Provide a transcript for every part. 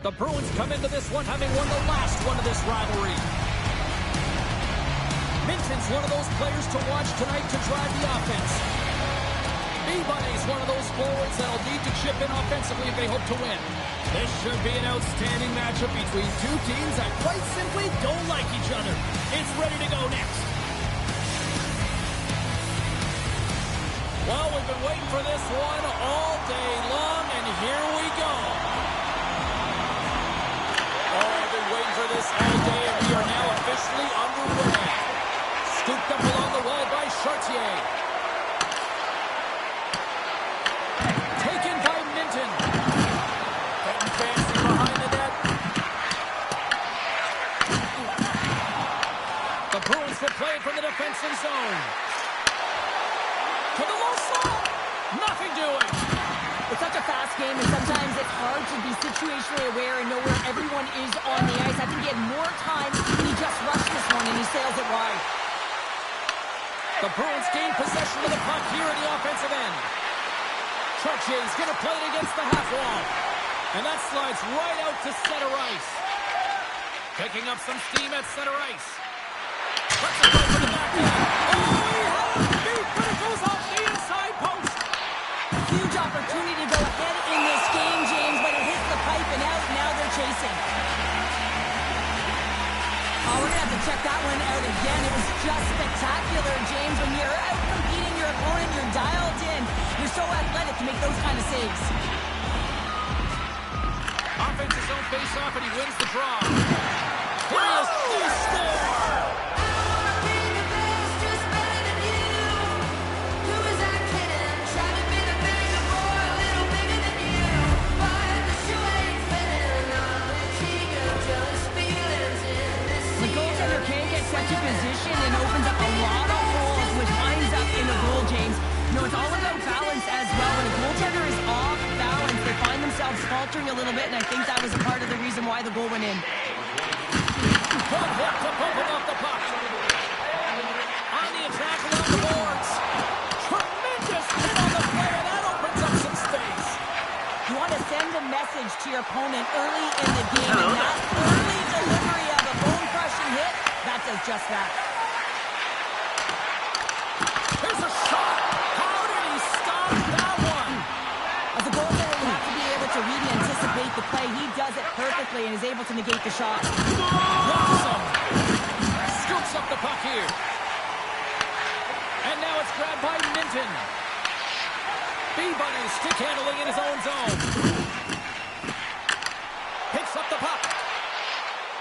The Bruins come into this one having won the last one of this rivalry. Minton's one of those players to watch tonight to drive the offense. B-Bunny's one of those forwards that'll need to chip in offensively if they hope to win. This should be an outstanding matchup between two teams that quite simply don't like each other. It's ready to go next. Well, we've been waiting for this one all day long, and here we go. Oh, I've been waiting for this all day, and we are now officially underway. Scooped up along the wall by Shorty. Taken by Minton. Getting fancy behind the net. The Bruins will play it from the defensive zone. To the low slot. Nothing doing. It's such a fast game, and sometimes it's hard to be situationally aware and know where everyone is on the ice. I think he had more time, and he just rushed this one, and he sails it wide. The Bruins gain possession of the puck here in the offensive end. Trotier's going to play it against the half wall. And that slides right out to center ice. Picking up some steam at center ice. Let's go for the backhand. Oh, he had a beat, but it goes off the inside post. Huge opportunity to go ahead in this game, James, but it hits the pipe and out. Now they're chasing. Oh, we're going to have to check that one out again. It was just spectacular, James. When you're out competing your opponent, you're dialed in. You're so athletic to make those kind of saves. Offensive zone face-off, and he wins the draw. Here he is. They score! Such a position and opens up a lot of holes, which winds up in a goal, James. You know, it's all about balance as well. When a goaltender is off balance, they find themselves faltering a little bit, and I think that was a part of the reason why the goal went in. One hit to pump him off the puck. On the attack along the boards. Tremendous hit on the player. That opens up some space. You want to send a message to your opponent early in the game, and that early delivery of a bone-crushing hit, that does just that. Here's a shot. How did he stop that one? As a goaltender, you have to be able to read and anticipate the play. He does it perfectly and is able to negate the shot. Watson scoops up the puck here. And now it's grabbed by Minton. B-Bunny stick handling in his own zone. Picks up the puck.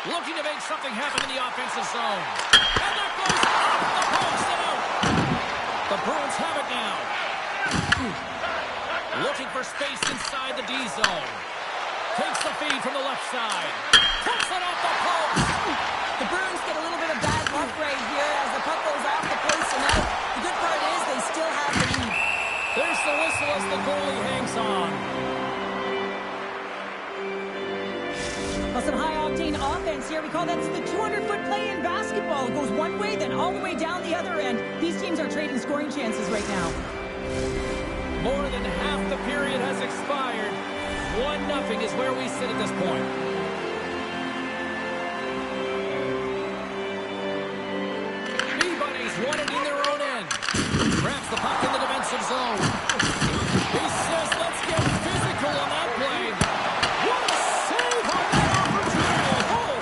Looking to make something happen in the offensive zone. And that goes off the post and out. The Bruins have it now. Looking for space inside the D zone. Takes the feed from the left side. Puts it off the post. The Bruins get a little bit of bad luck right here as the puck goes off the post and out. The good part is they still have the lead. There's the whistle as the goalie hangs on. Well, some high-octane offense here. We call that the 200-foot play in basketball. It goes one way, then all the way down the other end. These teams are trading scoring chances right now. More than half the period has expired. 1-0 is where we sit at this point. B-Bunnies won it in their own end. Grabs the puck in the defensive zone. He says, let's get physical on that play. What a save on that opportunity. Oh.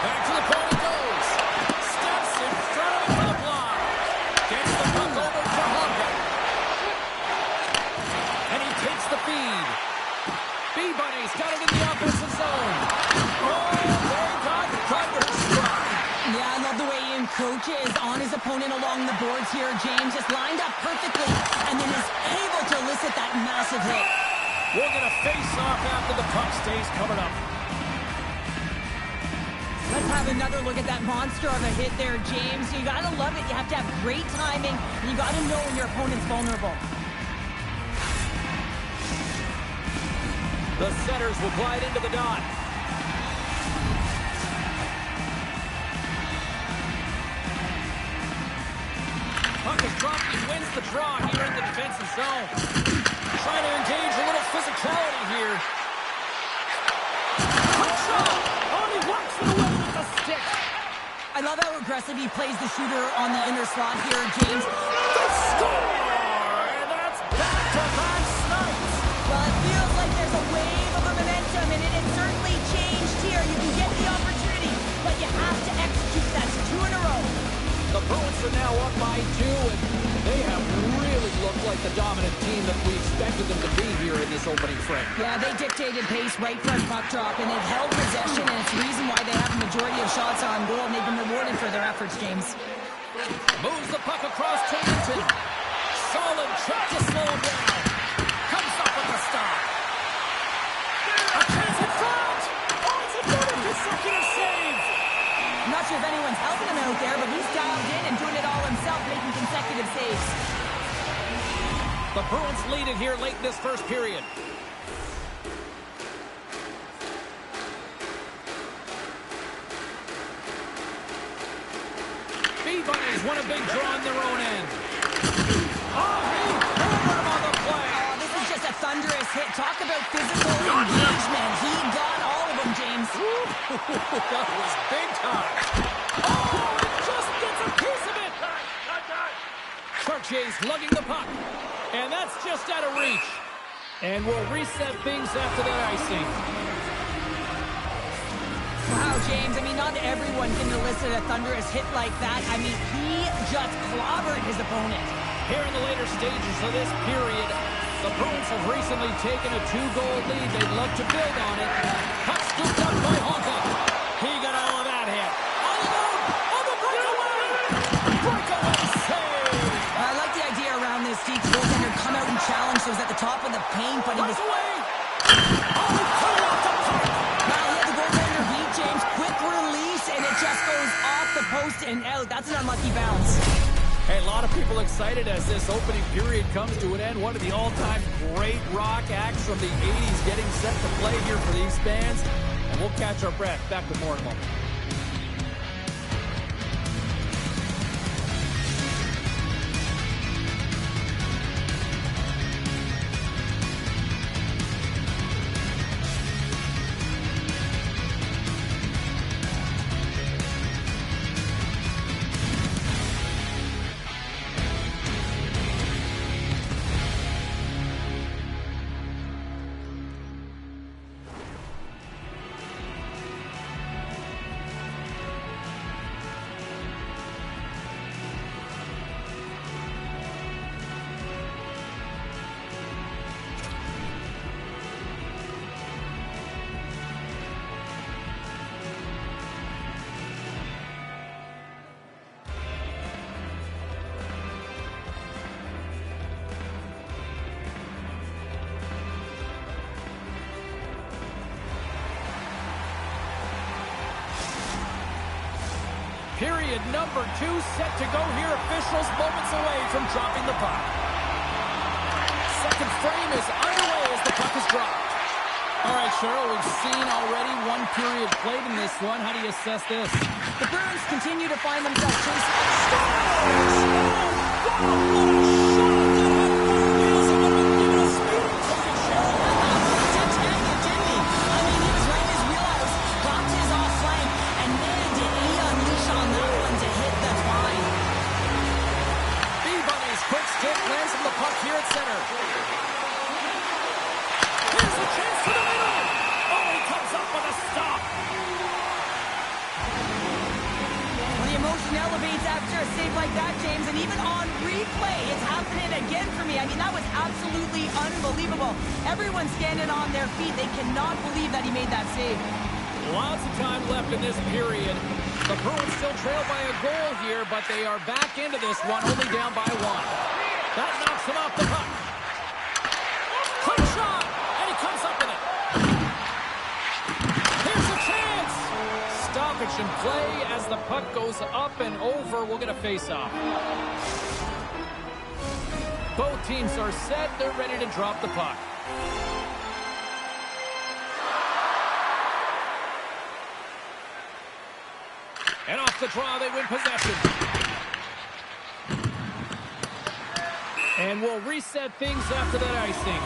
Back to the point it goes. Steps in front of the block. Gets the puck over to Robbie. And he takes the feed. B-Bunny's got it in the offensive zone. Oh, they got thunderstruck. Yeah, I love the way Ian coaches on his opponent along the boards here. James just lined up perfectly and then is able to elicit that massive hit. We'll get a face-off after the puck stays covered up. Let's have another look at that monster of a hit there, James. You gotta love it. You have to have great timing, and you gotta know when your opponent's vulnerable. The setters will glide into the dot. Puck is dropped. He wins the draw here in the defensive zone. Trying to engage a little physicality here. love how aggressive he plays the shooter on the inner slot here, James. The score! And that's back-to-back snipes! Well, it feels like there's a wave of momentum, and it has certainly changed here. You can get the opportunity, but you have to execute. That's 2 in a row. The Bruins are now up by 2, and they have really looked like the dominant team that we expected them to be here in this opening frame. Yeah, they dictated pace right from puck drop, and they've held possession, and it's the reason why they have a majority of shots on goal, and they've been rewarded for their efforts, James. Moves the puck across to Hinton. Solid check to slow him down. Comes up with the stop. A chance in front! Oh, it's another consecutive save! I'm not sure if anyone's helping him out there, but he's dialed in and doing it all himself, making consecutive saves. The Bruins lead it here late in this first period. B-Bunnies won a big draw on their own end. Oh, he hammered him on the play. Oh, this is just a thunderous hit. Talk about physical engagement. He got all of them, James. That was big time. Oh, it just gets a piece of it. Chartier's lugging the puck. And that's just out of reach. And we'll reset things after that icing. Wow, James. I mean, not everyone can elicit a thunderous hit like that. I mean, he just clobbered his opponent. Here in the later stages of this period, the Bruins have recently taken a 2-goal lead. They'd love to build on it. Puck scooped up by Honka. He got all of that hit. All alone on the breakaway. Breakaway save. I like the idea around this. Deep goaltender come out and challenge. So he was at the top of the paint, but he was... Breakaway. Oh, he put it off the puck. Wow, he had the goaltender beat, James. Quick release, and it just goes off the post and out. That's an unlucky bounce. Hey, a lot of people excited as this opening period comes to an end. One of the all-time great rock acts from the 80s getting set to play here for these fans. And we'll catch our breath. Back with more in a moment. Period number 2 set to go here. Officials moments away from dropping the puck. Second frame is underway as the puck is dropped. All right, Cheryl, we've seen already 1 period played in this one. How do you assess this? The Bruins continue to find themselves chasing. Like that, James, and even on replay, it's happening again for me. I mean, that was absolutely unbelievable. Everyone's standing on their feet. They cannot believe that he made that save. Lots of time left in this period. The Bruins still trail by a goal here, but they are back into this one, only down by 1. That knocks him off the puck. Quick shot, and he comes up with it. Here's a chance. Stoppage in play as the puck goes up and over. We'll get a face-off. Both teams are set. They're ready to drop the puck. And off the draw, they win possession. And we'll reset things after that icing.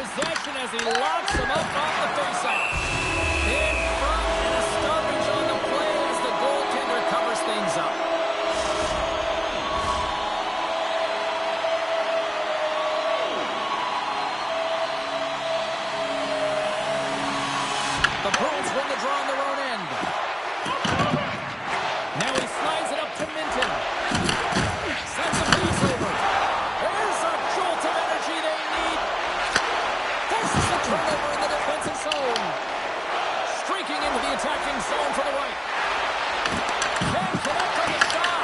possession as he locks him up off the faceoff. In front and a stoppage on the play as the goaltender covers things up. The Bruins win the draw on their own end. Now he slides it up to Minton. Sends a pass over. There's a jolt of energy they need. Forces a turnover in the defensive zone. Streaking into the attacking zone to the right. Can't connect on the shot.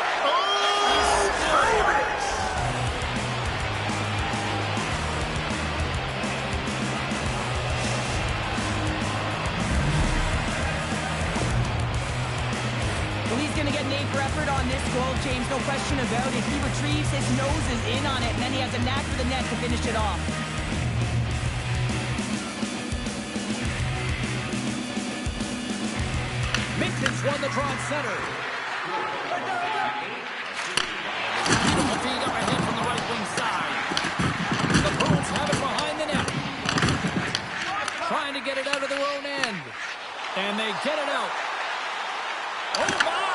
Well, he's going to get an A for effort on this goal, James. No question about it. He retrieves, his nose is in on it, and then he has a knack for the net to finish it off. Minton's won the draw at center. Beautiful feed up ahead from the right wing side. The Bruins have it behind the net. Trying to get it out of their own end. And they get it out. Oh, my!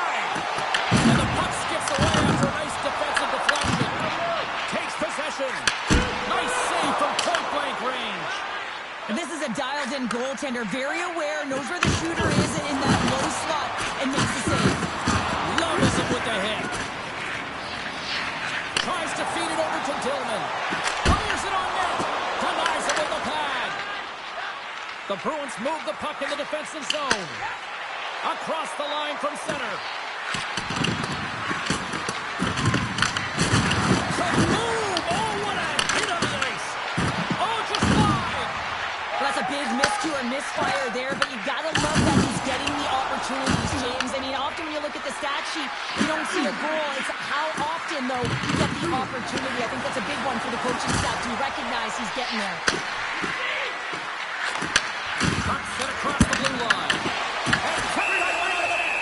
And the puck skips away after a nice defensive deflection. Takes possession. Nice save from point-blank range. And this is a dialed-in goaltender, very aware, knows where the shooter is in that low slot, and makes the save. Loves him with the hit. Tries to feed it over to Dillman. Fires it on net. Denies it with the pad. The Bruins move the puck in the defensive zone. Across the line from center. Kaboom! Oh, what a hit on the ice. Oh, just wide. That's a big miscue or misfire there, but you gotta love that he's getting the opportunities, James. I mean, often when you look at the stat sheet, you don't see a goal. It's how often, though, you get the opportunity. I think that's a big one for the coaching staff to recognize he's getting there. Puck set across the blue line. And carried out of the net.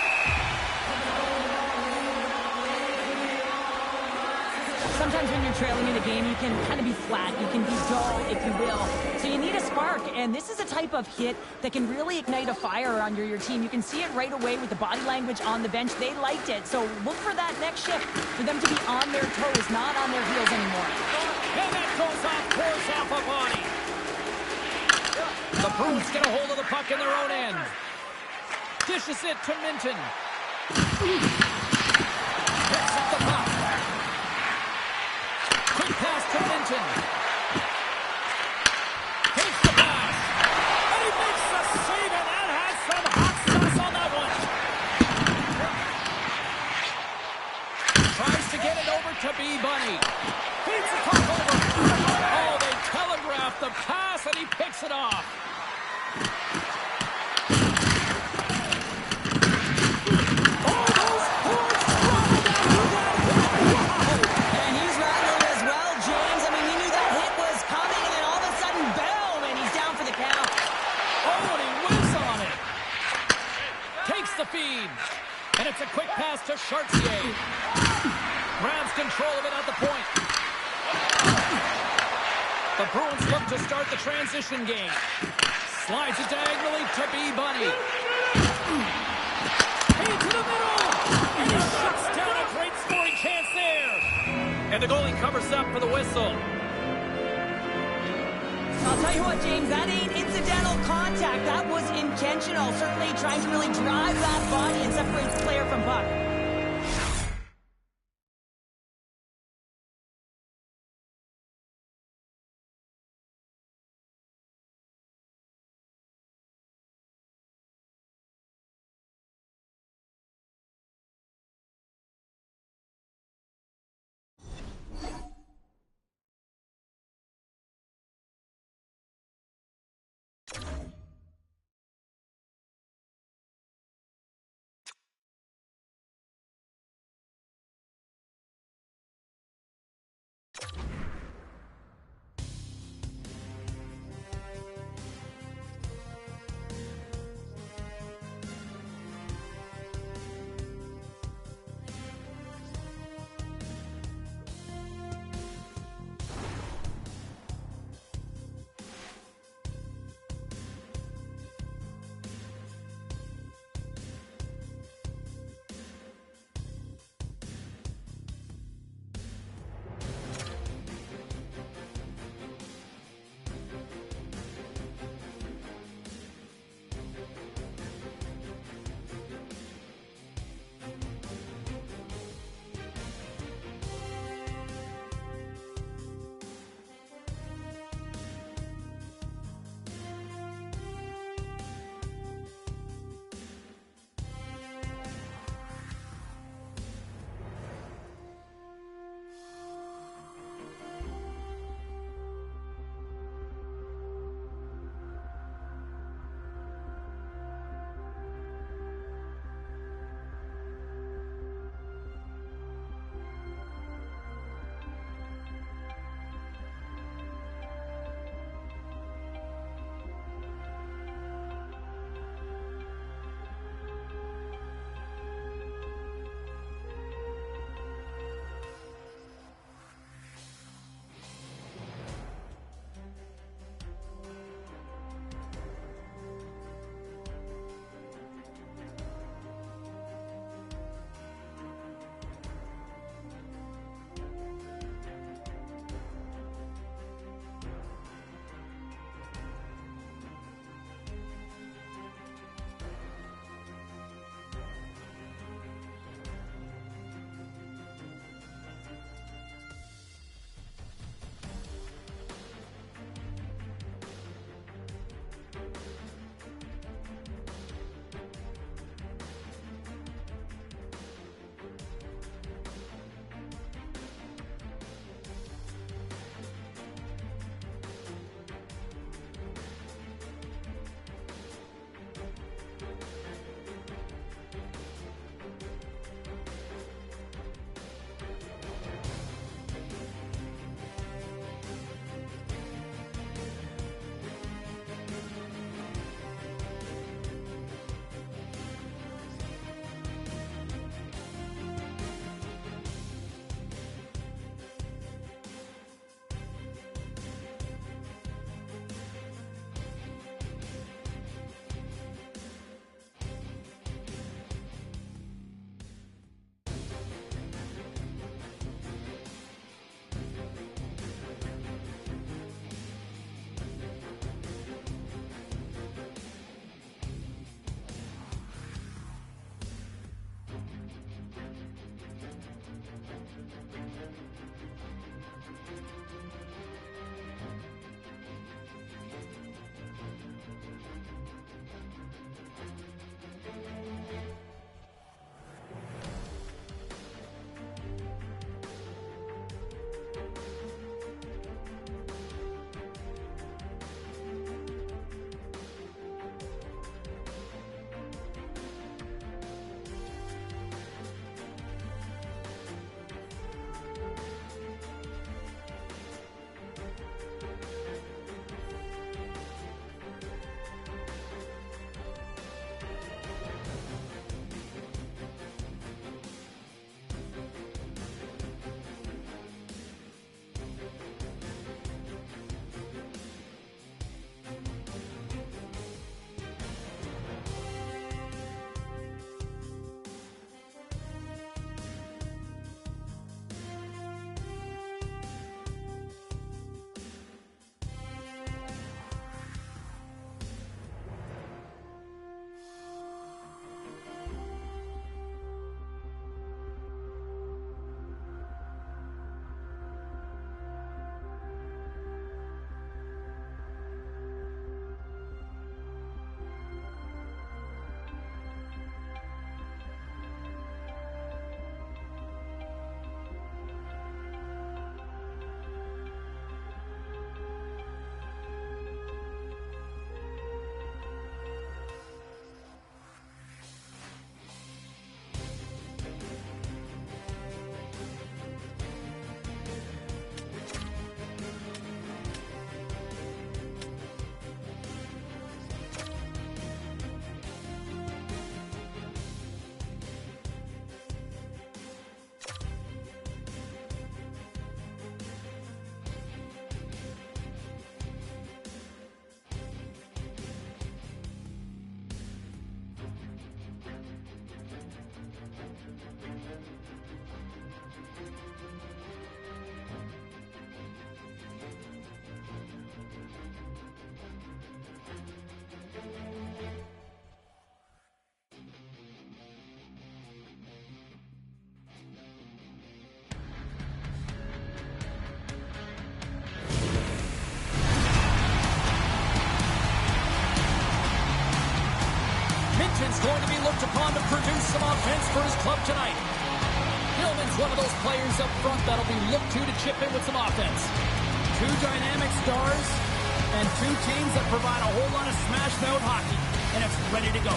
Sometimes when you're trailing in a game, you can kind of be flat. You can be dull, if you will. So you need a spark, and this is a type of hit that can really ignite a fire under your team. You can see it right away with the body language on the bench. They liked it, so look for that next shift, for them to be on their toes, not on their heels anymore. And that goes off, pours off a body. The Bruins get a hold of the puck in their own end. Dishes it to Minton. Picks up the puck. Quick pass to Minton. Takes the pass. And he makes the save, and that has some hot sauce on that one. Tries to get it over to B-Bunny. Feeds the puck over. Oh, they telegraphed the pass, and he picks it off. The feed. And it's a quick pass to Shorty. Grabs control of it at the point. The Bruins look to start the transition game. Slides it diagonally to B-Bunny. Into the middle. And he shuts down a great scoring chance there. And the goalie covers up for the whistle. I'll tell you what, James, that ain't incidental contact. That was intentional. Certainly trying to really drive that body and separates player from puck. going to be looked upon to produce some offense for his club tonight. Hillman's one of those players up front that'll be looked to chip in with some offense. Two dynamic stars and two teams that provide a whole lot of smash-mouth hockey, and it's ready to go.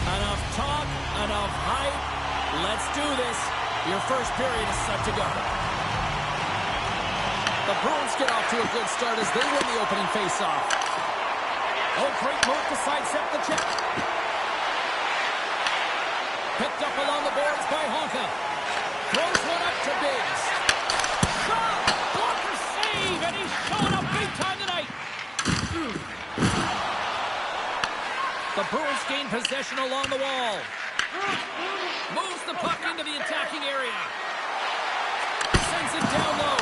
Enough talk, enough hype. Let's do this. Your first period is set to go. The Bruins get off to a good start as they win the opening faceoff. Oh, great move to sidestep the check. Picked up along the boards by Honka. Throws one up to Biggs. Shot! Blocker save! And he's showing up big time tonight. The Bruins gain possession along the wall. Moves the puck into the attacking area. Sends it down low.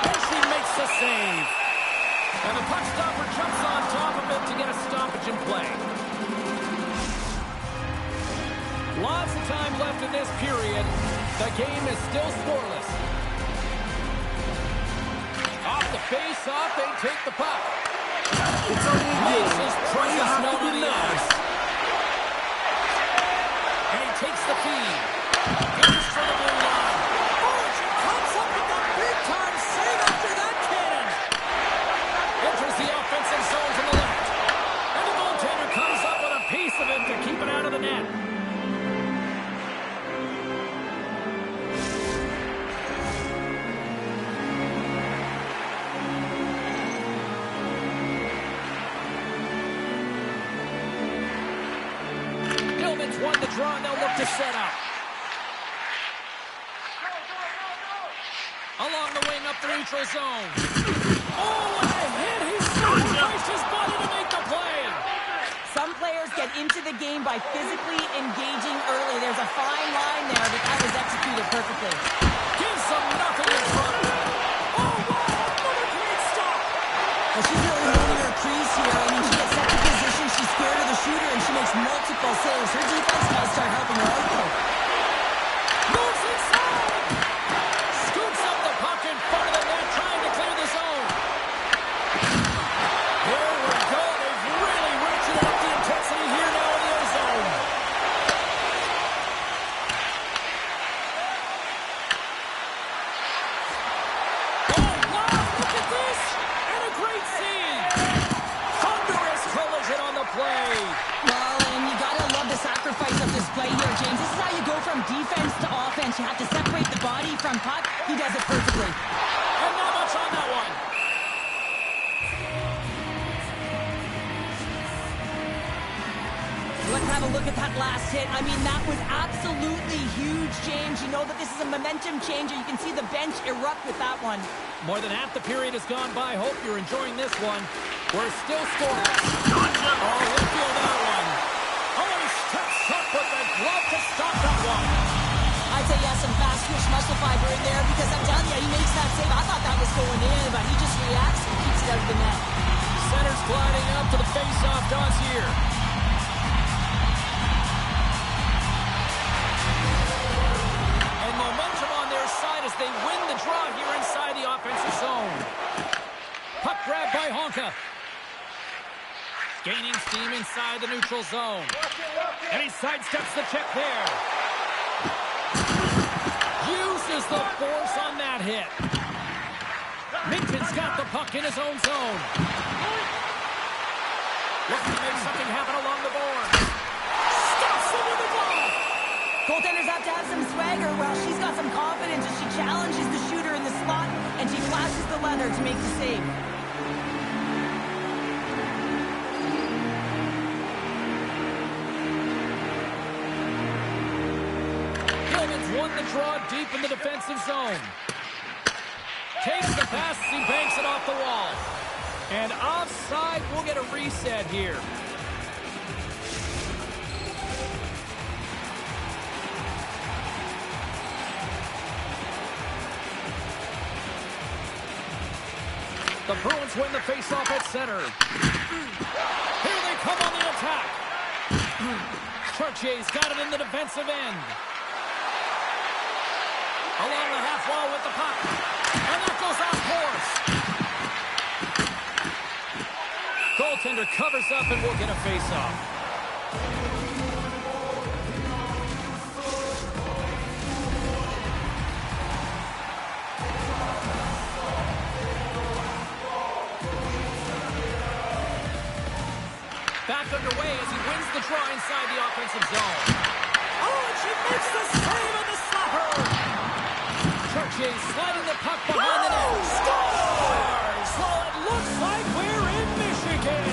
And she makes the save. And the puck stopper jumps on top of it to get a stoppage in play. Lots of time left in this period. The game is still scoreless. Off the face-off, they take the puck. It's only a game. Tries You to have snow to on be the nice. ice. And he takes the feed. Goes for the blue line. Oh, she comes up with a big-time save after that cannon. Enters the offensive zone from the left. And the goaltender comes up with a piece of it to keep it out of the net. Hillman's won the draw, and they'll look to set up. Along the wing up the neutral zone. Oh, what a hit! He sacrificed his body to make the play. Some players get into the game by physically engaging early. There's a fine line there, but that was executed perfectly. Gives them nothing in front. Oh, wow! What a great stop! Well, she's really holding her crease here. I mean, she gets set to position, she's scared of the shooter, and she makes multiple saves. Her defense might start helping her out, though. Moves inside! Scoops up the puck in front of the net, trying to clear the zone. Here we go. They've really ratcheted up the intensity here now in the ozone. Oh, wow! Look at this! And a great scene! Thunderous collision on the play. Well, and you gotta love the sacrifice of this play here, James. This is how you go from defense to offense. You have to separate the body from puck. He does it perfectly. And not much on that one. Let's have a look at that last hit. I mean, that was absolutely huge, James. You know that this is a momentum changer. You can see the bench erupt with that one. More than half the period has gone by. Hope you're enjoying this one. We're still scoreless. Oh, we'll feel that one. Oh, he steps up with the glove to stop that one. I'd say he has some fast twitch muscle fiber in there because I'm telling you, he makes that save. I thought that was going in, but he just reacts and keeps it out of the net. Center's gliding up to the face-off dots here. And momentum on their side as they win the draw here inside the offensive zone. Puck grab by Honka. Gaining steam inside the neutral zone. And he sidesteps the check there. Uses the force on that hit. Minton's got the puck in his own zone. Looking to make something happen along the board. Stops him with the glove. Goaltenders have to have some swagger. Well, she's got some confidence as she challenges the shooter in the slot, and she flashes the leather to make the save. Hillman's won the draw deep in the defensive zone. Takes the pass as he banks it off the wall. And offside, we'll get a reset here. The Bruins win the faceoff at center. Here they come on the attack. Chartier's got it in the defensive end. Along the half wall with the puck. And that goes off course. Goaltender covers up and will get a face-off. Back underway as he wins the draw inside the offensive zone. Oh, and she makes the save on the slapper. Chartier sliding the puck behind the net. Scores! So it looks like we're in Michigan.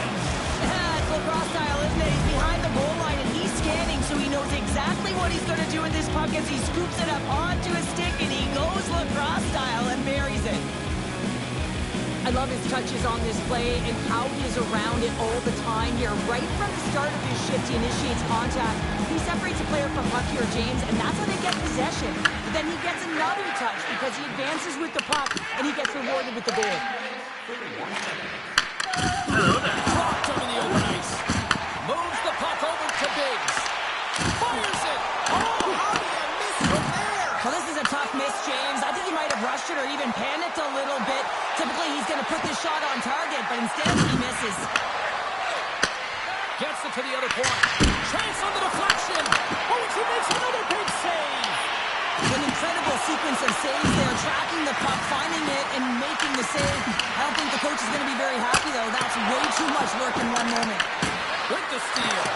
Yeah, it's lacrosse style, isn't it? He's behind the goal line and he's scanning, so he knows exactly what he's going to do with this puck as he scoops it up onto his stick, and he goes lacrosse style and buries it. I love his touches on this play and how he is around it all the time here. Right from the start of his shift, he initiates contact. He separates a player from puck here, James, and that's how they get possession. But then he gets another touch because he advances with the puck and he gets rewarded with the goal. Dropped him in the open ice. Moves the puck over to Biggs. Fires it. Oh, how do you miss from there? Well, this is a tough miss, James. I think he might have rushed it or even panicked a little bit. Typically, he's going to put this shot on target, but instead he misses. Gets it to the other point. Chance on the deflection. Oh, she makes another big save. An incredible sequence of saves there, tracking the puck, finding it, and making the save. I don't think the coach is going to be very happy, though. That's way too much work in one moment. With the steal.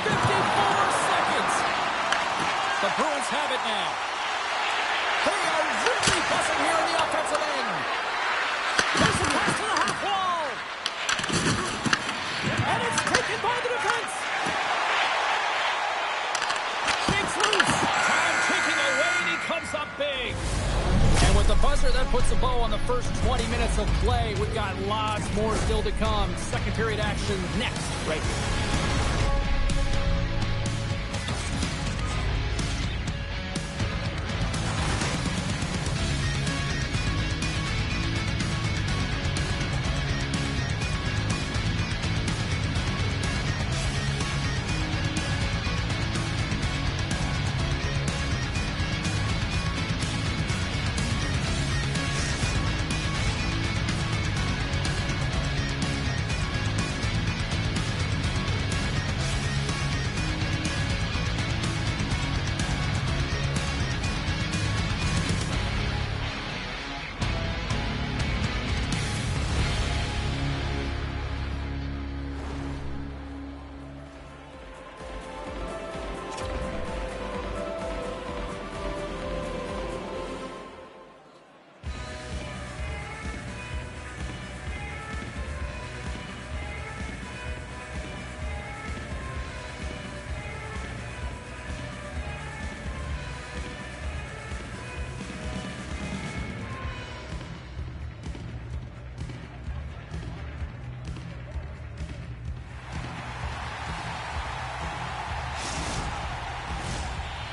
54 seconds. The Bruins have it now. They are really buzzing here in the offensive end. There's a pass to the half wall. And it's taken by the defense. Shakes loose. Time ticking away, and he comes up big. And with the buzzer, that puts a bow on the first 20 minutes of play. We've got lots more still to come. Second period action next, right here.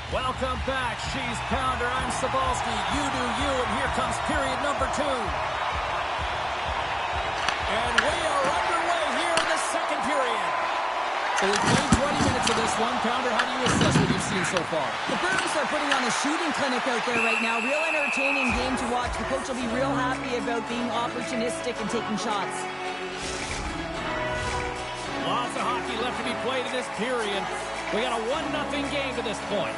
Welcome back, She's Pounder. I'm Sabalski. You do you, and here comes period number 2. And we are underway here in the second period. So we've played 20 minutes of this one. Pounder, how do you assess what you've seen so far? The Bruins are putting on a shooting clinic out there right now. Real entertaining game to watch. The coach will be real happy about being opportunistic and taking shots. Lots of hockey left to be played in this period. We got a 1-0 game to this point.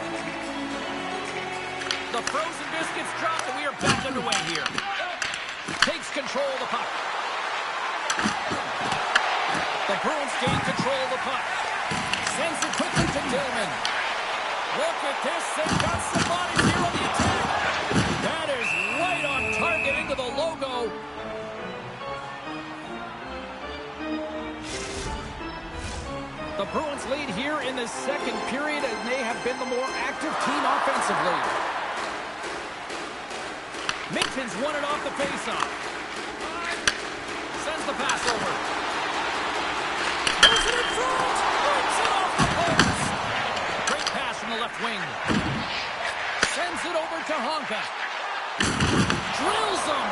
The frozen biscuits dropped, and we are back underway here. Takes control of the puck. The Bruins gain control of the puck. Sends it quickly to Damion. Look at this. They've got some bodies here on the attack. That is right on target into the logo. The Bruins lead here in the second period, and they have been the more active team offensively. Minton's won it off the faceoff. Sends the pass over. Moves it in front. Brings it off the post. Great pass from the left wing. Sends it over to Honka. Drills him.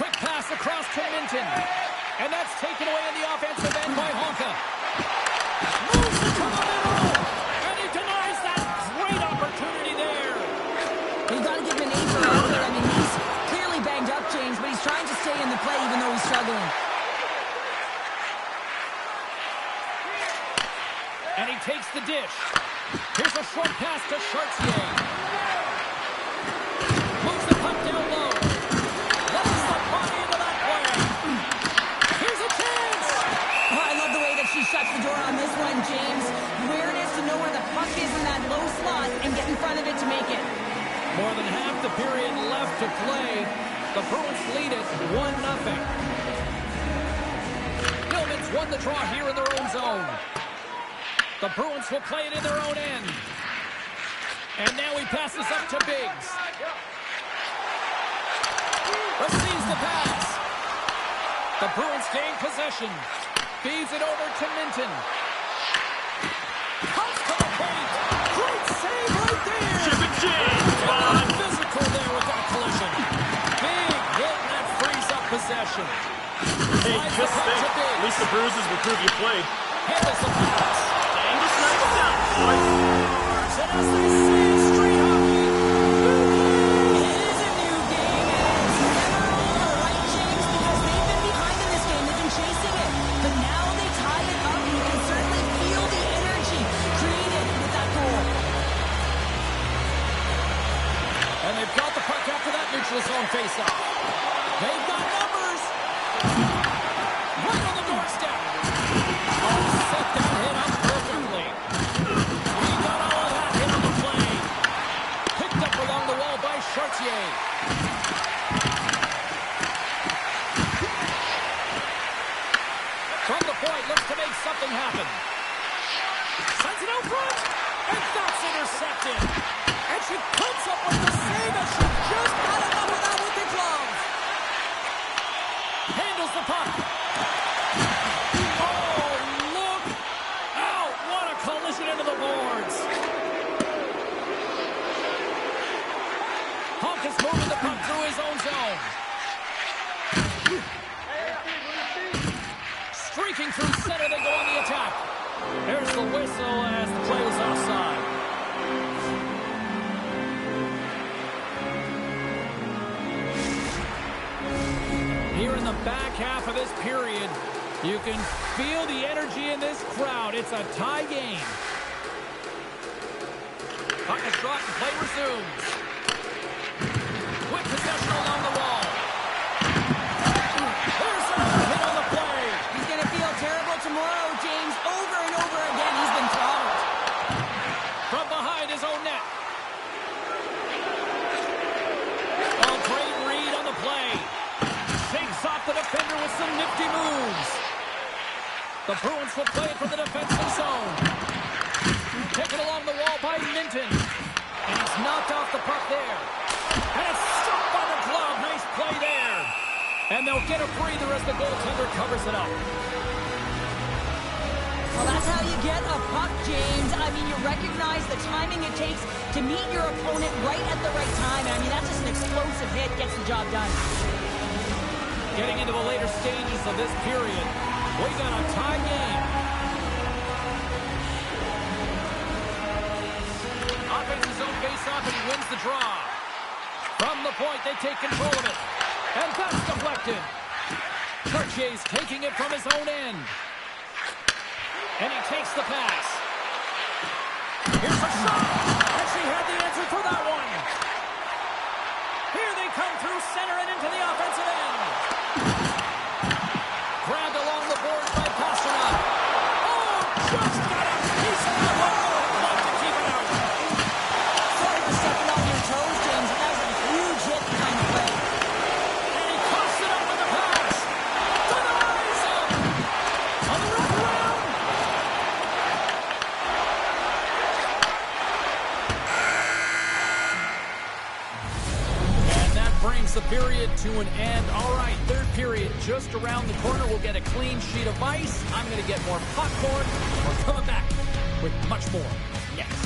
Quick pass across to Minton. And that's taken away in the offensive end by Honka. Moves it to the middle. And he denies that great opportunity there. You've got to give him an A for effort. I mean, he's clearly banged up, James, but he's trying to stay in the play even though he's struggling. And he takes the dish. Here's a short pass to Shorty. Moves the puck down low. Lets the body into that play. Here's a chance. Oh, I love the way that she shuts the door on this one, James. Awareness to know where the puck is in that low slot and get in front of it to make it. More than half the period left to play. The Bruins lead it 1-0. Gilman's won the draw here in their own zone. The Bruins will play it in their own end. And now he passes up to Biggs. Receives the pass. The Bruins gain possession. Feeds it over to Minton. Comes to the paint. Great save right there. Chip and James. Physical there with that collision. Big hit, and that frees up possession. Hey, just think. At least the bruises will prove you played. Handles the pass. And just knock it down, boys. And as they say, street hockey. It is a new game, and it's never over, right, James? Because they've been behind in this game. They've been chasing it. But now they tie it up, and you can certainly feel the energy created with that goal. And they've got the puck after that neutral zone face-off. They've got numbers. Right on the doorstep. Oh, set that hit up perfectly. He got all of that hit on the play. Picked up along the wall by Chartier. From the point, looks to make something happen. Sends it out front. And that's intercepted. And she comes up with the save as she just got enough of that with the glove. Handles the puck. Oh, look out. What a collision into the boards. Honk is moving the puck through his own zone. Streaking through center, they go on the attack. There's the whistle as the play was offside. Here in the back half of this period, you can feel the energy in this crowd. It's a tie game. Puck is dropped and play resumes. Quick possession along the wall. There's another hit on the play. He's going to feel terrible tomorrow, James. Over and over again, he's been throttled. From behind his own net. Oh, great read on the play. Shakes off the defender with some nifty moves. The Bruins will play it from the defensive zone. Taken along the wall by Minton. And he's knocked off the puck there. And it's struck by the glove. Nice play there. And they'll get a breather as the goaltender covers it up. Well, that's how you get a puck, James. I mean, you recognize the timing it takes to meet your opponent right at the right time. I mean, that's just an explosive hit. Gets the job done. Getting into the later stages of this period, we got a tie game. Offense his own face-off, and he wins the draw. From the point, they take control of it. And that's deflected. Chartier's taking it from his own end. And he takes the pass. Here's a shot. And she had the answer for that one. Here they come through center and into the offensive end. Grabbed along the boards by Pasternak. Oh, just got a piece of the ball. Like to keep it out. Sorry for stepping on your toes, James. That was a huge hit kind of play. And he coughs it up with the pass. To the rise up. On the wraparound. And that brings the period to an end. All right, third period just around the corner. We'll get a clean sheet of ice. I'm going to get more popcorn. We're coming back with much more next.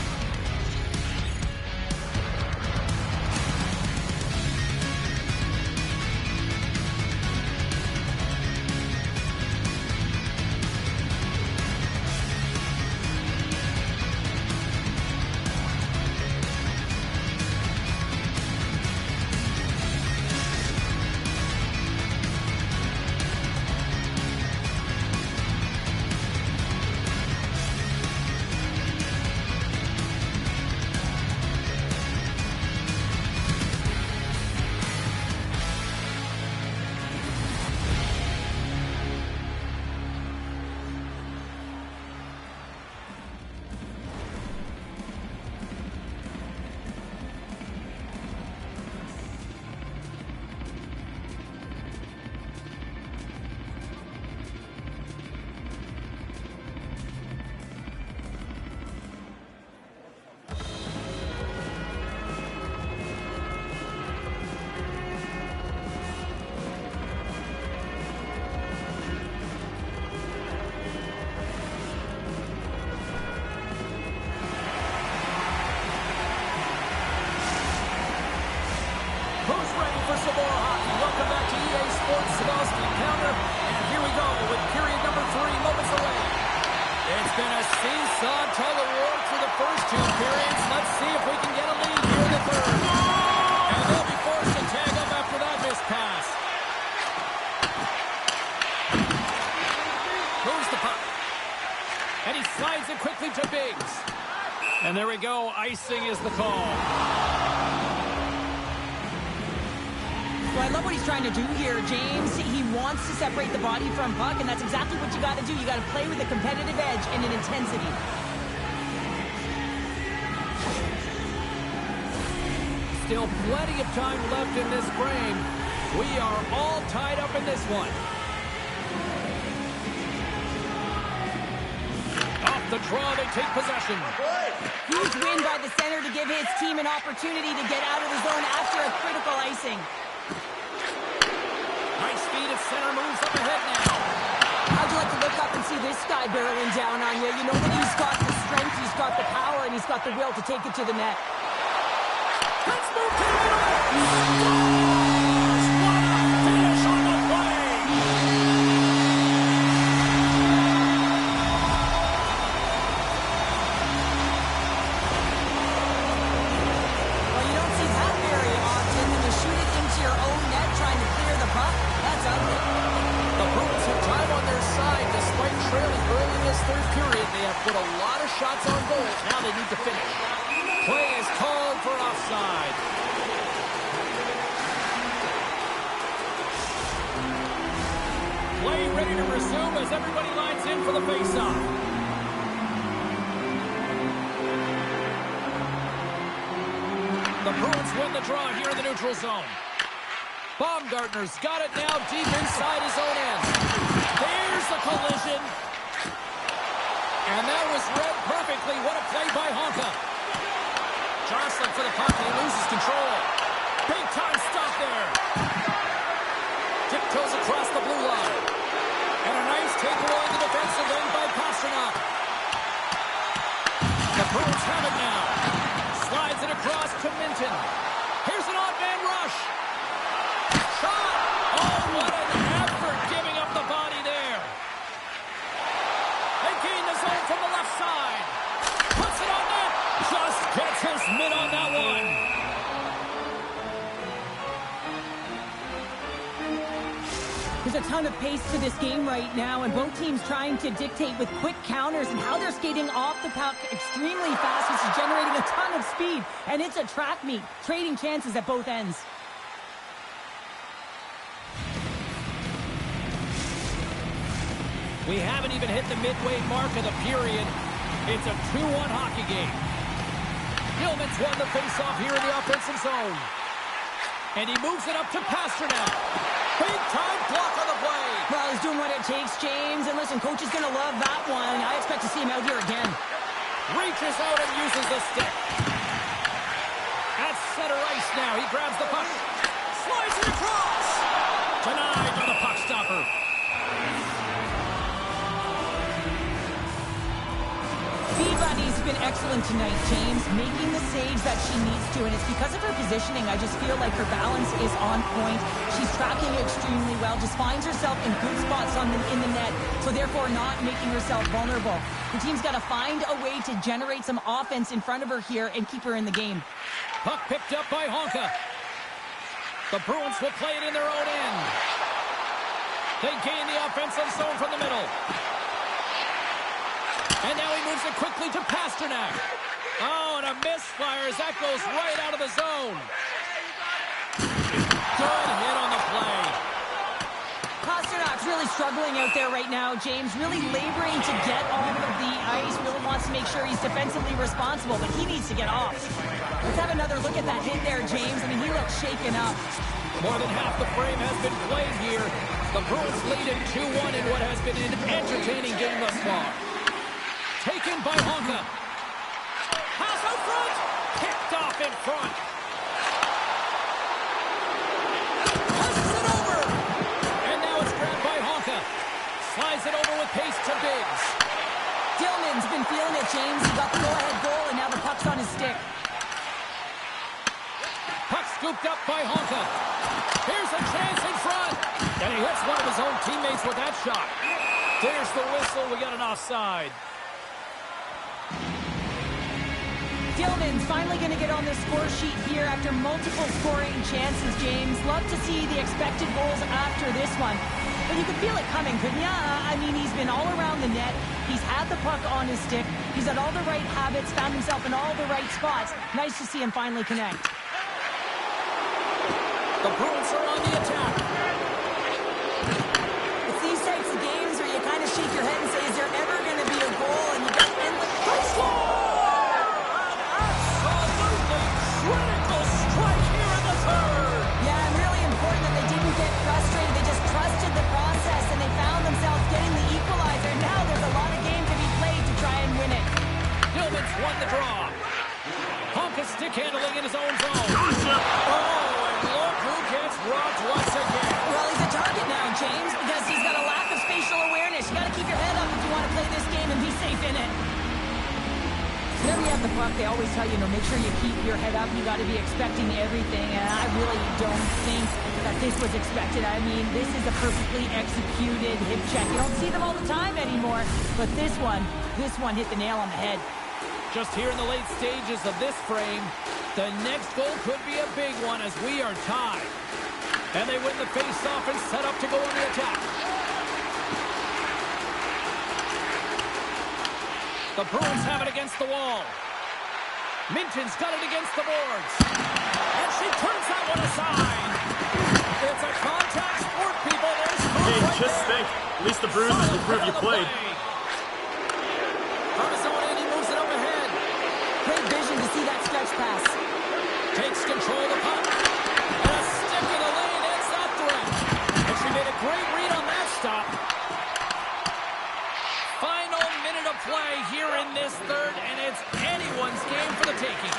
Swarovski counter. And here we go with period number 3 moments away. It's been a seesaw tug of war through the first 2 periods. Let's see if we can get a lead here in the third. And they'll be forced to tag up after that missed pass. Moves the puck. And he slides it quickly to Biggs. And there we go. Icing is the call. Well, I love what he's trying to do here, James. He wants to separate the body from puck, and that's exactly what you got to do. You got to play with a competitive edge and an intensity. Still plenty of time left in this frame. We are all tied up in this one. Off the draw, they take possession. Huge win by the center to give his team an opportunity to get out of the zone after a critical icing. Nice speed at center, moves up ahead now. How'd you like to look up and see this guy barreling down on you? You know that he's got the strength, he's got the power, and he's got the will to take it to the net. Let's move to the middle. What a finish on the play. Well, you don't see that very often when you shoot it into your own net trying to clear the puck. That's ugly. The Bruins have time on their side. Despite trailing early in this third period, they have put a lot of shots on goal. Now they need to finish. Play is called for offside. Play ready to resume as everybody lines in for the face-off. The Bruins win the draw here in the neutral zone. Baumgartner's got it now deep inside his own end. There's the collision. And that was read perfectly. What a play by Honka. Jostling for the puck, and he loses control. Big time stop there. Tiptoes across the blue line. And a nice takeaway in the defensive end by Pastrnak. The Bruins have it now. Slides it across to Minton. Here's an odd man rush. Shot! Oh, what an effort giving up the body there. They gain the zone from the left side. Puts it on net. Just gets his mitt on that one. There's a ton of pace to this game right now, and both teams trying to dictate with quick counters and how they're skating off the puck extremely fast, which is generating a ton of speed. And it's a track meet, trading chances at both ends. We haven't even hit the midway mark of the period. It's a 2-1 hockey game. Gilman's won the faceoff here in the offensive zone. And he moves it up to Pastrnak. Big time block on the play. Well, he's doing what it takes, James. And listen, coach is going to love that one. I expect to see him out here again. Reaches out and uses the stick. At center ice now. He grabs the puck. Slides it across. Denied by the puck stopper. Peabody's been excellent tonight, James, making the saves that she needs to, and it's because of her positioning. I just feel like her balance is on point. She's tracking extremely well, just finds herself in good spots in the net, so therefore not making herself vulnerable. The team's got to find a way to generate some offense in front of her here and keep her in the game. Puck picked up by Honka. The Bruins will play it in their own end. They gain the offensive zone from the middle. And now he moves it quickly to Pastrnak. Oh, and a misfire as that goes right out of the zone. Good hit on the play. Pasternak's really struggling out there right now, James. Really laboring to get off of the ice. Really wants to make sure he's defensively responsible, but he needs to get off. Let's have another look at that hit there, James. I mean, he looks shaken up. More than half the frame has been played here. The Bruins lead it 2-1 in what has been an entertaining game thus far. Taken by Honka. Pass out front. Picked off in front. Passes it over. And now it's grabbed by Honka. Slides it over with pace to Biggs. Dillman's been feeling it, James. He got the go-ahead goal, and now the puck's on his stick. Puck scooped up by Honka. Here's a chance in front. And he hits one of his own teammates with that shot. There's the whistle. We got an offside. Dillman's finally going to get on the score sheet here after multiple scoring chances, James. Love to see the expected goals after this one. But you could feel it coming, couldn't you? I mean, he's been all around the net. He's had the puck on his stick. He's had all the right habits, found himself in all the right spots. Nice to see him finally connect. The Bruins are on the attack. It's these types of games where you kind of shake your head and say, is there ever going to be a goal? And you got to end with a Critical strike here in the third. Yeah, and really important that they didn't get frustrated. They just trusted the process, and they found themselves getting the equalizer. Now there's a lot of game to be played to try and win it. Dillman's won the draw. Honka stick handling in his own zone. Gotcha. Oh, and look who gets robbed once again. Well, he's a target now, James, because he's got a lack of spatial awareness. You got to keep your head up if you want to play this game and be safe in it. Whenever you have the puck, they always tell you, make sure you keep your head up. You got to be expecting everything, and I really don't think that this was expected. I mean, this is a perfectly executed hip check. You don't see them all the time anymore, but this one hit the nail on the head. Just here in the late stages of this frame, the next goal could be a big one as we are tied. And they win the face-off and set up to go on the attack. The Bruins have it against the wall. Minton's got it against the boards. And she turns that one aside. It's a contact sport, people. Hey, just think. At least the Bruins will prove you played. He moves it up ahead. Great vision to see that stretch pass. Takes control of the puck. And a stick in the lane ends that threat. And she made a great read on that stop. Final minute of play here in this third, and it's anyone's game for the taking.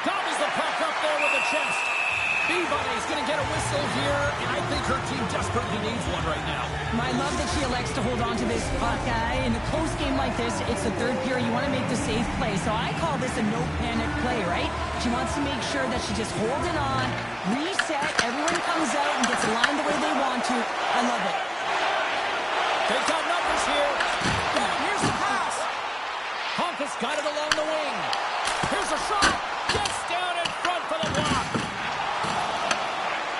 Gobbles the puck up there with the chest. Beebuny's going to get a whistle here, and I think her team desperately needs one right now. I love that she elects to hold on to this puck. In a close game like this, it's the third period. You want to make the safe play, so I call this a no-panic play, right? She wants to make sure that she's just holding on, reset, everyone comes out and gets aligned the way they want to. I love it. They've got numbers here. Here's the pass. Honka's got it along the wing. Here's a shot. Gets down in front for the block.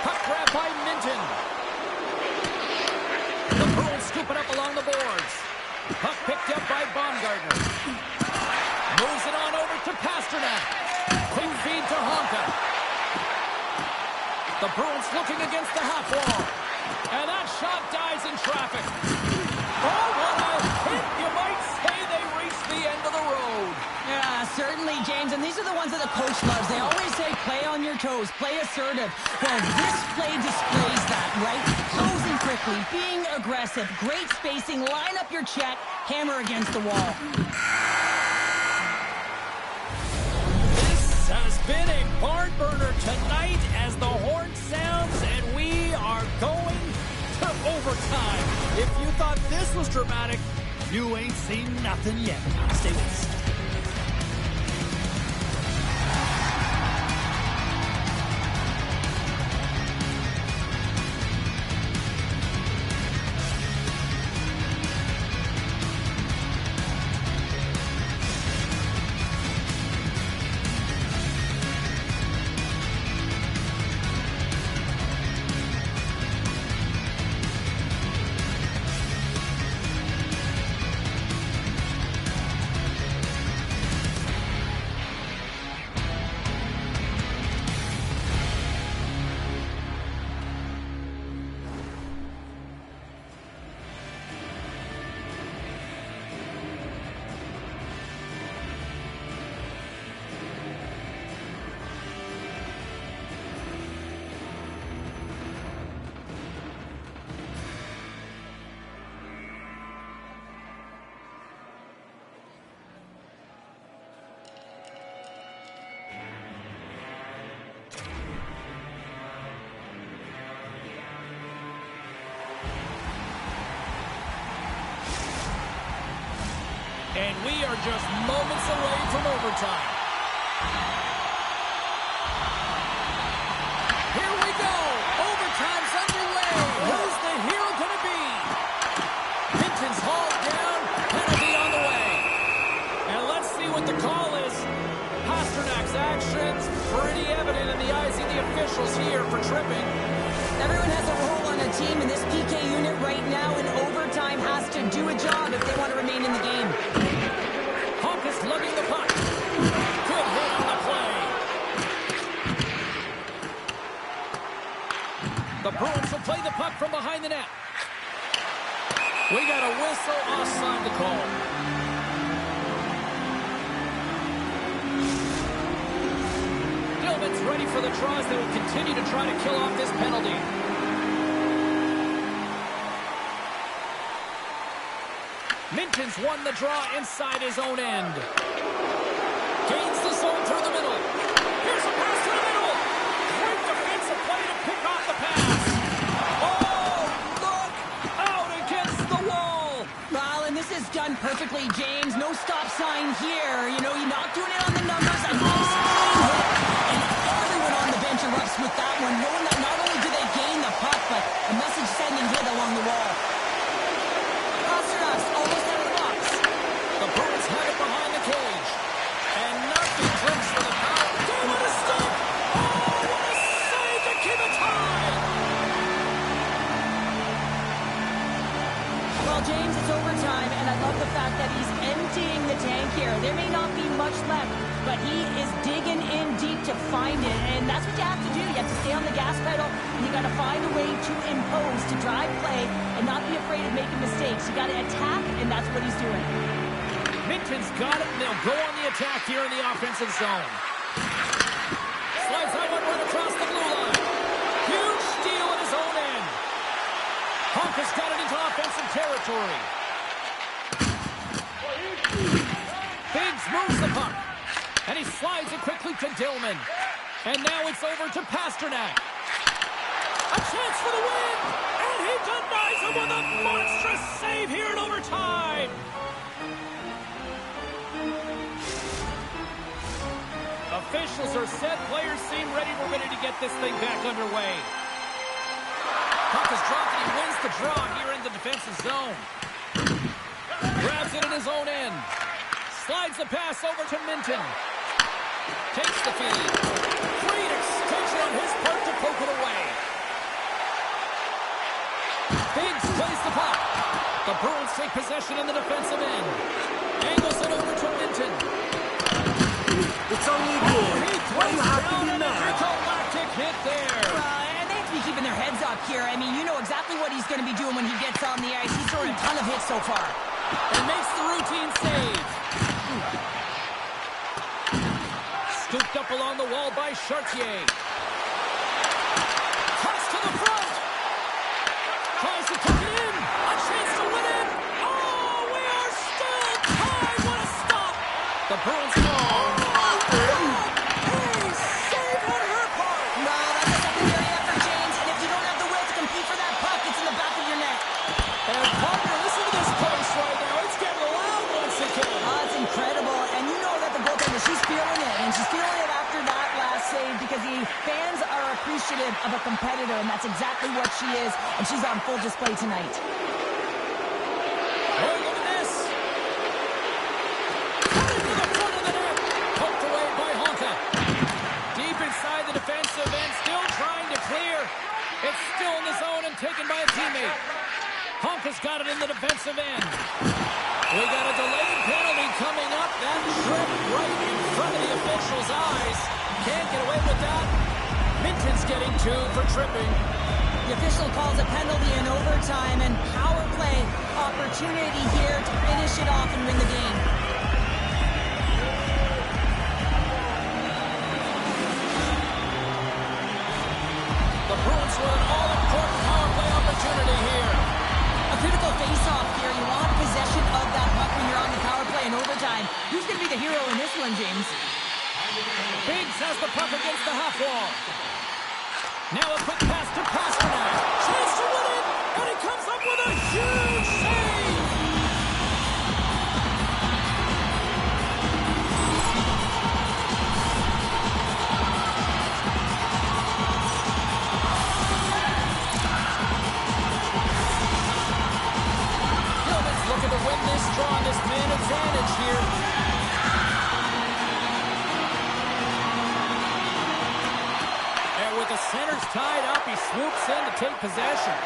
Puck grab by Minton. The Bruins scoop it up along the boards. Puck picked up by Baumgartner. Moves it on over to Pasternak. Quick feed to Honka. The Bruins looking against the half wall. And that shot dies in traffic. Oh, what a hit! You might say they reached the end of the road. Yeah, certainly, James. And these are the ones that the coach loves. They always say, play on your toes, play assertive. Well, this play displays that, right? Closing quickly, being aggressive, great spacing, line up your check, hammer against the wall. This has been a barn burner tonight as the horn sounds, and we are going to overtime. If you thought this was dramatic, you ain't seen nothing yet. Stay with us. And we are just moments away from overtime. Here we go. Overtime. His actions pretty evident in the eyes of the officials here for tripping. Everyone has a role on a team, and this PK unit right now in overtime has to do a job if they want to remain in the game. Honk is lugging the puck. Good hit on the play. The Bruins will play the puck from behind the net. We got a whistle offside to call. Dillman's ready for the draws. They will continue to try to kill off this penalty. Minton's won the draw inside his own end. Gains the zone through the middle. Here's a pass to the middle. Great defensive play to pick off the pass. Oh, look! Out against the wall. Well, and this is done perfectly, James. No stop sign here. You know, you're not doing it on the numbers. A nice clean hit. And everyone on the bench erupts with that one, knowing that not only do they gain the puck, but a message-sending hit along the wall. Almost out of the box. The Bruins have it behind the cage. And nothing clicks for the power. Oh, what a stop! Oh, what a save to keep it tied! Well, James, it's overtime, and I love the fact that he's emptying the tank here. There may not be much left, but he is digging in deep to find it, and that's what you have to do. You have to stay on the gas pedal, and you got to find a way to impose, to drive play, and not be afraid of making mistakes. You got to attack, and that's what he's doing. Minton's got it, and they'll go on the attack here in the offensive zone. Slides that one right across the blue line. Huge steal at his own end. Honk has got it into offensive territory. Biggs moves the puck. And he slides it quickly to Dillman. And now it's over to Pasternak. A chance for the win! And he denies him with a monstrous save here in overtime! Officials are set. Players seem ready. We're ready to get this thing back underway. Puck is dropped and he wins the draw here in the defensive zone. Grabs it in his own end. Slides the pass over to Minton. Takes the feed. Great extension on his part to poke it away. Biggs plays the puck. The Bruins take possession in the defensive end. Angles it over to Minton. It's only good. Why you have to be mad? Galactic hit there. And they have to be keeping their heads up here. I mean, you know exactly what he's going to be doing when he gets on the ice. He's thrown a ton of hits so far. And makes the routine save. Scooped up along the wall by Shorty. Toss to the front. Tries to tuck it in. A chance to win it. Oh, we are still tied. What a stop. The Bruins fall. Hey, save on her part. No, that's a secondary effort, James. And if you don't have the will to compete for that puck, it's in the back of your net. And partner, listen to this place right now. It's getting loud once again. Oh, it's incredible. And you know that the goaltender, she's feeling it. And she's feeling it after that last save because the fans are appreciative of a competitor, and that's exactly what she is. And she's on full display tonight. Oh, look at this. Cutting to the front of the net. Poked away by Honka. Deep inside the defensive end, still trying to clear. It's still in the zone and taken by a teammate. Honka's got it in the defensive end. We got a delayed penalty coming up. That trip right in front of the official's eyes. Can't get away with that. Minton's getting 2 for tripping. The official calls a penalty in overtime, and power play opportunity here to finish it off and win the game. The Bruins with an all-important power play opportunity here. A critical face-off here. You want possession of that puck when you're on the power play in overtime. Who's going to be the hero in this one, James? Biggs has the puck against the half wall. Now a quick pass to Pasternak. Chance to win it, and he comes up with a huge save. Dillman's looking to win this draw on this man advantage here. with the centers tied up, he swoops in to take possession.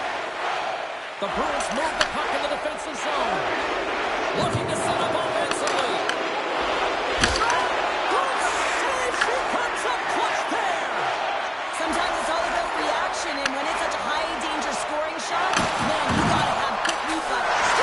The Bruins move the puck in the defensive zone. Looking to set up offensively. Good save! She comes up clutch there! Sometimes it's all about reaction, and when it's such a high-danger scoring shot, man, you gotta have quick reflex.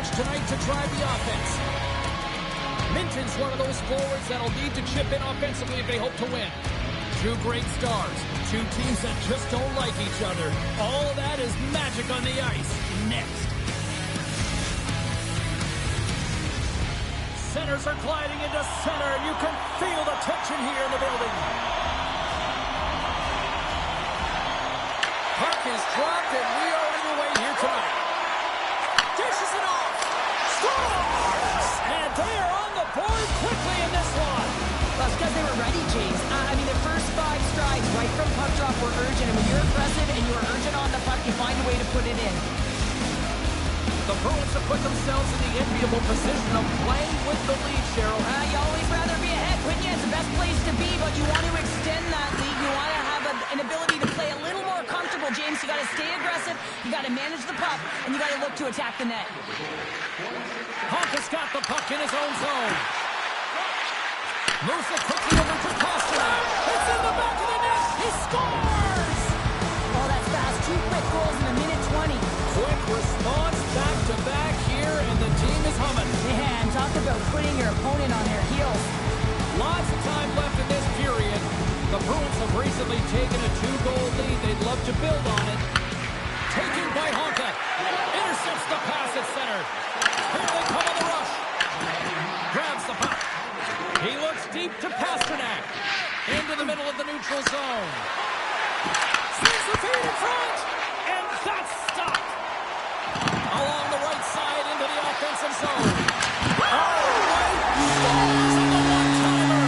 much tonight to drive the offense. Minton's one of those forwards that'll need to chip in offensively if they hope to win. Two great stars. Two teams that just don't like each other. All of that is magic on the ice. Next. Centers are gliding into center. You can feel the tension here in the building. Puck is dropped, and we are underway here tonight. Dishes it off. Scores! And they are on the board quickly in this one. Well, it's because they were ready, James. I mean, the first 5 strides right from puck drop were urgent. And when you're aggressive and you're urgent on the puck, you find a way to put it in. The Bruins have put themselves in the enviable position of playing with the lead, Cheryl. You always rather be ahead, wouldn't you? It's the best place to be, but you want to extend that lead. You want to have an ability to play a little more comfortable, James. You got to stay aggressive, you got to manage the puck, and you got to look to attack the net. Honka's got the puck in his own zone. Moves it quickly over to Pasternak. It's in the back of the net. He scores! Oh, that's fast. 2 quick goals in a minute 20. Quick response back-to-back here, and the team is humming. Man, talk about putting your opponent on their heels. Lots of time left in this period. The Bruins have recently taken a 2-goal lead. They'd love to build on it. Taken by Honka. Intercepts the pass at center. Here they come on the rush. Grabs the puck. He looks deep to Pasternak. Into the middle of the neutral zone. Swings the feed in front. And that's stopped. Along the right side into the offensive zone. Oh, right. Scores on the one-timer.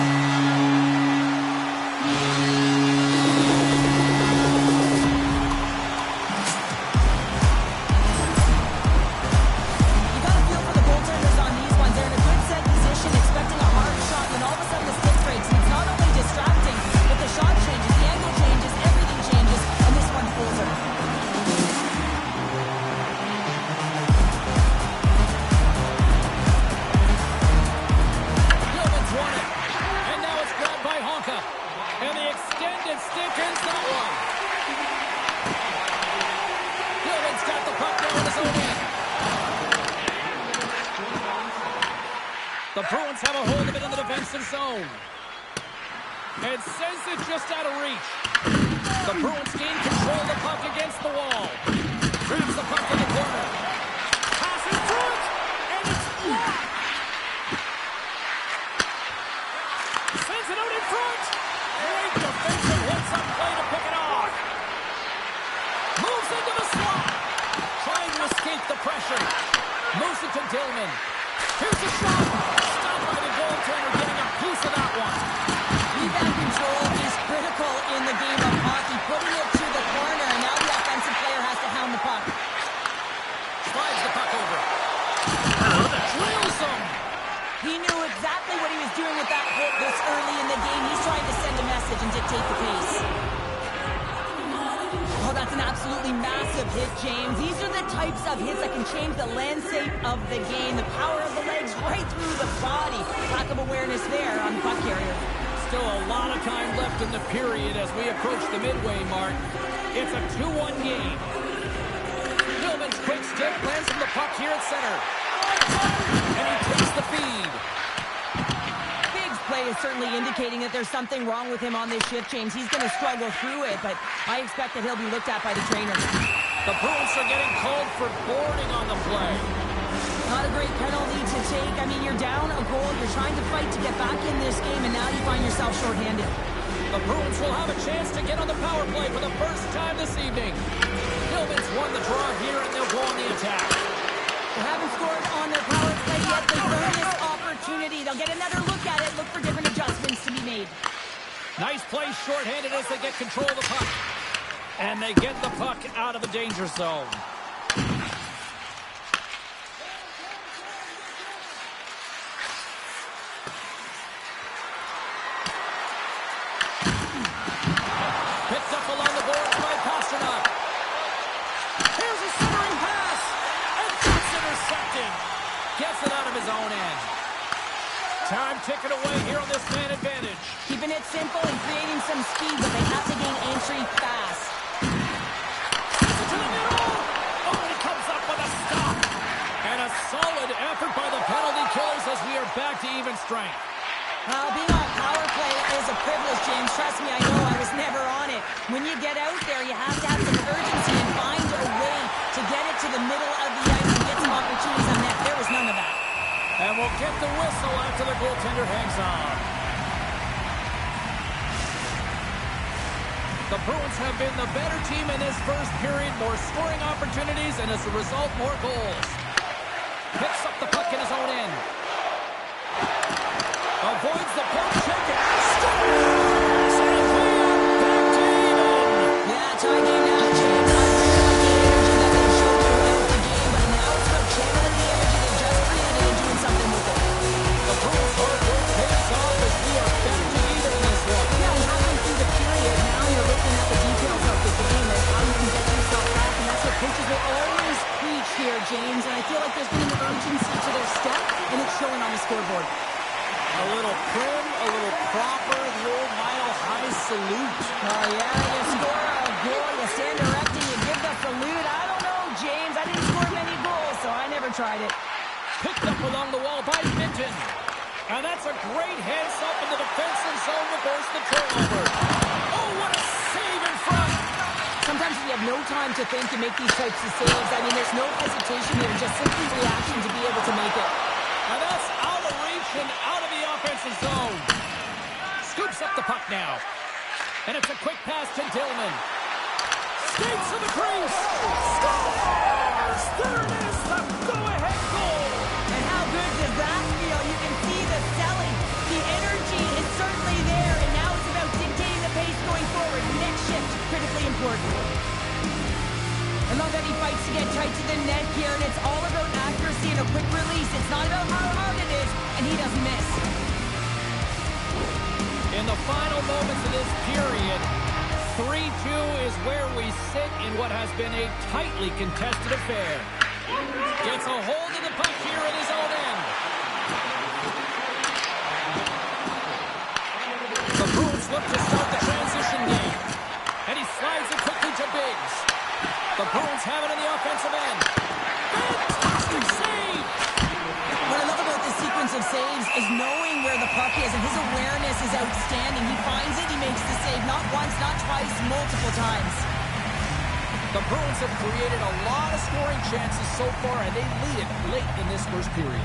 You got to feel for the goaltenders on these ones. They're in a good set position, expecting a hard shot, and all of a sudden the stick breaks. And it's not only distracting, but the shot changes, the angle changes, everything changes, and this one fools her. And the extended stick ends that one. Gilman's got the puck now in his own end. The Bruins have a hold of it in the defensive zone. And sends it just out of reach. The Bruins gain control of the puck against the wall. Grabs the puck in the corner. Pass in front, and it's blocked. Sends it out in front. Great defensive hits up play to pick it off. Moves into the slot. Trying to escape the pressure. Moves it to Damion. Here's a shot. Stopped by the goaltender, getting a piece of that one. Rebound control is critical in the game of hockey. Putting it to the corner, and now the offensive player has to hound the puck. Slides the puck over. Drills him. He knew exactly what he was doing with that hit this early in the game. He's trying to send a message and dictate the pace. Oh, that's an absolutely massive hit, James. These are the types of hits that can change the landscape of the game. The power of the legs right through the body. Lack of awareness there on the puck carrier. Still a lot of time left in the period as we approach the midway mark. It's a 2-1 game. Gilman's quick stick lands from the puck here at center. And he takes the feed. Big's play is certainly indicating that there's something wrong with him on this shift, James. He's going to struggle through it, but I expect that he'll be looked at by the trainer. The Bruins are getting called for boarding on the play. Not a great penalty to take. I mean, you're down a goal. You're trying to fight to get back in this game, and now you find yourself shorthanded. The Bruins will have a chance to get on the power play for the first time this evening. Gilman's won the draw here, and they'll go on the attack. They haven't scored on their power play yet. They earn this opportunity. They'll get another look at it, look for different adjustments to be made. Nice play shorthanded as they get control of the puck. And they get the puck out of the danger zone. Picked up along the boards by Pasternak. Here's a centering pass. And that's intercepted. Gets it out of his own end. Time ticking away here on this man advantage. Keeping it simple and creating some speed, but they have to gain entry fast. To the middle. Oh, and he comes up with a stop. And a solid effort by the penalty killers as we are back to even strength. Being on power play is a privilege, James. Trust me, I know. I was never on it. When you get out there, you have to have some urgency and find a way to get it to the middle of the ice and get some opportunities on net. There was none of that. And we'll get the whistle after the goaltender hangs on. The Bruins have been the better team in this first period. More scoring opportunities, and as a result, more goals. Picks up the puck in his own end. Avoids the poke check and scores! And we are back to even! Yeah, tie game now, James. I really like the energy that they showed throughout the game, but now it's about channeling the energy they just created and doing something with it. The Bruins' hard work pays off as we are back to even in this one. Yeah, and halfway through the period, now you're looking at the details of the game and how you can get yourself back, and that's what coaches will always preach here, James, and I feel like there's been an urgency to their step, and it's showing on the scoreboard. A little prim, a little proper, the old Mile High salute. Oh, yeah, you score a goal, you stand erect and you give the salute. I don't know, James. I didn't score many goals, so I never tried it. Picked up along the wall by Minton. And that's a great heads up in the defensive zone to force the turnover. Oh, what a save in front. Sometimes you have no time to think and make these types of saves. I mean, there's no hesitation here, just simply reaction to be able to make it. And that's out of reach and out of the offensive zone. Scoops up the puck now. And it's a quick pass to Dillman. Skates to the crease. Scores! There it is, the go-ahead goal. And how good does that feel? You can see the selling. The energy is certainly there, and now it's about dictating the pace going forward. Next shift, critically important. I love that he fights to get tight to the net here, and it's all about accuracy and a quick release. It's not about how hard it is, and he doesn't miss. In the final moments of this period, 3-2 is where we sit in what has been a tightly contested affair. Gets a hold of the puck here in his own end. The Bruins look to start the transition game. And he slides it quickly to Biggs. The Bruins have it in the offensive end. Fantastic save! What I love about this sequence of saves is knowing where the puck is, and his awareness is outstanding. He finds it, he makes the save, not once, not twice, multiple times. The Bruins have created a lot of scoring chances so far, and they lead it late in this first period.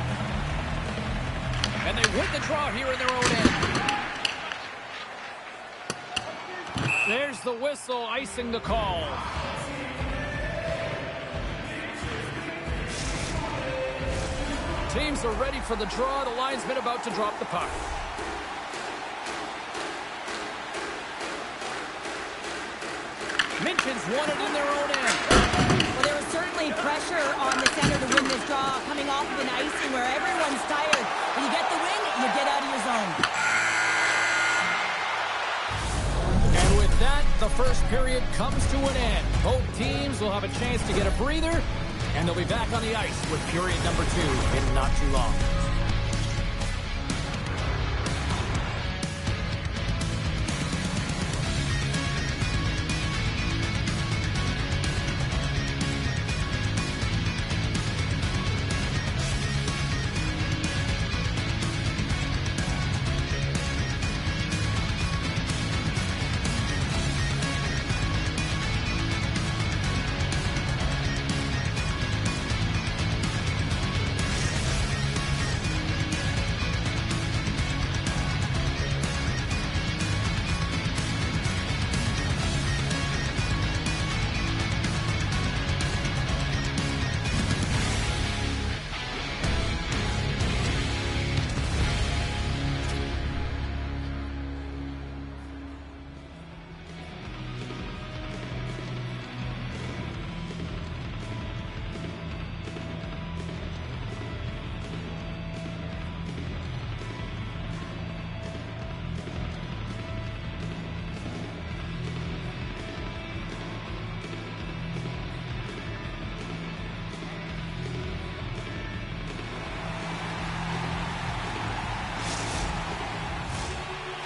And they win the draw here in their own end. There's the whistle, icing the call. Teams are ready for the draw. The linesman about to drop the puck. Minchin's won it in their own end. Well, there was certainly pressure on the center to win this draw, coming off of an icing where everyone's tired. When you get the win, you get out of your zone. And with that, the first period comes to an end. Both teams will have a chance to get a breather, and they'll be back on the ice with period number 2 in not too long.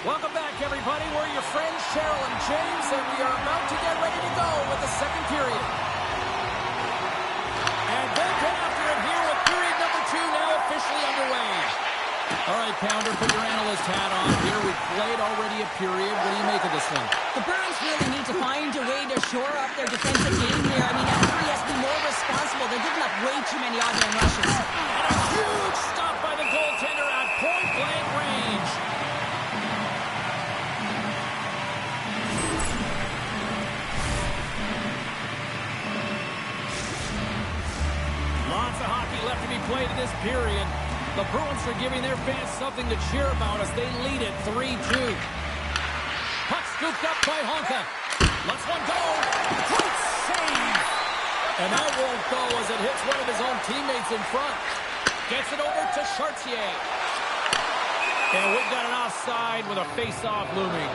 Welcome back, everybody. We're your friends, Cheryl and James, and we are about to get ready to go with the second period. And they'll get after it here with period number officially underway. All right, Pounder, put your analyst hat on here. We've played already a period. What do you make of this one? The Bruins really need to find a way to shore up their defensive game here. I mean, everybody has to be more responsible. They're giving up way too many odd-man rushes. And a huge stop by the goaltender at point-blank range. Lots of hockey left to be played in this period. The Bruins are giving their fans something to cheer about as they lead it 3-2. Puck scooped up by Honka. Lets one go. Great save. And that won't go as it hits one of his own teammates in front. Gets it over to Chartier. And we've got an offside with a face-off looming.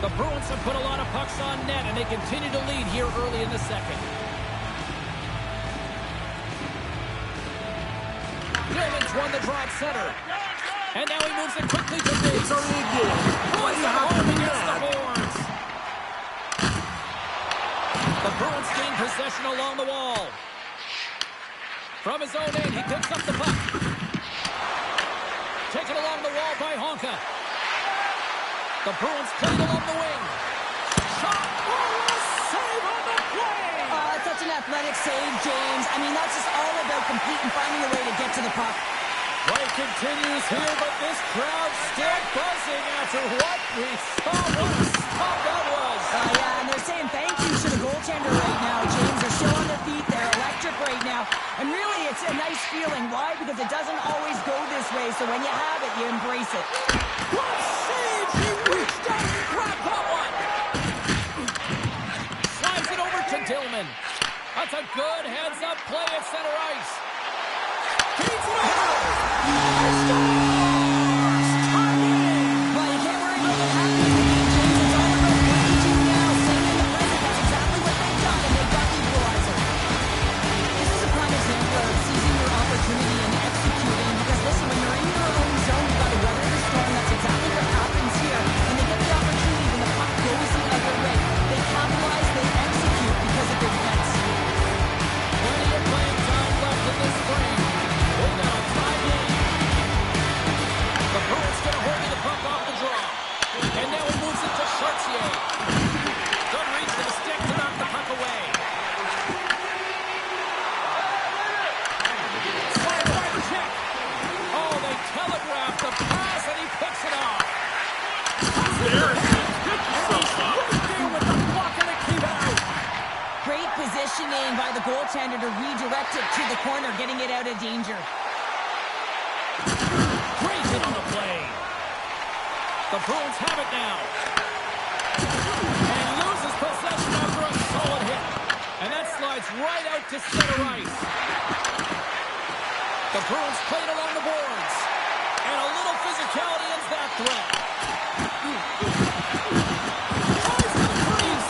The Bruins have put a lot of pucks on net, and they continue to lead here early in the second. Dillon's won the draw at center. And now he moves it quickly to base. It's only a game. What do you have to do against the now? boards. The Bruins gain possession along the wall. From his own end, he picks up the puck. Taken along the wall by Honka. The Bruins played along the wing. Shot! Oh, a save on the play! Such an athletic save, James. I mean, that's just all about competing, finding a way to get to the puck. Play continues here, but this crowd still buzzing after what we saw. What a stop that was! Yeah, and they're saying thank you to the goaltender right now, James. They're still on their feet. They're electric right now. And really, it's a nice feeling. Why? Because it doesn't always go this way, so when you have it, you embrace it. What save! He reached out and grabbed that one! Slides it over to Dillman. That's a good heads-up play at center ice. Feeds it over! Scores! Tied it! Well, you can't worry about what happens in the game, James. It's all about what you do now. Staying in the present. That's exactly what they've done, and they've got the equalizer. This is a prime example of seizing your opportunity and executing. Because, listen, when you're in your own zone, you've got to weather the storm. That's exactly what happens here. And they get the opportunity when the puck goes the other way. They capitalize, they execute because of their defense. Plenty of playing time left in this frame. We've got a tie game. The Bruins get a hold of the puck off the draw. And now he moves it to Chartier. Good reach for the stick to knock the puck away. Slide by the check. Oh, they telegraphed the pass, and he picks it off. There, pick yourself up. Right there with the block, and they keep it out. Great positioning by the goaltender to redirect it to the corner, getting it out of danger. Great hit on the play. The Bruins have it now. And loses possession after a solid hit. And that slides right out to center ice. The Bruins played along the boards. And a little physicality ends that threat. Tries to the crease.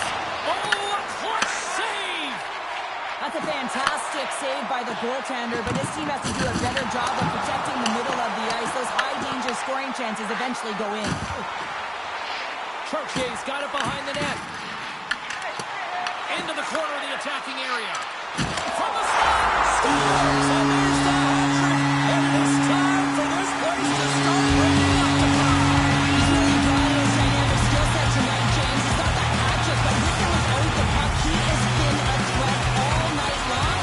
Oh, a clutch save. That's a fantastic save by the goaltender, but this team has to do a better job of protecting the middle of the ice. Those high-danger scoring chances eventually go in. Chartier's got it behind the net. Into the corner of the attacking area. From the slot, scores! And there's the hat-trick. And it's time for this place to start bringing up the crowd. He's really brought his dynamic skill set tonight, James. He's got that hat-trick, but with and without the puck, he has been a threat all night long.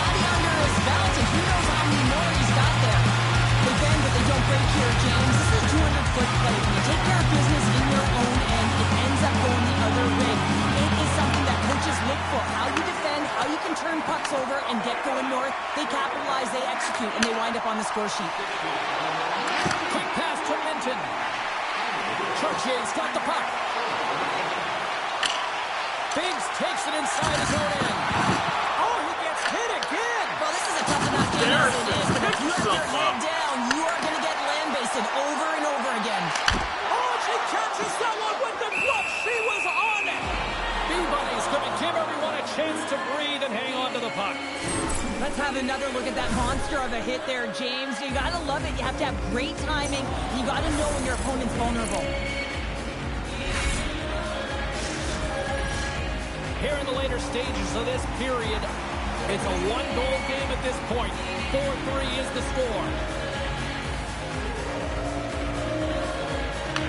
Had it under his belt, and who knows how many more he's got there. They bend, but they don't break here, James. This is 200-foot play. When you take care of business in your own end, it ends up going the other way. It is something that coaches look for. How you defend, how you can turn pucks over and get going north. They capitalize, they execute, and they wind up on the score sheet. Quick pass to Minton. Chartier's got the puck. Biggs takes it inside his own end. Oh, he gets hit again. Well, this is a tough enough game There, as it is, but if pick you have your yourself head up. down, you are going to get land-basted over and over again. Oh, she catches that one with the glove. She was on it. B-Buddy's going to give everyone a chance to breathe and hang on to the puck. Let's have another look at that monster of a hit there, James. You got to love it. You have to have great timing. You got to know when your opponent's vulnerable. Here in the later stages of this period, It's a one-goal game at this point. 4-3 is the score.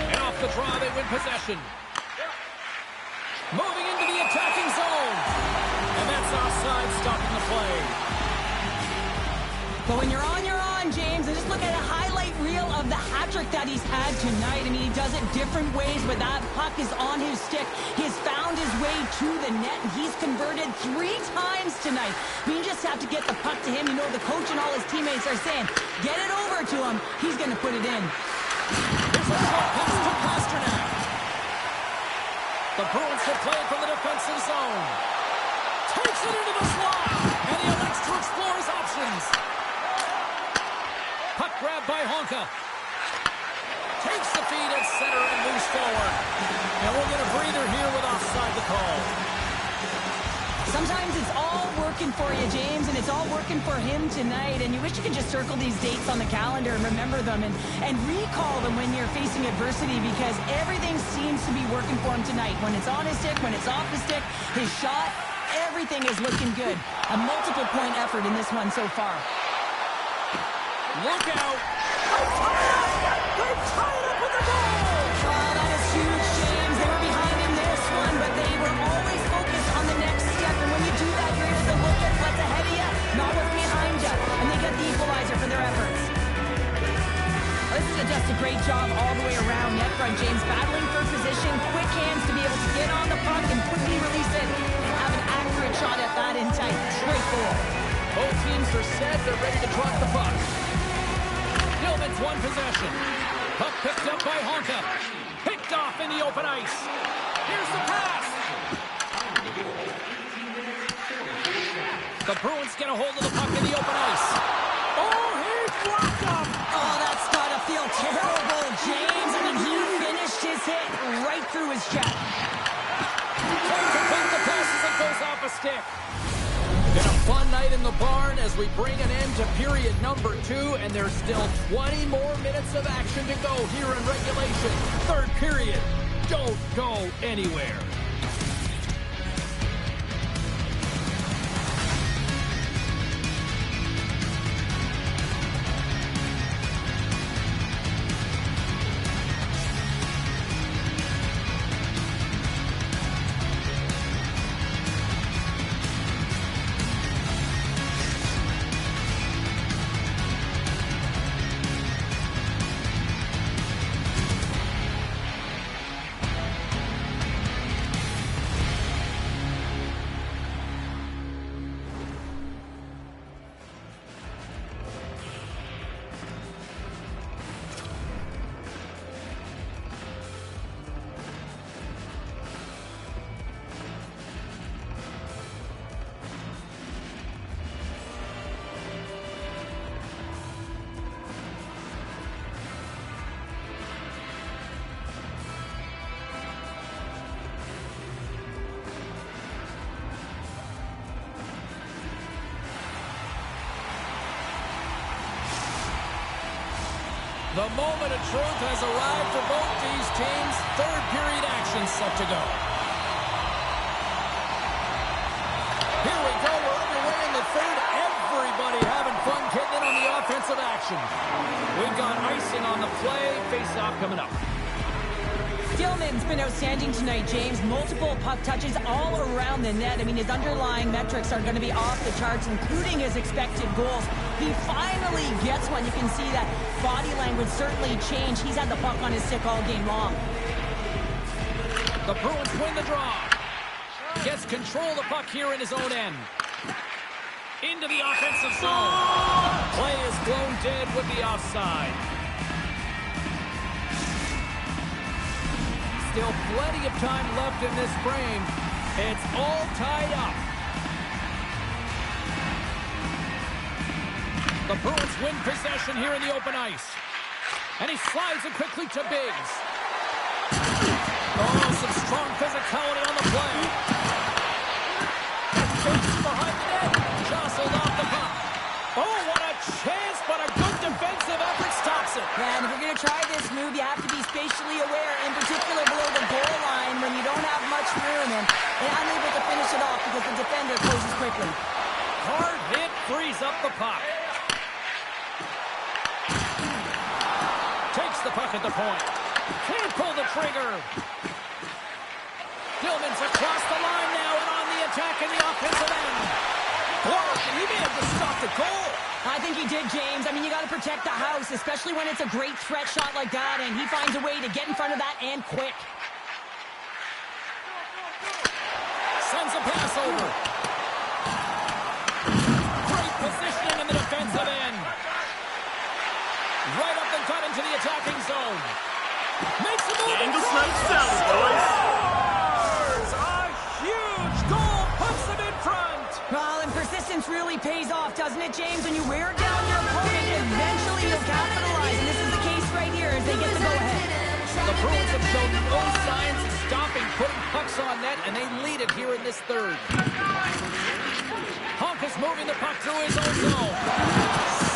And off the draw, they win possession. Moving into the attacking zone. And that's offside, stopping the play. But when you're on, James, and just look at a highlight reel of the hat-trick that he's had tonight. I mean, he does it different ways, but that puck is on his stick. He's found his way to the net, and he's converted 3 times tonight. I mean, you just have to get the puck to him. You know, the coach and all his teammates are saying, get it over to him. He's going to put it in. Here's a shot pass to Pasternak. The Bruins will play it from the defensive zone. Takes it into the slot, and he elects to explore his options. Puck grab by Honka. Takes the feed at center and moves forward. And we'll get a breather here with offside the call. Sometimes it's all working for you, James, and it's all working for him tonight. And you wish you could just circle these dates on the calendar and remember them and recall them when you're facing adversity, because everything seems to be working for him tonight. When it's on his stick, when it's off the stick, his shot, everything is looking good. A multiple-point effort in this one so far. Look out! They tied up with the goal! Oh, that is huge, James. They were behind in this one, but they were always focused on the next step. And when you do that, you're able to look at what's ahead of you, not what's behind you. And they get the equalizer for their efforts. This is just a great job all the way around. Net front, James, battling for position, quick hands to be able to get on the puck and quickly release it and have an accurate shot at that in tight. Great goal. Both teams are set. They're ready to drop the puck. Gilman's won possession. Puck picked up by Honka. Picked off in the open ice. Here's the pass. The Bruins get a hold of the puck in the open ice. Oh, he blocked him. Oh, that's got to feel terrible, James. I mean, he finished his hit right through his chest. Trying to take the pass as it goes off a stick. Been a fun night in the barn as we bring an end to period number 2, and there's still 20 more minutes of action to go here in regulation. Third period. Don't go anywhere. The moment of truth has arrived for both these teams. Third period action set to go. Here we go. We're underway in the third. Everybody having fun getting in on the offensive action. We've got icing on the play. Face-off coming up. Gilman's been outstanding tonight, James. Multiple puck touches all around the net. I mean, his underlying metrics are going to be off the charts, including his expected goals. He finally gets one. You can see that body language certainly changed. He's had the puck on his stick all game long. The Bruins win the draw. Gets control of the puck here in his own end. Into the offensive zone. Play is blown dead with the offside. Still plenty of time left in this frame. It's all tied up. The Bruins win possession here in the open ice. And he slides it quickly to Biggs. Oh, some strong physicality on the play. Biggs behind the net. Jostled off the puck. Oh, what a chance, but a good defensive effort stops it. Yeah, and if you're going to try this move, you have to be spatially aware, in particular below the goal line when you don't have much room and unable to finish it off because the defender closes quickly. hard hit frees up the puck. Takes the puck at the point. Can't pull the trigger. Dillman's across the line now and on the attack in the offensive end. Block, and he may have just stopped the goal. I think he did, James. I mean, you got to protect the house, especially when it's a great threat shot like that, and he finds a way to get in front of that and quick. Sends a pass over. Great positioning in the defensive end. Right up the gut into the attacking zone. Makes a move. Angle snipes down, boys. Scores! A huge goal puts them in front. Well, and persistence really pays off, doesn't it, James? When you wear down your opponent, eventually you'll capitalize, and this is the case right here as they get the go-ahead. The Bruins have shown no signs of stopping putting pucks on net, and they lead it here in this third. Honk is moving the puck through his own zone.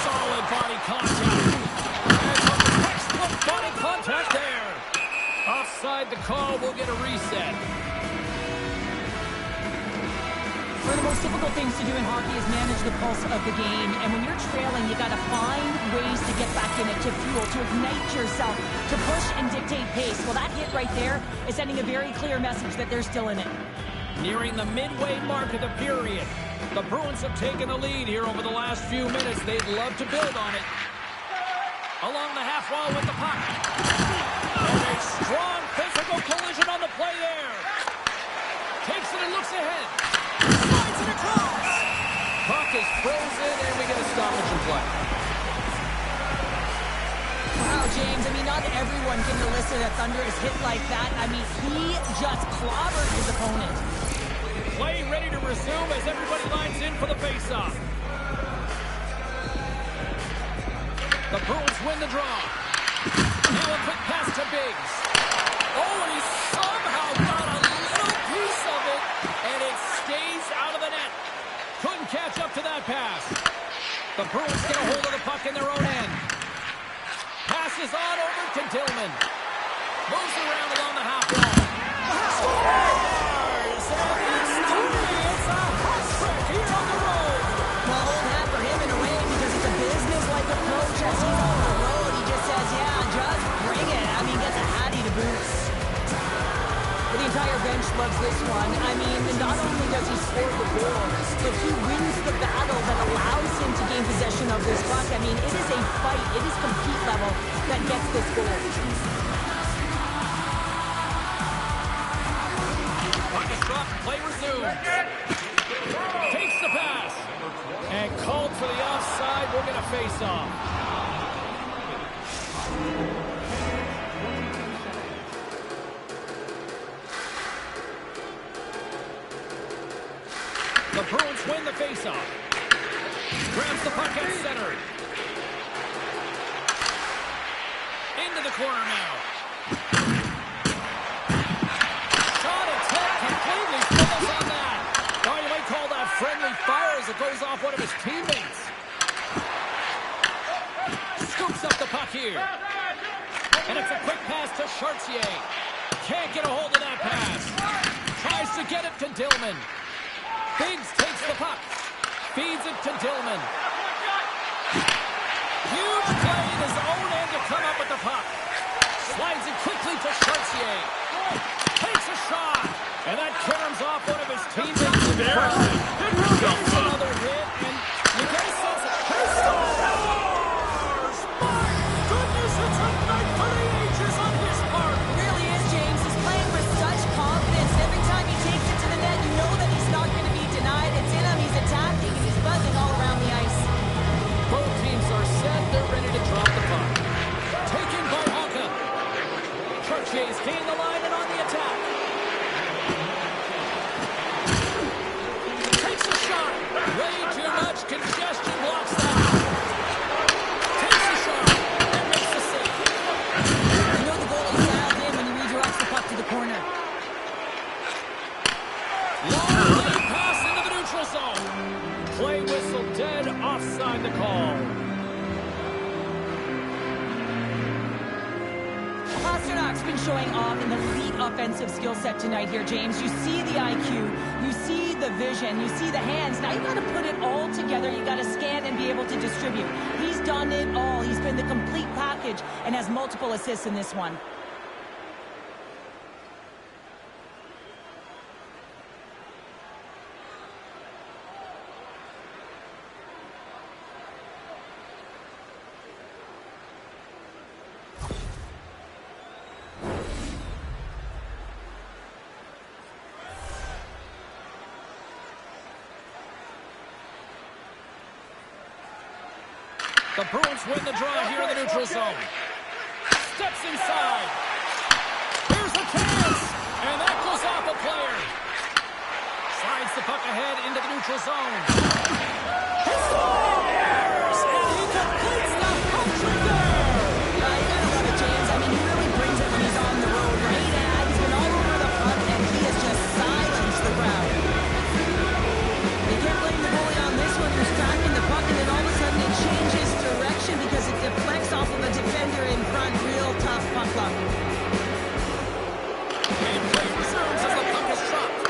Solid body contact. And some textbook body contact there. Offside the call, we'll get a reset. One of the most difficult things to do in hockey is manage the pulse of the game. And when you're trailing, you got to find ways to get back in it, to fuel, to ignite yourself, to push and dictate pace. Well, that hit right there is sending a very clear message that they're still in it. Nearing the midway mark of the period. The Bruins have taken the lead here over the last few minutes. They'd love to build on it. Along the half wall with the puck. And a strong physical collision on the play there. Takes it and looks ahead. Slides it across. Puck is frozen and we get a stoppage in play. Wow, James, I mean, not everyone can elicit a thunderous hit like that. I mean, he just clobbered his opponent. Play ready to resume as everybody lines in for the faceoff. The Bruins win the draw. Now a quick pass to Biggs. Oh, and he somehow got a little piece of it, and it stays out of the net. Couldn't catch up to that pass. The Bruins get a hold of the puck in their own end. Passes on over to Dillman. Moves around along the half wall. Scores! It's a hot trick here on the road. Well, hold that for him in a way because it's a business-like approach as he's on the road. He just says, yeah, just bring it. I mean, gets a hattie to boots. But the entire bench loves this one. I mean, not only does he score the goal, but he wins the battle that allows him to gain possession of this puck. I mean, it is a fight. It is compete level that gets this goal. Puck is dropped. Play resumed. Takes the pass. And called for the offside. We're going to face off. The Bruins win the faceoff. Grabs the puck at center. Into the corner now. Shot attempt completely fails on that. Oh, you might call that friendly fire as it goes off one of his teammates. Scoops up the puck here. And it's a quick pass to Shorty. Can't get a hold of that pass. Tries to get it to Dillman. Biggs takes the puck. Feeds it to Dillman. Huge play in his own end to come up with the puck. Slides it quickly to Shorty. Takes a shot. And that turns off one of his teammates. Gets another hit. And you get a sense of scores! My goodness, it's a night for the ages on his part. It really is, James. He's playing with such confidence. Every time he takes it to the net, you know that he's not going to be denied. It's in him. He's attacking. And he's buzzing all around the ice. Both teams are set. They're ready to drop the puck. Taken by Honka. Church's gained the line and on the attack. Takes a shot. Way too much congestion blocks that. Takes a shot and makes the save. You know the goalie's dialed in when he redirects the puck to the corner. Long lane pass into the neutral zone. Play whistle dead. Offside the call. Pasternak Puck's been showing off an elite offensive skill set tonight here, James. You see the IQ, you see the vision, you see the hands. Now you got to put it all together. You got to scan and be able to distribute. He's done it all. He's been the complete package and has multiple assists in this one. The Bruins win the draw here in the neutral zone. Steps inside. Here's a chance. And that goes off a player. Slides the puck ahead into the neutral zone. He scores! And he completes the hat trick there. You gotta love it, James. I mean, he really brings it when he's on the road, right? And he's been all over the front, and he has just silenced the crowd. You can't blame the goalie on this one. You're tracking the puck, and then all of a sudden it changes direction because it deflects off of a defender in front. Real tough puck luck. And play resumes as the puck is dropped.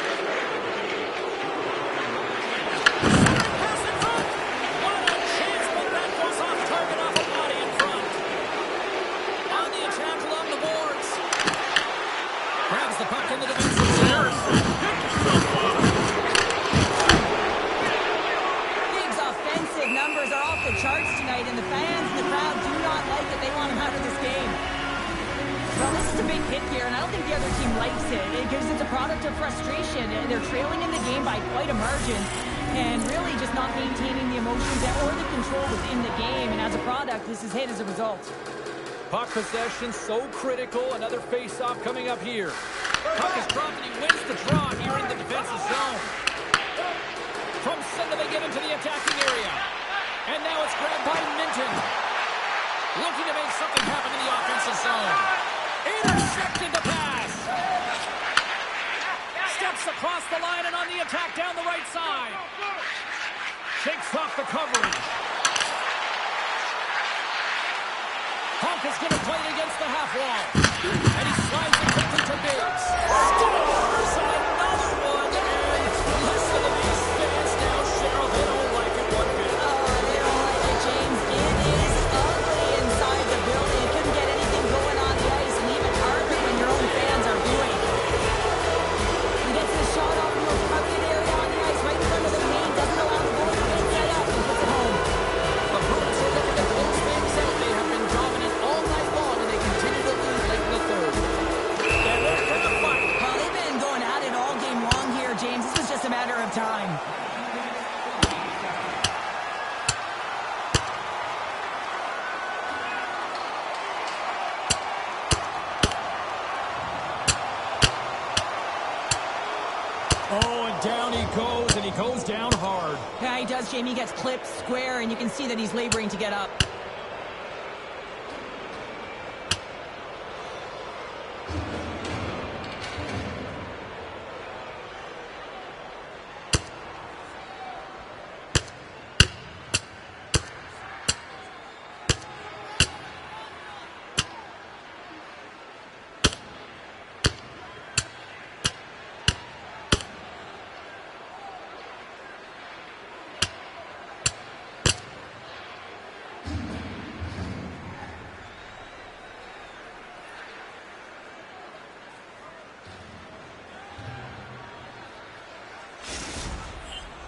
Pass in front. What a chance, but that goes off target off a body in front. On the attack along the boards. Grabs the puck in the defensive zone. Big's offensive numbers are off the charts tonight, and the fans and the crowd do not like it. They want him out of this game. Well, this is a big hit here, and I don't think the other team likes it because it's a product of frustration. They're trailing in the game by quite a margin and really just not maintaining the emotions or the control within the game, and as a product, this is hit as a result. Puck possession so critical. Another face-off coming up here. Puck is dropped, and he wins the draw here in the defensive zone. From center, they get into the attacking area. And now it's grabbed by Minton. Looking to make something happen in the offensive zone. Intercepted the pass. Steps across the line and on the attack down the right side. Shakes off the coverage. Hawk is going to play it against the half wall. And he slides it quickly to Biggs. Scores another one. And listen to these fans now, Cheryl. They don't like it one bit. They don't like it, James. It is ugly inside the building. You couldn't get anything going on the ice, and even harder when your own fans are booing. He gets the shot off the most coveted area on the ice, right in front of the paint, doesn't allow the goalie to get set up, and puts it home. The Bruins are looking to close things out. They have been dominant all night long, and they continue to lose late in the third. And they're going to fight. Well, they've been going at it all game long here, James. This was just a matter of time. Oh, and down he goes, and he goes down hard. Yeah, he does, Jamie. He gets clipped square, and you can see that he's laboring to get up.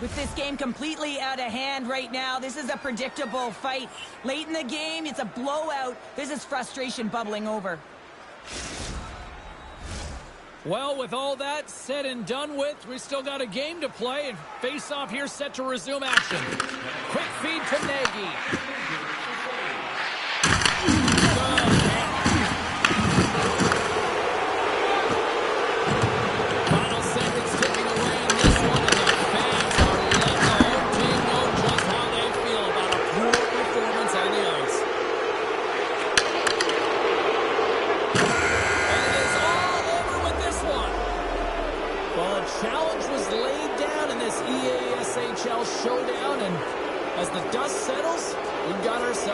With this game completely out of hand right now, this is a predictable fight. Late in the game, it's a blowout. This is frustration bubbling over. Well, with all that said and done with, we still got a game to play, and face-off here set to resume action. Quick feed to Nagy. Final seconds ticking away in this one, and the fans are letting the home team know just how they feel about a poor performance on the ice. And it is all over with this one. Well, a challenge was laid down in this EASHL showdown, and as the dust settles,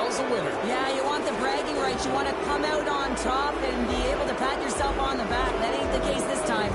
themselves a winner. Yeah, you want the bragging rights. You want to come out on top and be able to pat yourself on the back. That ain't the case this time.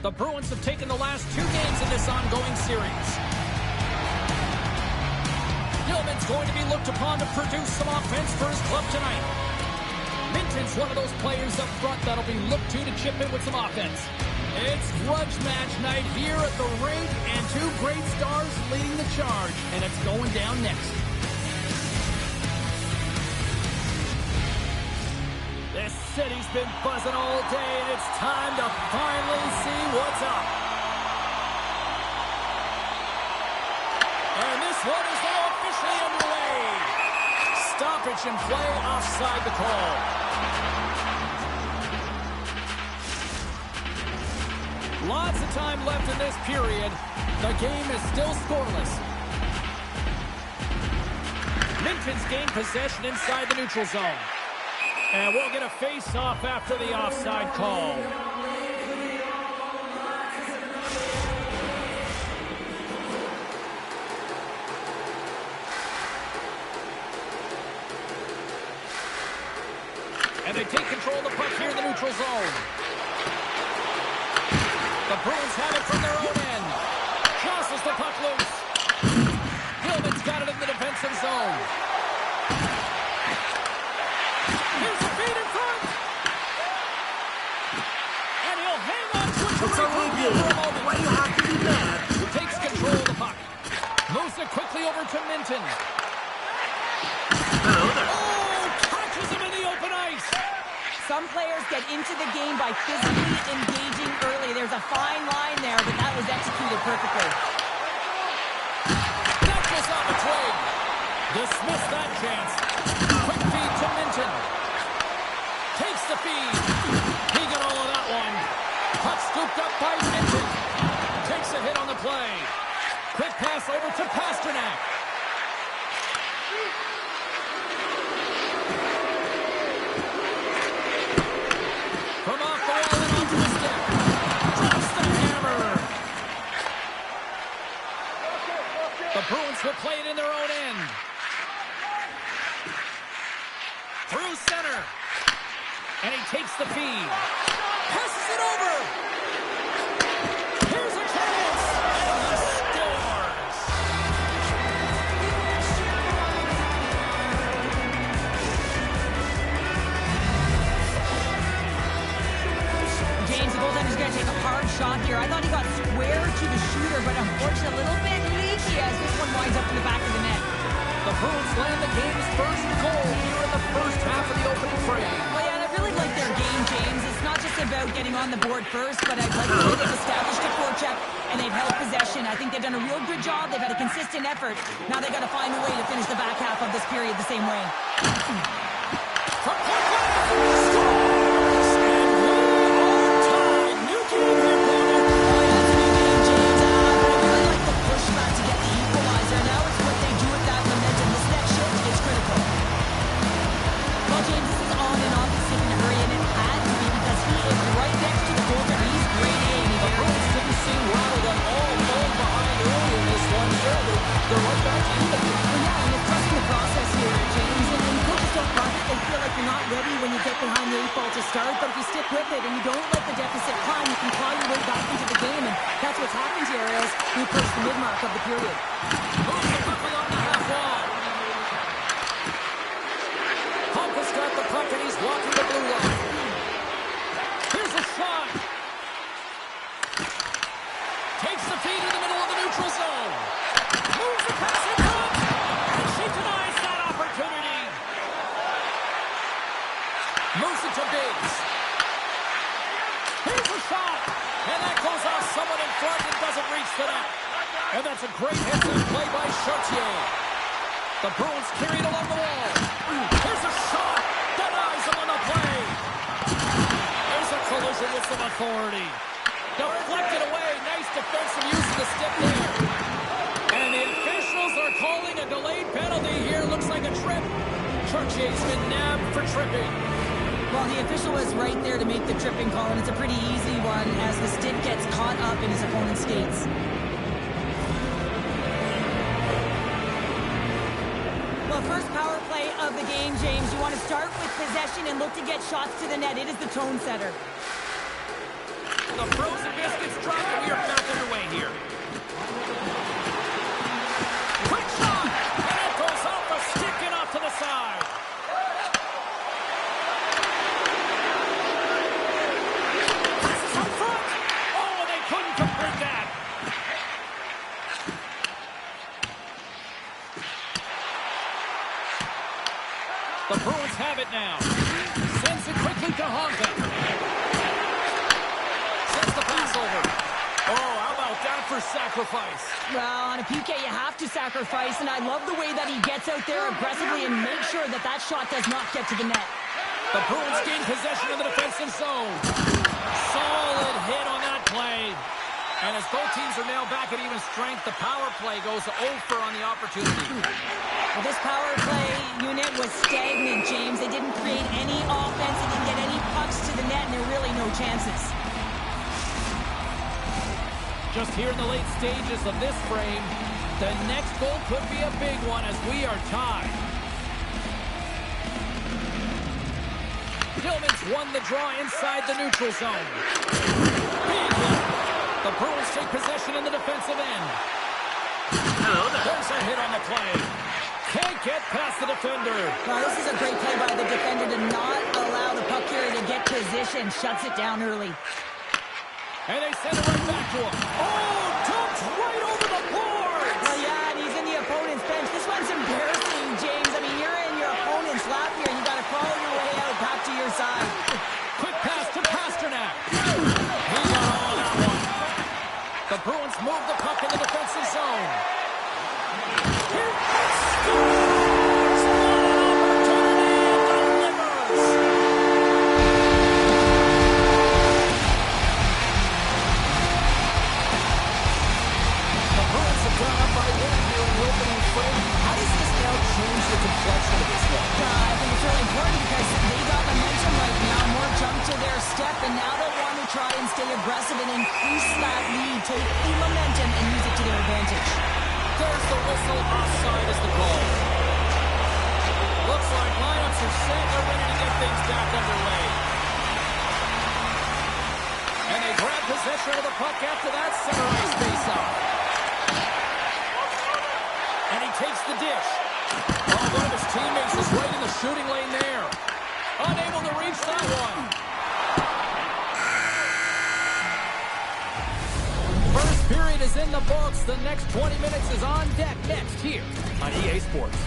The Bruins have taken the last 2 games in this ongoing series. Gilman's going to be looked upon to produce some offense for his club tonight. Minton's one of those players up front that'll be looked to chip in with some offense. It's grudge match night here at the rink, and 2 great stars leading the charge, and it's going down next. This city's been buzzing all day, and it's time to finally see what's up. And this one is now officially underway. Stoppage in play, offside the call. Lots of time left in this period. The game is still scoreless. Minton's gained possession inside the neutral zone. And we'll get a face-off after the offside call. And they take control of the puck here in the neutral zone. The Bruins have it from their own end. Crosses the puck loose. Gilman's got it in the defensive zone. Here's a feed in front. And he'll hang on to it for a moment. Why do you have to be mad? Takes control of the puck. Moves it quickly over to Minton. Oh, catches him in the open ice. Some players get into the game by physically engaging early. There's a fine line there, but that was executed perfectly. That goes off a twig. Dismiss that chance. Quick feed to Minton. Takes the feed. He got all of that one. Puck scooped up by Minton. Takes a hit on the play. Quick pass over to Pasternak. From off the wall and onto the stick. Drops the hammer. The Bruins will play it in their own end. Through center. And he takes the feed. Passes it over. Here's a chance. And he scores. James, the goaltender's going to take a hard shot here. I thought he got square to the shooter, but unfortunately a little bit leaky as this one winds up in the back of the net. The Bruins land the game's first goal here in the first half of the opening frame. Well, yeah, and I really like their game, James. It's not just about getting on the board first, but I like the way they've established a forecheck and they've held possession. I think they've done a real good job. They've had a consistent effort. Now they've got to find a way to finish the back half of this period the same way. From point blank, scores! And we are tied. New game here, Conor. Oh, yeah, it's a new game, James. But I really like the pushback to get the equalizer. Now it's what they do with that momentum. This next shift is critical. Well, James, this is on and off the stick in a hurry, and it had to be because he is right next to the goaltender. He's grade A, and The Bruins didn't seem rattled at all, falling behind early in this one. They're right back to even. Well, yeah, and it's trusting the process here, James. And coaches don't love it. They feel like you're not ready when you get behind the 8 ball to start. But if you stick with it and you don't let the deficit climb, you can claw your way back into the game. And that's what's happened here as we approach the mid-mark of the period. Moves the puck along the half wall. Hompa's got the puck and he's walking the blue line. Here's a shot. Takes the feed in the middle of the neutral zone. Moves the pass in front. And she denies that opportunity. Moves it to Biggs. Here's a shot. And that goes off someone in front and doesn't reach the net. And that's a great hit play by Shorty. The Bruins carry it along the wall. Here's a shot. Denies him on the play. There's a collision with some authority. Deflected away. Nice defensive use of the stick there. And the officials are calling a delayed penalty here. Looks like a trip. Chartier's been nabbed for tripping. Well, the official was right there to make the tripping call, and it's a pretty easy one as the stick gets caught up in his opponent's skates. Well, first power play of the game, James. You want to start with possession and look to get shots to the net. It is the tone setter. The frozen biscuits drop, and we are back underway here. Quick shot! And it goes off a stick and off to the side. Passes up front. Oh, they couldn't complete that. The Bruins have it now. Sends it quickly to Honka. Sends the pass over. Oh, how about that for sacrifice? Well, on a PK, you have to sacrifice, and I love the way that he gets out there aggressively and makes sure that that shot does not get to the net. The Bruins gain possession of the defensive zone. Solid hit on that play. And as both teams are now back at even strength, the power play goes over on the opportunity. Well, this power play unit was stagnant, James. They didn't create any offense. They didn't get any pucks to the net, and there were really no chances. Just here in the late stages of this frame, the next goal could be a big one as we are tied. Tillman's won the draw inside the neutral zone. Big hit. The Bruins take possession in the defensive end. Hello there. There's a hit on the play. Can't get past the defender. Well, this is a great play by the defender to not allow the puck carrier to get position. Shuts it down early. And they send it right back to him. Oh, dumped right over the boards. Well, yeah, and he's in the opponent's bench. This one's embarrassing, James. I mean, you're in your opponent's lap here, and you got to crawl your way out back to your side. Quick pass to Pasternak. He got all of that one. The Bruins move the puck in the defensive zone. Here scores! Opportunity delivers! The Bruins have gone up by one here in the opening frame. How does this now change the complexion of this one? I think it's really important because they got momentum right now. More jump to their step, and now they want to try and stay aggressive and increase that lead, take the momentum, and use it to their advantage. There's the whistle. Offside is the call. Looks like lineups are set. They're ready to get things back underway. And they grab possession of the puck after that center ice face-off. And he takes the dish. Oh, one of his teammates is right in the shooting lane there. Unable to reach that one. First period is in the books. The next 20 minutes is on deck next here on EA Sports.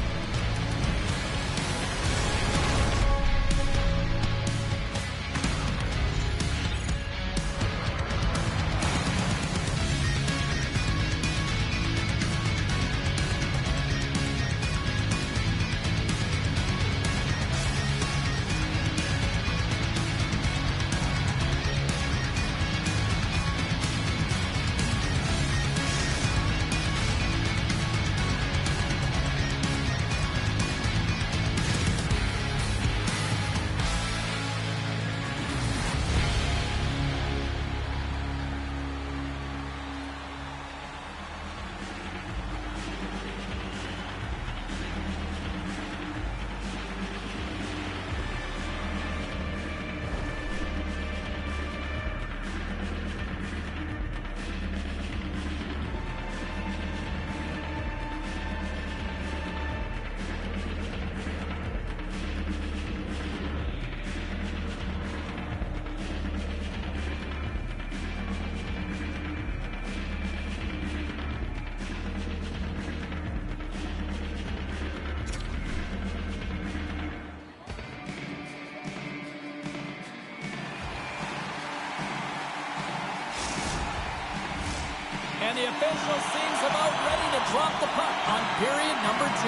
And the official seems about ready to drop the puck on period number 2.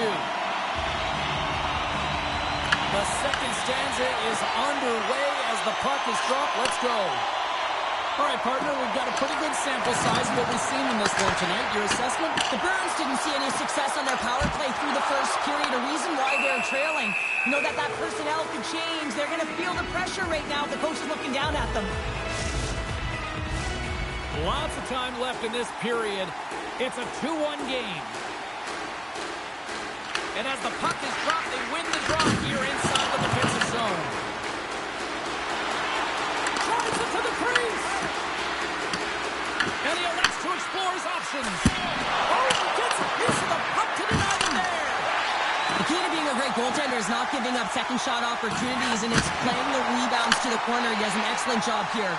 The second stanza is underway as the puck is dropped. Let's go. All right, partner, we've got a pretty good sample size of what we've seen in this one tonight. Your assessment? The Bruins didn't see any success on their power play through the first period. A reason why they're trailing. You know that personnel could change. They're going to feel the pressure right now. The coach is looking down at them. Lots of time left in this period. It's a 2-1 game. And as the puck is dropped, they win the draw here inside the defensive zone. Drives it to the crease. explores options. Oh, he gets a piece of the puck to deny them there. The key to being a great goaltender is not giving up second shot opportunities, and it's playing the rebounds to the corner. He does an excellent job here.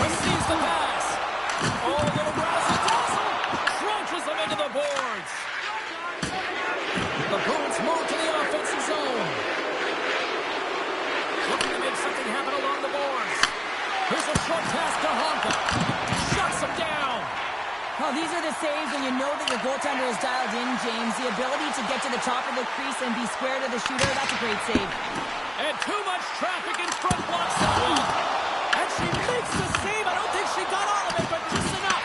Receives the pass. Oh, a little razzle-dazzle. Crunches them into the boards. The Bruins move to the offensive zone. Looking to make something happen along the boards. Here's a short pass to Honka. Shuts him down. Oh, these are the saves when you know that your goaltender is dialed in, James. The ability to get to the top of the crease and be square to the shooter, that's a great save. And too much traffic in front blocks that one. And she makes the save. I don't think she got all of it, but just enough.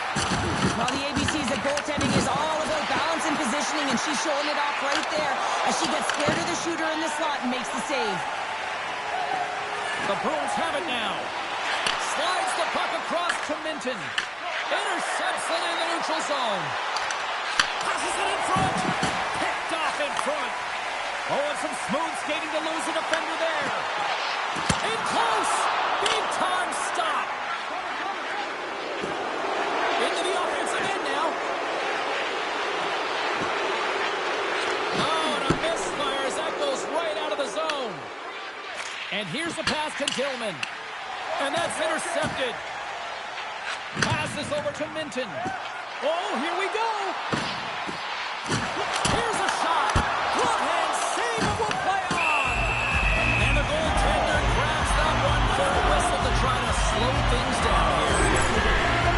Well, the ABC's of goaltending is all about balance and positioning, and she's showing it off right there as she gets square to the shooter in the slot and makes the save. The Bruins have it now. Slides the puck across to Minton. Intercepts it in the neutral zone. Passes it in front. Picked off in front. Oh, and some smooth skating to lose a defender there. In close. Big time stop. Into the offensive end now. Oh, and a misfire as that goes right out of the zone. And here's the pass to Tillman. And that's intercepted. Passes over to Minton. Oh, here we go. Here's a shot. Glove hand save and will play on. And the goaltender grabs that one for a whistle to try to slow things down here.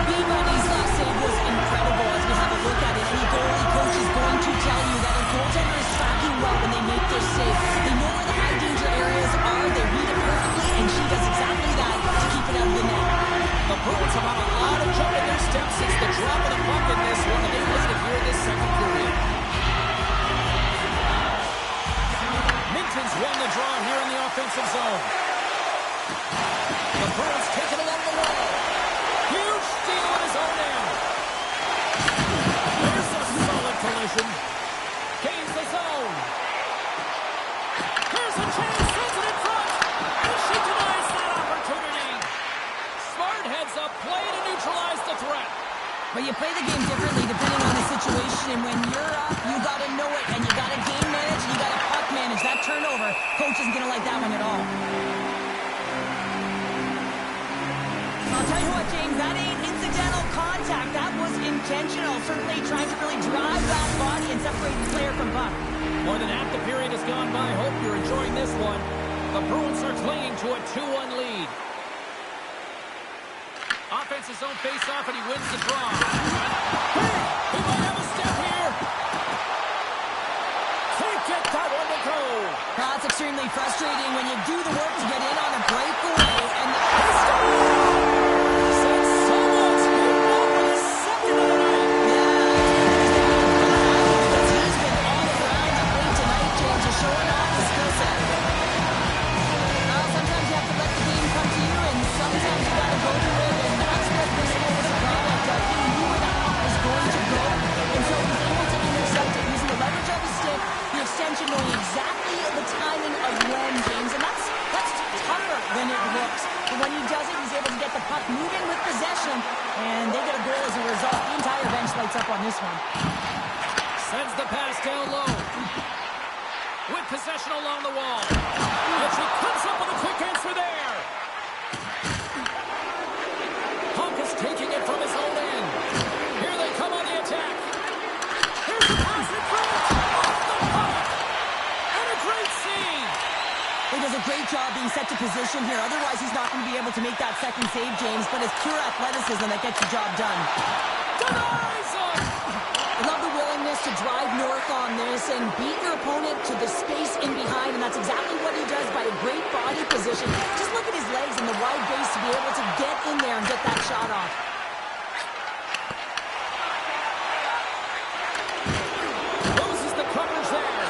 Peabody's last save was incredible as we have a look at it. Any goalie coach is going to tell you that a goaltender is tracking well when they make their save. They know where the high danger areas are. They read it perfectly, and she does exactly that to keep it out of the net. The Bruins have had a lot of jump in their steps since the drop of the puck in this one, and they made it here this second period. Minton's won the draw here in the offensive zone. The Bruins take it along the wall. Huge steal in his own end. There's a solid collision. Gains the zone. Here's a chance. Sends it in front. And she denies that opportunity. Smart heads up play to neutralize the threat. But you play the game differently depending on the situation. And when you're up, you got to know it. And you got to game manage. And you got to puck manage. That turnover, coach isn't going to like that one at all. I'll tell you what, James, that ain't incidental contact. That was intentional. Certainly trying to really drive that body and separate the player from puck. More than half the period has gone by. Hope you're enjoying this one. The Bruins are clinging to a 2-1 lead. Offensive zone face-off, and he wins the draw. Hey, he might have a step here. Can't get that one to go. That's extremely frustrating when you do the work to get in on a breakaway. And Since someone's hit over the second of the night. because he's been on the ground of play tonight, James, is showing off his skill set. Sometimes you have to let the game come to you, and sometimes you got to go to it, and that's what this one was a product of. He knew where that puck was going to go, and so he was able to intercept it using the leverage of his stick, the extension, knowing exactly the timing of when, James, and that's tougher than it looks. But when he does it, he's able to get the puck moving with possession, and they get a goal as a result. The entire bench lights up on this one. Sends the pass down low. With possession along the wall. And she comes up with a quick answer there. Hunk is taking it from his own end. Here they come on the attack. Here's the pass in front. Off the puck. And a great save. He does a great job being set to position here. Otherwise, he's not going to be able to make that second save, James. But it's pure athleticism that gets the job done. Denies him. I love the willingness to drive north on this and beat your opponent to the space in behind. And that's exactly what he does by a great body position. Just look at his legs and the wide base to be able to get in there and get that shot off. Loses the coverage there.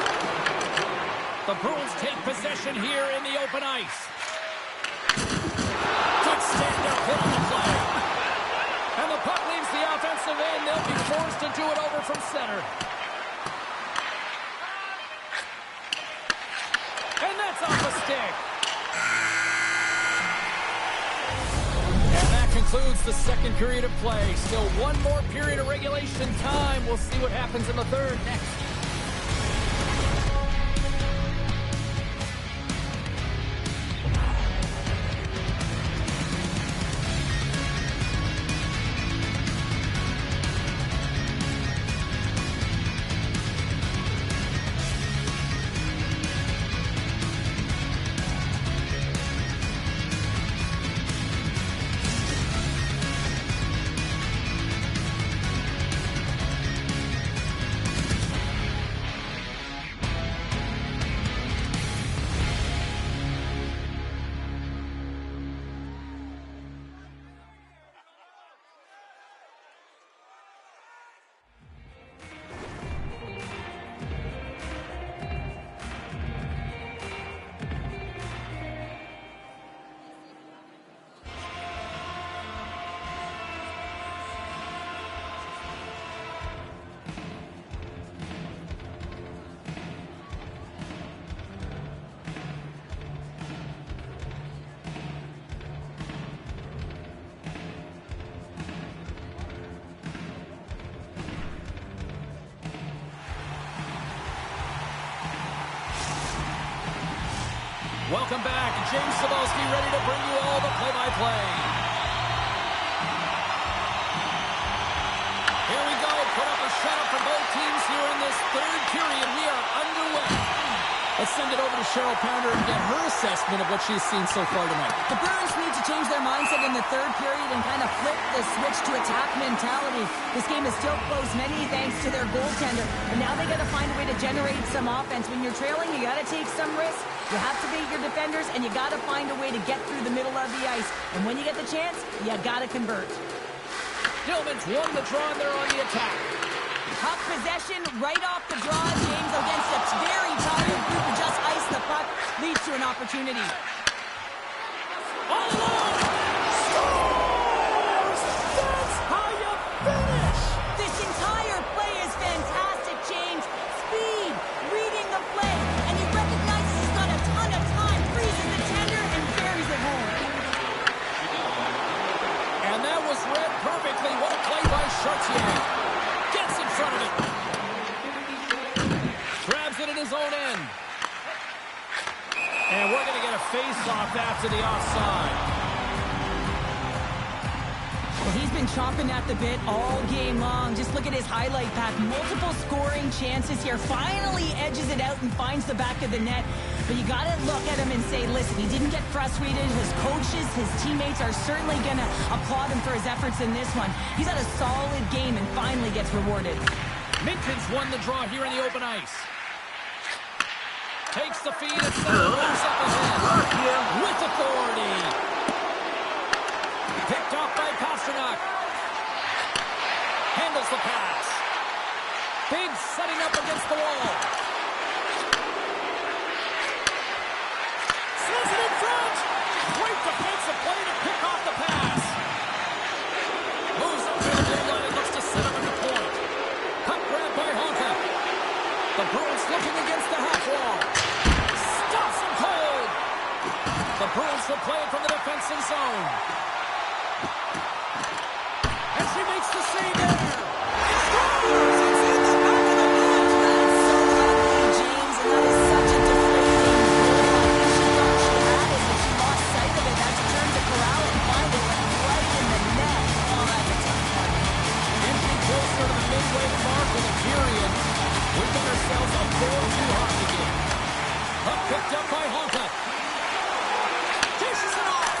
The Bruins take possession here in the open ice. Good stand-up hit on the play. And the puck leaves the offensive end. They'll be forced to do it over from center. And that's off a stick. And that concludes concludes the second period of play. Still one more period of regulation time. We'll see what happens in the third next. Welcome back. James Cebulski ready to bring you all the play-by-play. Here we go. Put up a shutout for both teams here in this third period. We are underway. Let's send it over to Cheryl Pounder and get her assessment of what she's seen so far tonight. The Bruins need to change their mindset in the third period and kind of flip the switch to attack mentality. This game is still close, many thanks to their goaltender. And now they got to find a way to generate some offense. When you're trailing, you got to take some risks. You have to beat your defenders, and you got to find a way to get through the middle of the ice. And when you get the chance, you got to convert. Dillman's won the draw, and they're on the attack. Puck possession right off the draw. James against a very tired group who just iced the puck leads to an opportunity. All alone! Scores! That's how you finish! This entire play is fantastic, James. Speed, reading the play, and he recognizes he's got a ton of time, freezes the tender, and buries it home. And that was read perfectly. What a play by Shorty. Gets in front of it. Grabs it in his own end. And we're going to get a face-off after the offside. Well, he's been chomping at the bit all game long. Just look at his highlight pack. Multiple scoring chances here. Finally edges it out and finds the back of the net. But you got to look at him and say, listen, he didn't get frustrated. His coaches, his teammates are certainly going to applaud him for his efforts in this one. He's had a solid game and finally gets rewarded. Minton's won the draw here in the open ice. Takes the feed and moves up ahead with authority. Picked off by Pasternak. Handles the pass. Big setting up against the wall. Says it in front. Great defensive play to pick off the pass. Moves up to the blue line and looks to set up at the point. Puck grab by Honka. The Bruins looking against the half wall. Stops him cold. The Bruins will play it from the defensive zone. And she makes the save there. It scores! It's in the back of the net. So lucky, James, and that is such a deflating goal. I think she thought she had it, but she lost sight of it. Had to turn to corral and find it right in the net. Oh, that's a tough one. Inching closer to the midway mark of the period. We've got ourselves a 4-2 hockey game. Puck picked up by Honka. Dishes it off.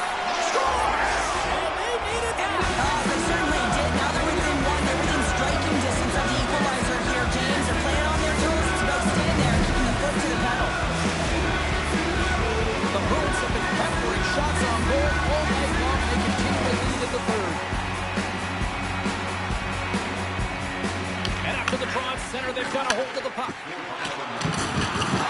Scores! And they needed that. They certainly did. Now they're within one. They're within striking distance of the equalizer here. James are playing on their toes. It's about staying there, keeping the foot to the pedal. The Bruins have been peppering shots on goal all night long. They continue to lead in the third. And after the draw at center, they've got a hold of the puck.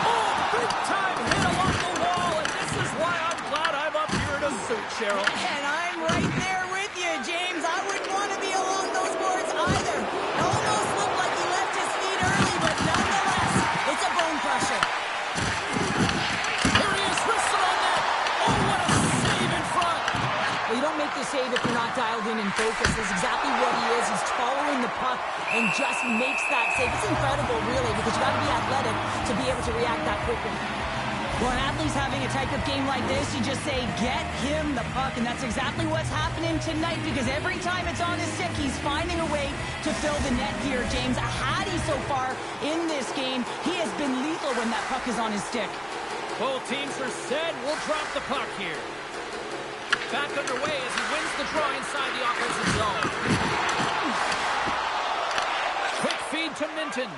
Oh, big time hit along the wall. And this is why I'm glad I'm up here in a suit, Cheryl. And I'm right there with you, James. I wouldn't want to be along those boards either. It almost looked like he left his feet early, but nonetheless, it's a bone crusher. Here he is, wristed on net. Oh, what a save in front. Well, you don't make the save if you're not dialed and just makes that save. It's incredible, really, because you got to be athletic to be able to react that quickly. Well, an athlete's having a type of game like this, you just say, get him the puck, and that's exactly what's happening tonight, because every time it's on his stick, he's finding a way to fill the net here, James. Hattie so far in this game, he has been lethal when that puck is on his stick. Both teams are set. We'll drop the puck here. Back underway as he wins the draw inside the offensive zone. Quick feed to Minton.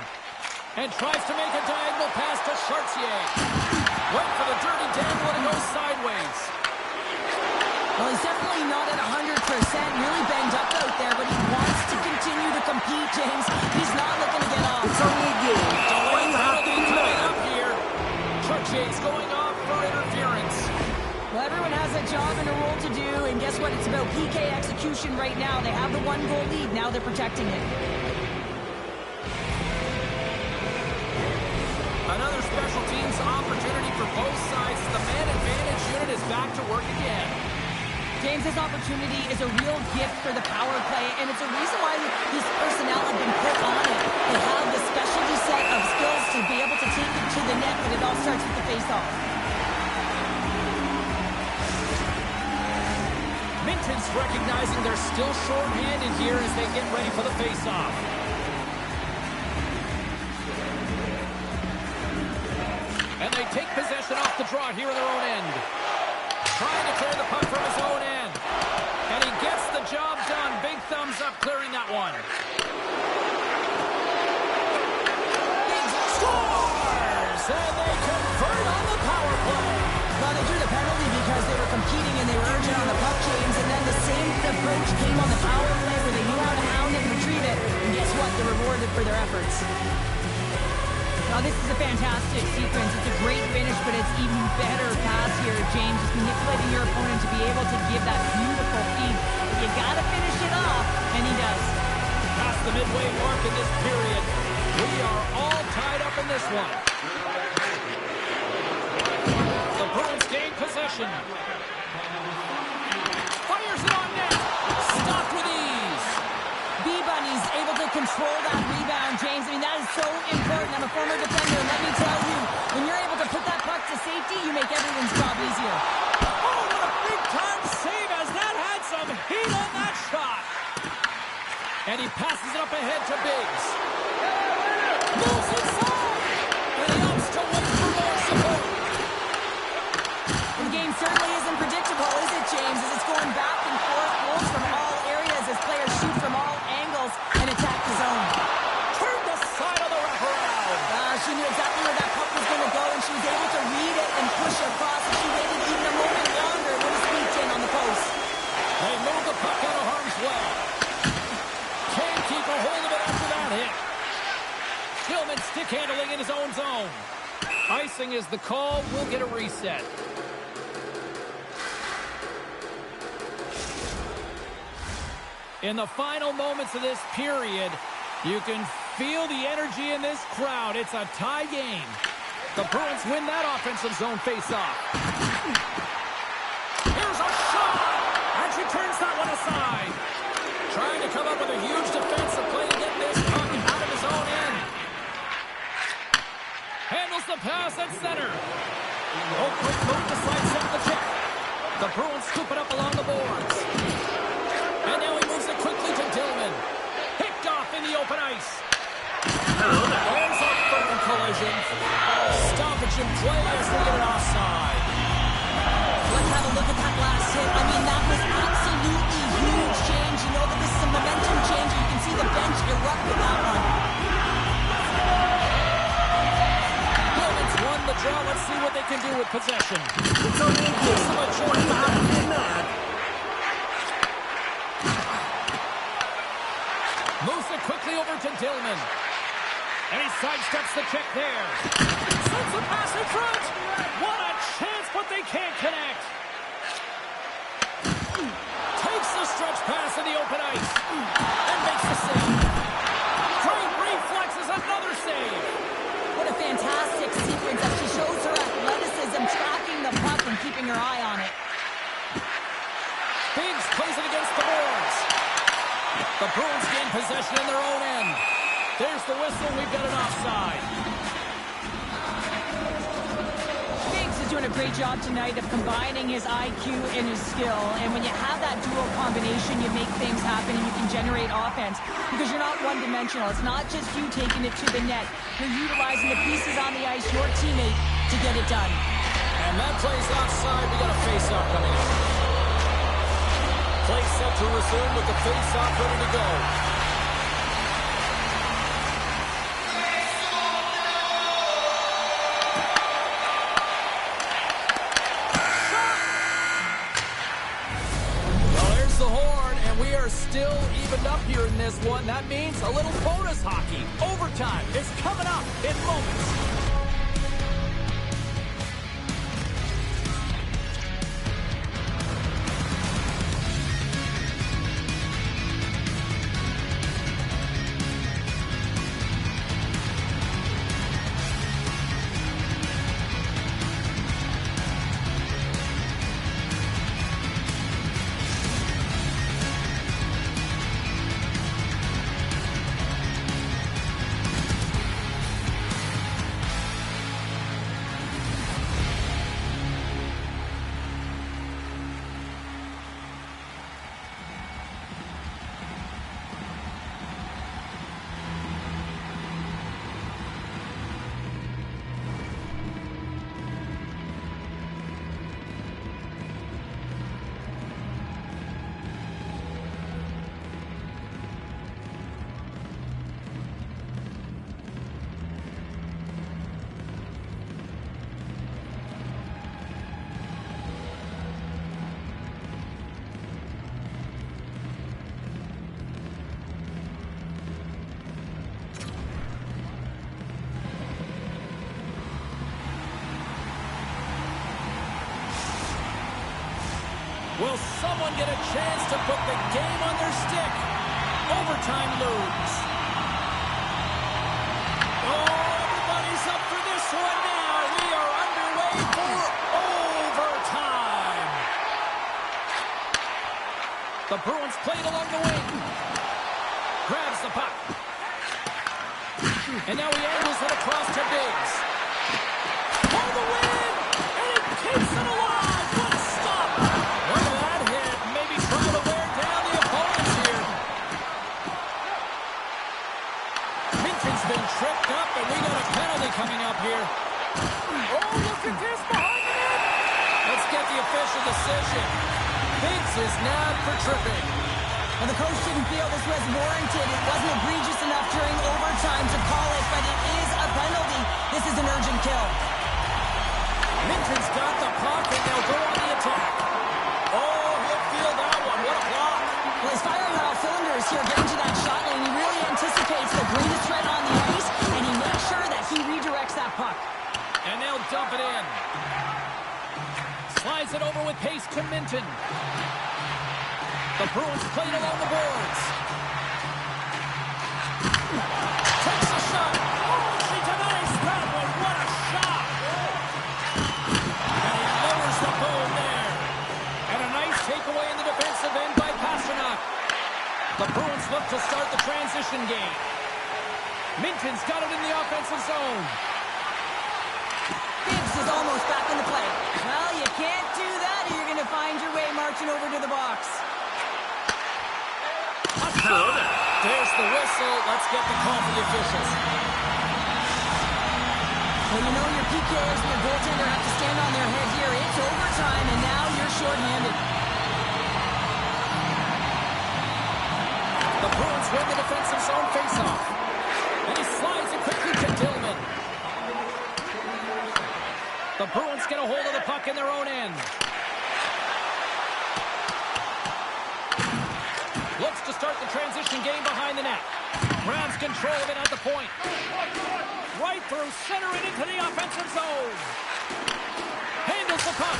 And tries to make a diagonal pass to Chartier. Went for the dirty dangle and it goes sideways. Well, he's definitely not at 100%, really banged up out there, but he wants to continue to compete, James. He's not looking to get off. It's only a game. Delay penalty to coming up here. Chartier's going off for interference. Well, everyone has a job and a role to do, and guess what? It's about PK execution right now. They have the one-goal lead. Now they're protecting it. Another special teams opportunity for both sides. The man advantage unit is back to work again. James, this opportunity is a real gift for the power play, and it's a reason why these personnel have been put on it. They have the specialty set of skills to be able to take it to the net, but it all starts with the face-off. Minton's recognizing they're still short-handed here as they get ready for the face-off. And they take possession off the draw here in their own end. Trying to clear the puck from his own end. And he gets the job done. Big thumbs up clearing that one. Big scores! And they convert on the power play. Well, they drew the penalty because they were competing and they were urging on the puck, James. And then the same approach came on the power play where they knew how to hound and retrieve it. And guess what? They're rewarded for their efforts. Now, this is a fantastic sequence. It's a great finish, but it's even better pass here, James. Just manipulating your opponent to be able to give that beautiful feed. You got to finish it off, and he does. Past the midway mark in this period. We are all tied up in this one. The Bruins gain possession. Fires it on net. Stopped with ease. B-Bunny's able to control that rebound, James. I mean, that is so important. I'm a former defender, and let me tell you, when you're able to put that puck to safety, you make everyone's job easier. Oh, what a big-time save as that had some heat on that shot. And he passes it up ahead to Biggs. Moves inside. And he opts to wait for more support. The game certainly isn't predictable, is it, James? As it's going back and forth, goals from all areas as players shoot from all angles and attack the zone. Turned the side of the wraparound. She knew exactly where that puck was going to go, and she was able to read it and push across. If she waited even a moment longer, it would have squeaked in on the post. They move the puck out of harm's way. Can't keep a hold of it after that hit. Tillman stick handling in his own zone. Icing is the call. We'll get a reset. In the final moments of this period, you can feel the energy in this crowd. It's a tie game. The Bruins win that offensive zone face-off. Here's a shot! And she turns that one aside. Trying to come up with a huge defensive play to get this puck out of his own end. Handles the pass at center. Oh, quick move to sidestep the check. The Bruins scoop it up along the boards. And now he moves it quickly to Dillman. Picked off in the open ice. There's a firm collision. Stoppage in play as they get it offside. Let's have a look at that last hit. I mean, that was absolutely huge change. You know that this is a momentum change. You can see the bench erupt with that one. Bruins won the draw. Let's see what they can do with possession. It's only a game. Majority moves it quickly over to Dillman. And he sidesteps the check there. Sends the pass in front. What a chance, but they can't connect. Takes the stretch pass in the open ice. And makes the save. Great reflexes, another save. What a fantastic sequence as she shows her athleticism, tracking the puck and keeping her eye on it. Biggs plays it against the boards. The Bruins gain possession in their own end. There's the whistle. We've got an offside. Biggs is doing a great job tonight of combining his IQ and his skill. And when you have that dual combination, you make things happen and you can generate offense because you're not one-dimensional. It's not just you taking it to the net. You're utilizing the pieces on the ice, your teammate, to get it done. And that play's offside. We got a face-off coming up. Play set to resume with the face-off ready to go. Still evened up here in this one. That means a little bonus hockey. Overtime is coming up in moments. Will someone get a chance to put the game on their stick? Overtime lose. Oh, everybody's up for this one now. We are underway for overtime. The Bruins played along the wing. Grabs the puck. And now he angles it across to Biggs. For the win! And he keeps it alive! What a stop! Look at that hit. Maybe try to wear down the opponents here. Minton's been tripped up, and we got a penalty coming up here. Oh, look at this behind the net! Let's get the official decision. Biggs is nabbed for tripping. Well, the coach didn't feel this was warranted. It wasn't egregious enough during overtime to call it, but it is a penalty. This is an urgent kill. Minton's got the puck, and they'll go on the attack. Oh, he'll feel that one. What a block. Well, he's firing on all cylinders here, getting to that shot lane. He really anticipates the greatest threat on the ice, and he makes sure that he redirects that puck. And they'll dump it in. Slides it over with pace to Minton. The Bruins played along the boards. Takes a shot. Oh, she denies that one. What a shot. And he lowers the bone there. And a nice takeaway in the defensive end by Pasternak. The Bruins look to start the transition game. Minton's got it in the offensive zone. Biggs is almost back in the play. Well, you can't do that or you're going to find your way marching over to the box. There's the whistle. Let's get the call from the officials. Well, you know your PKers and your goaltender have to stand on their head here. It's overtime, and now you're shorthanded. The Bruins win the defensive zone faceoff. And he slides it quickly to Damion. The Bruins get a hold of the puck in their own end. Looks to start the transition game behind the net. Grabs control of it at the point. Right through center and into the offensive zone. Handles the puck.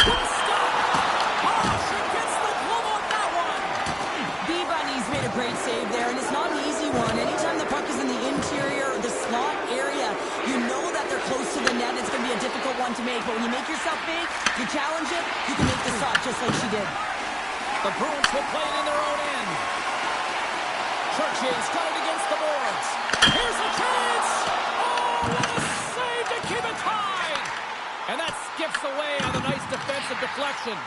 What a stop! Oh, she gets the glove on that one. B-Bunny's made a great save there, and it's not an easy one. Anytime the puck is in the interior or the slot area, you know that they're close to the net. It's going to be a difficult one to make. But when you make yourself big, you challenge it, you can make the stop just like she did. The Bruins will play it in their own end. Church's got it against the boards. Here's a chance! Oh, what a save to keep it tied! And that skips away on the nice defensive deflection.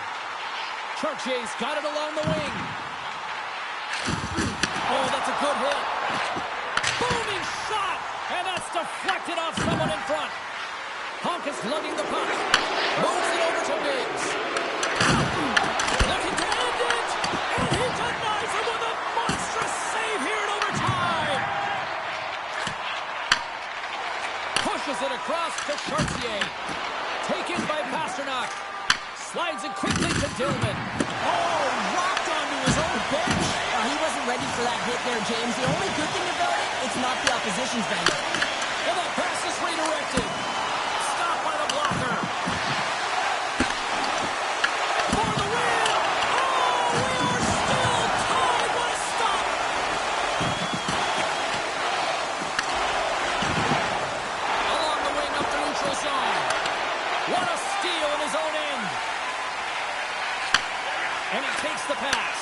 Church's got it along the wing. Oh, that's a good hit. Booming shot! And that's deflected off someone in front. Honk is lugging the puck. Moves it over to Biggs. Looking to end it! And he denies it with a monstrous save here in overtime! Pushes it across to Chartier. Taken by Pasternak. Slides it quickly to Dillman. Oh, rocked onto his own bench. He wasn't ready for that hit there, James. The only good thing about it, it's not the opposition's bench. And that pass is redirected. Stopped by the blocker. For the win! Oh, we are still tied! What a stop! Along the wing up the neutral zone. What a steal in his own end. And he takes the pass.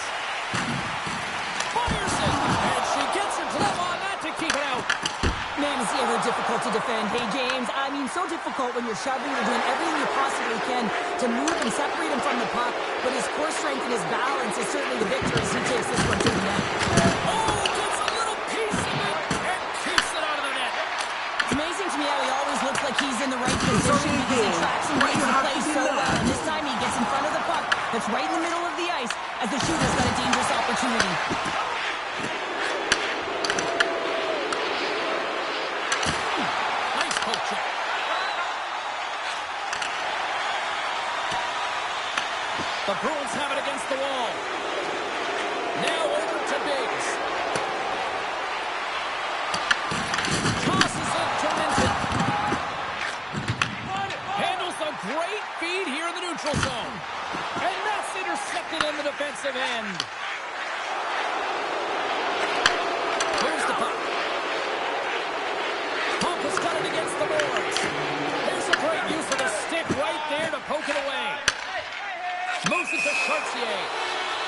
Fires it. And she gets her glove on that to keep it out. Man, is he ever difficult to defend. Hey, James, I mean, so difficult when you're shoving, you're doing everything you possibly can to move and separate him from the puck, but his core strength and his balance is certainly the victor as he takes this one to the net. Oh, gets a little piece of it and keeps it out of the net. It's amazing to me how he always looks like he's in the right position because he tracks and reads the play so well, and this time he gets in front of the puck that's right in the middle of the ice as the shooter's got a dangerous opportunity. The Bruins have it against the wall. Now over to Biggs. Tosses it to Minton. Handles a great feed here in the neutral zone. And that's intercepted in the defensive end. Here's the puck. Pump has got it against the boards. There's a great use of the stick right there to poke it away. Moves it to Chartier.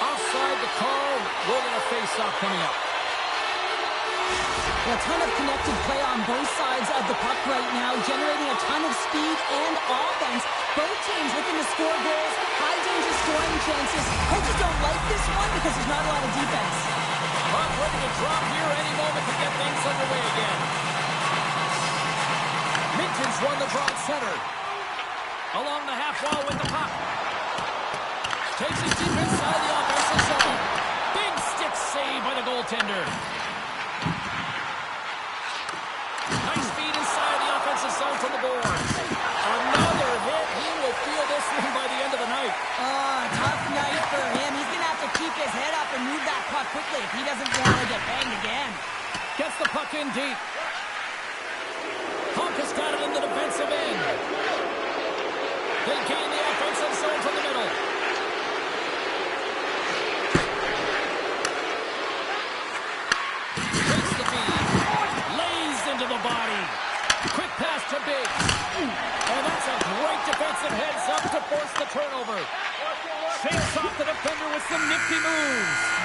Offside the call. We're going to face off coming up. A ton of connected play on both sides of the puck right now, generating a ton of speed and offense. Both teams looking to score goals, high danger scoring chances. Coaches don't like this one because there's not a lot of defense. Puck ready to drop here any moment to get things underway again. Minton's won the draw at center. Along the half wall with the puck. Takes it deep inside the offensive zone. Big stick save by the goaltender. Nice feed inside the offensive zone to the boards. Another hit. He will feel this one by the end of the night. Oh, tough night for him. He's going to have to keep his head up and move that puck quickly if he doesn't want to get banged again. Gets the puck in deep. Honk has got it in the defensive end. They gain the offensive zone from the middle. Into the body. Quick pass to Biggs. And that's a great defensive heads up to force the turnover. Shakes off the defender with some nifty moves.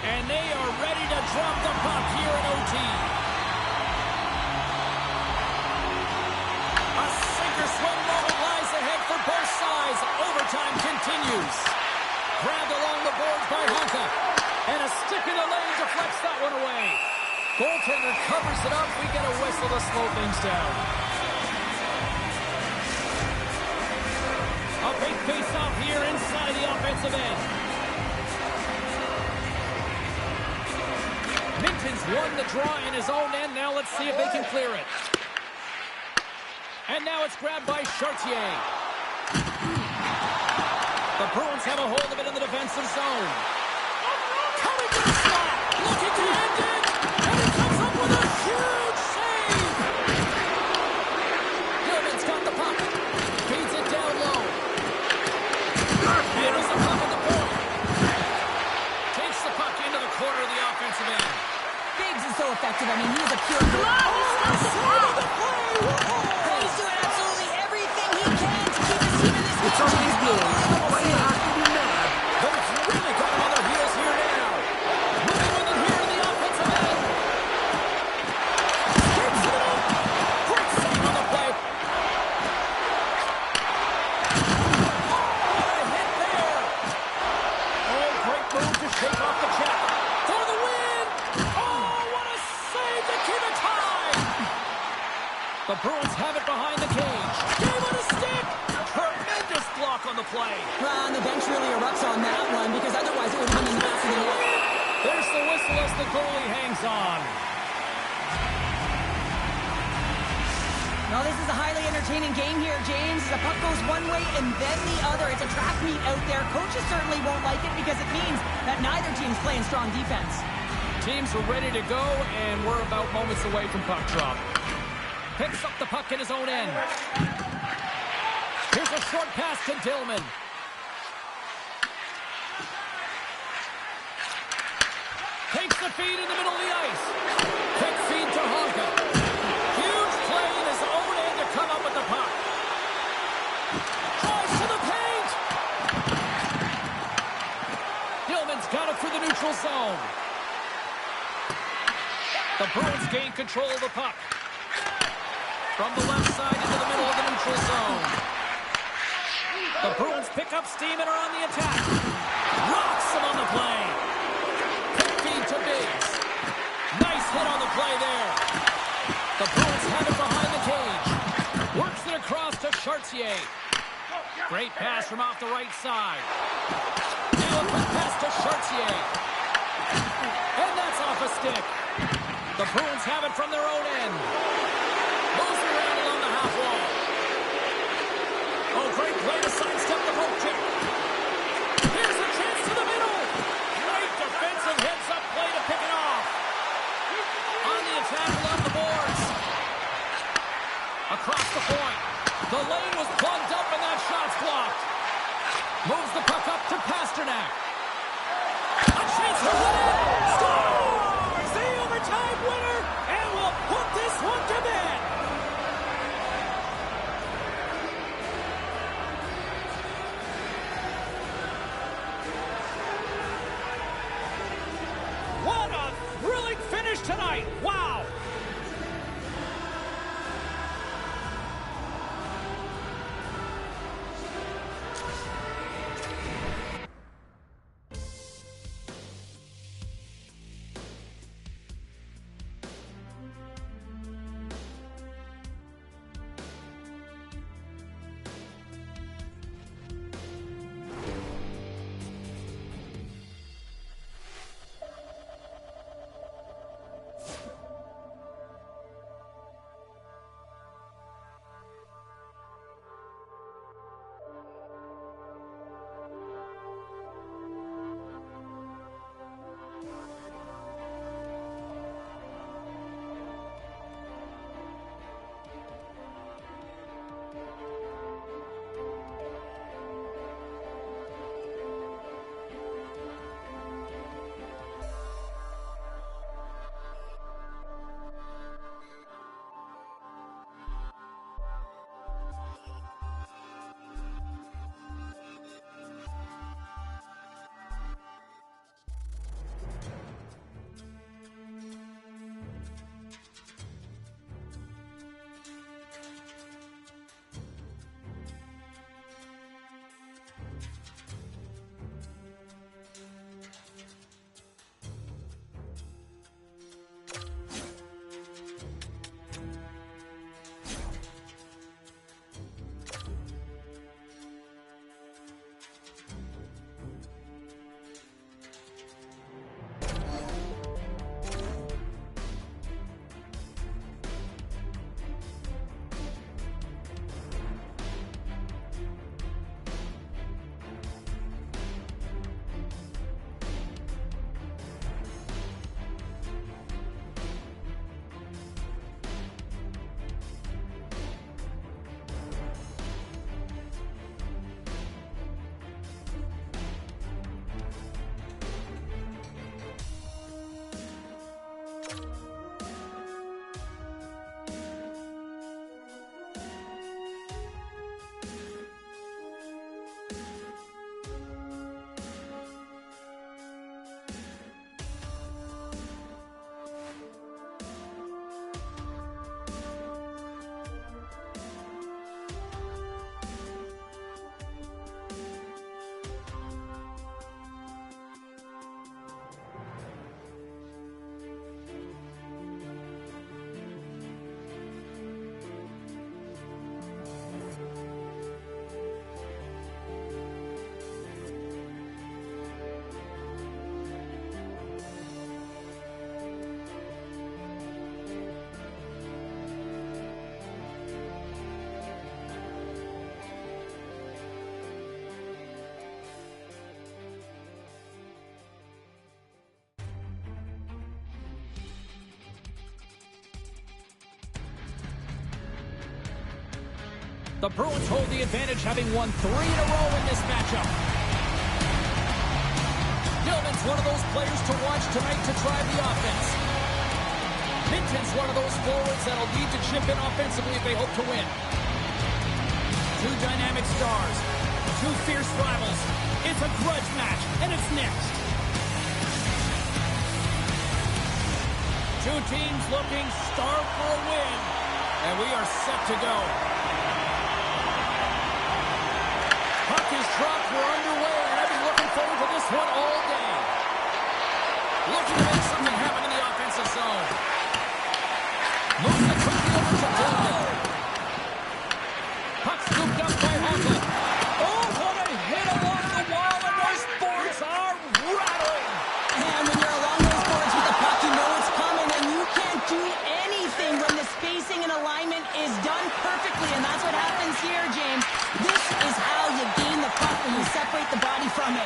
And they are ready to drop the puck here in OT. continues. Grabbed along the boards by Honka. And a stick in the lane deflects that one away. Goaltender covers it up. We get a whistle to slow things down. A big face-off here inside the offensive end. Minton's won the draw in his own end. Now let's see if they can clear it. And now it's grabbed by Shorty. The Bruins have a hold of it in the defensive zone. Coming to the slot. Looking to end it. And he comes up with a huge save. Gilman's got the puck. Feeds it down low. Here is the puck at the point. Takes the puck into the corner of the offensive end. Biggs is so effective. I mean, he's a pure goal. He's doing absolutely everything he can to keep his team in this game. It's always good. Why you have to be mad? But it's really got on their heels here now. Moving with it here in the offensive end. Scoops it up. Great save on the play. Oh, a hit there. Oh, great move to shake off the check. For the win. Oh, what a save to keep it tied. The Bruins have it behind the cage. Game on a stick. Tremendous block on the play. And the bench really erupts on that one because otherwise it would have been a massive win. There's the whistle as the goalie hangs on. Now this is a highly entertaining game here, James. The puck goes one way and then the other. It's a track meet out there. Coaches certainly won't like it because it means that neither team's playing strong defense. Teams are ready to go, and we're about moments away from puck drop. Picks up the puck in his own end. Here's a short pass to Dillman. Takes the feed in the middle of the ice. Quick feed to Honka. Huge play in his own end to come up with the puck. Drives to the paint. Dillman's got it through the neutral zone. The Bruins gain control of the puck. From the left side into the middle of the neutral zone. The Bruins pick up steam and are on the attack. Rocks him on the play. Quick feed to Biggs. Nice hit on the play there. The Bruins have it behind the cage. Works it across to Chartier. Great pass from off the right side. Now a quick pass to Chartier. And that's off a stick. The Bruins have it from their own end. Moves around along the half wall. Oh, great play to sidestep the poke check. Here's a chance to the middle. Great defensive heads-up play to pick it off. On the attack along the boards. Across the point. The lane was plugged up and that shot's blocked. Moves the puck up to Pasternak. A chance to win it. Scores! The overtime winner, and we'll put this one to bed. What a thrilling finish tonight. Wow. The Bruins hold the advantage, having won 3 in a row in this matchup. Dillman's one of those players to watch tonight to drive the offense. Minton's one of those forwards that'll need to chip in offensively if they hope to win. 2 dynamic stars, 2 fierce rivals. It's a grudge match, and it's next. 2 teams looking starved for a win, and we are set to go. Puck is dropped, we're underway, and I've been looking forward to this one all day. Looking to make something happen in the offensive zone. Moves the puck over to Damion. Puck scooped up by Honka. Oh, what a hit along the wall, and those boards are rattling. And when you're along those boards with the puck, you know it's coming, and you can't do anything when the spacing and alignment is done perfectly, and that's what happens here, James. This is how you gain the puck when you separate the body from it.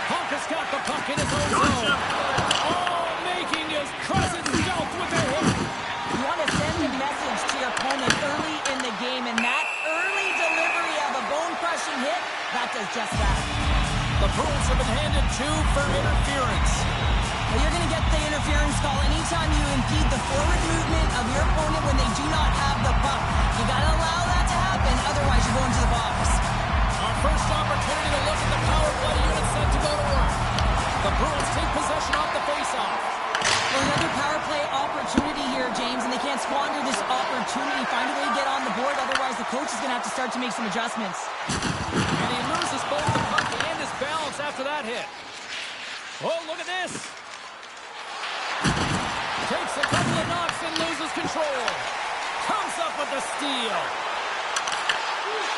Honka's got the puck in his own zone. Oh, making his presence felt with a hit. You want to send a message to your opponent early in the game, and that early delivery of a bone-crushing hit, that does just that. The Bruins have been handed 2 for interference. Well, you're going to get the interference call anytime you impede the forward movement of your opponent when they do not have the puck. You got to allow that to happen, otherwise you go into the box. Our first opportunity to look at the power play unit set to go to work. The Bruins take possession off the faceoff. Well, another power play opportunity here, James, and they can't squander this opportunity. Find a way to get on the board, otherwise the coach is going to have to start to make some adjustments. And he loses both the puck and his balance after that hit. Oh, look at this. Takes a couple of knocks and loses control. Comes up with the steal.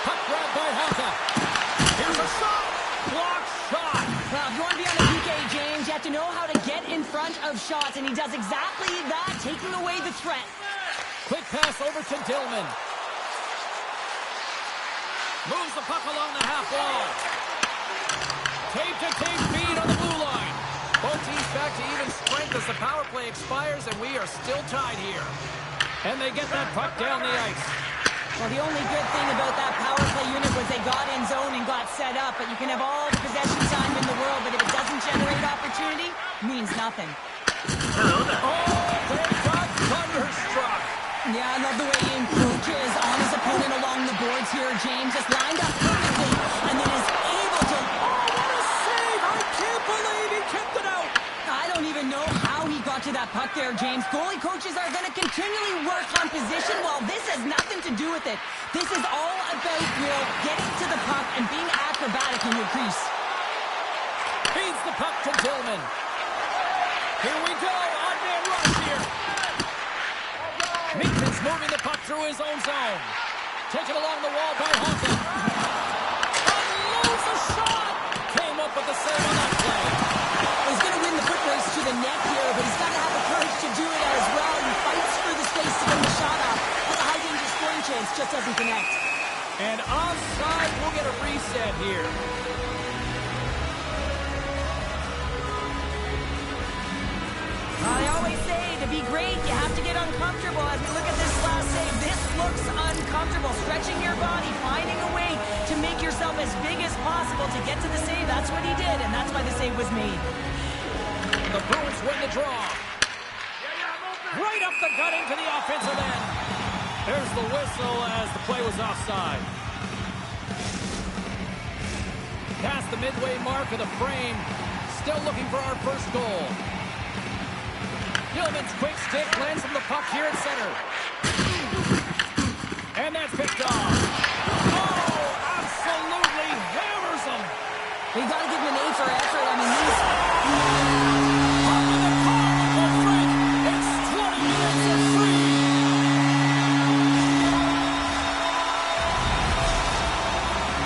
Puck grabbed by Honka. Here's a shot. Block shot. Well, if you want to be on the PK, James, you have to know how to get in front of shots, and he does exactly that, taking away the threat. Quick pass over to Dillman. Moves the puck along the half wall. Tape-to-tape feed on the blue line. Both teams back to even strength as the power play expires, and we are still tied here. And they get that puck down the ice. Well, the only good thing about that power play unit was they got in zone and got set up, but you can have all the possession time in the world, but if it doesn't generate opportunity, it means nothing. Hello there. Oh, they got thunderstruck. Yeah, I love the way he encroaches on his opponent along the boards here, James. Just lined up perfectly, and then is able to... Oh, what a save! I can't believe he kept it out. I don't even know how he got to that puck there, James. Goalie coaches are going to continually work on position while this has nothing to do with it. This is all about, getting to the puck and being acrobatic in your crease. Feeds the puck to Dillman. Here we go, on-man rush here. Minton's moving the puck through his own zone. Taken along the wall by Honka. Unloads a shot. Came up with the save on that play. He's going to win the foot race to the net here, but he's got to have the courage to do it as well. He fights for the space to get the shot off. That's a high-danger scoring chance, just doesn't connect. And offside, we'll get a reset here. I always say, to be great, you have to get uncomfortable. As we look at this last save, this looks uncomfortable. Stretching your body, finding a way to make yourself as big as possible to get to the save. That's what he did, and that's why the save was made. The Bruins win the draw. Right up the gut into the offensive end. There's the whistle as the play was offside. Past the midway mark of the frame. Still looking for our first goal. Dillman's quick stick lands from the puck here at center. And that's picked off. Oh, absolutely hammers him. You got to give him an A for effort. I mean, he's... Up with the call for Frank. It's 20 minutes of free.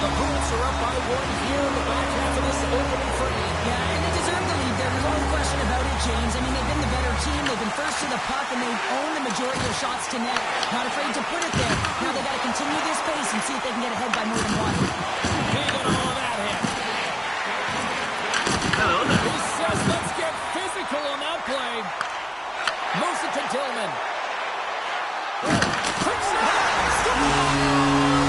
The Bruins are up by 1 here in the back half of this opening frame. Yeah, and they deserve the lead there. There's no question about it, James. I mean, they've been the better team. They've been first to the puck, and they've owned the majority of shots to net. Not afraid to put it there. Now they got to continue this pace and see if they can get ahead by more than one. He got all of that hit. Hello there. He says, let's get physical on that play. Moves it to Dillman. Fix it.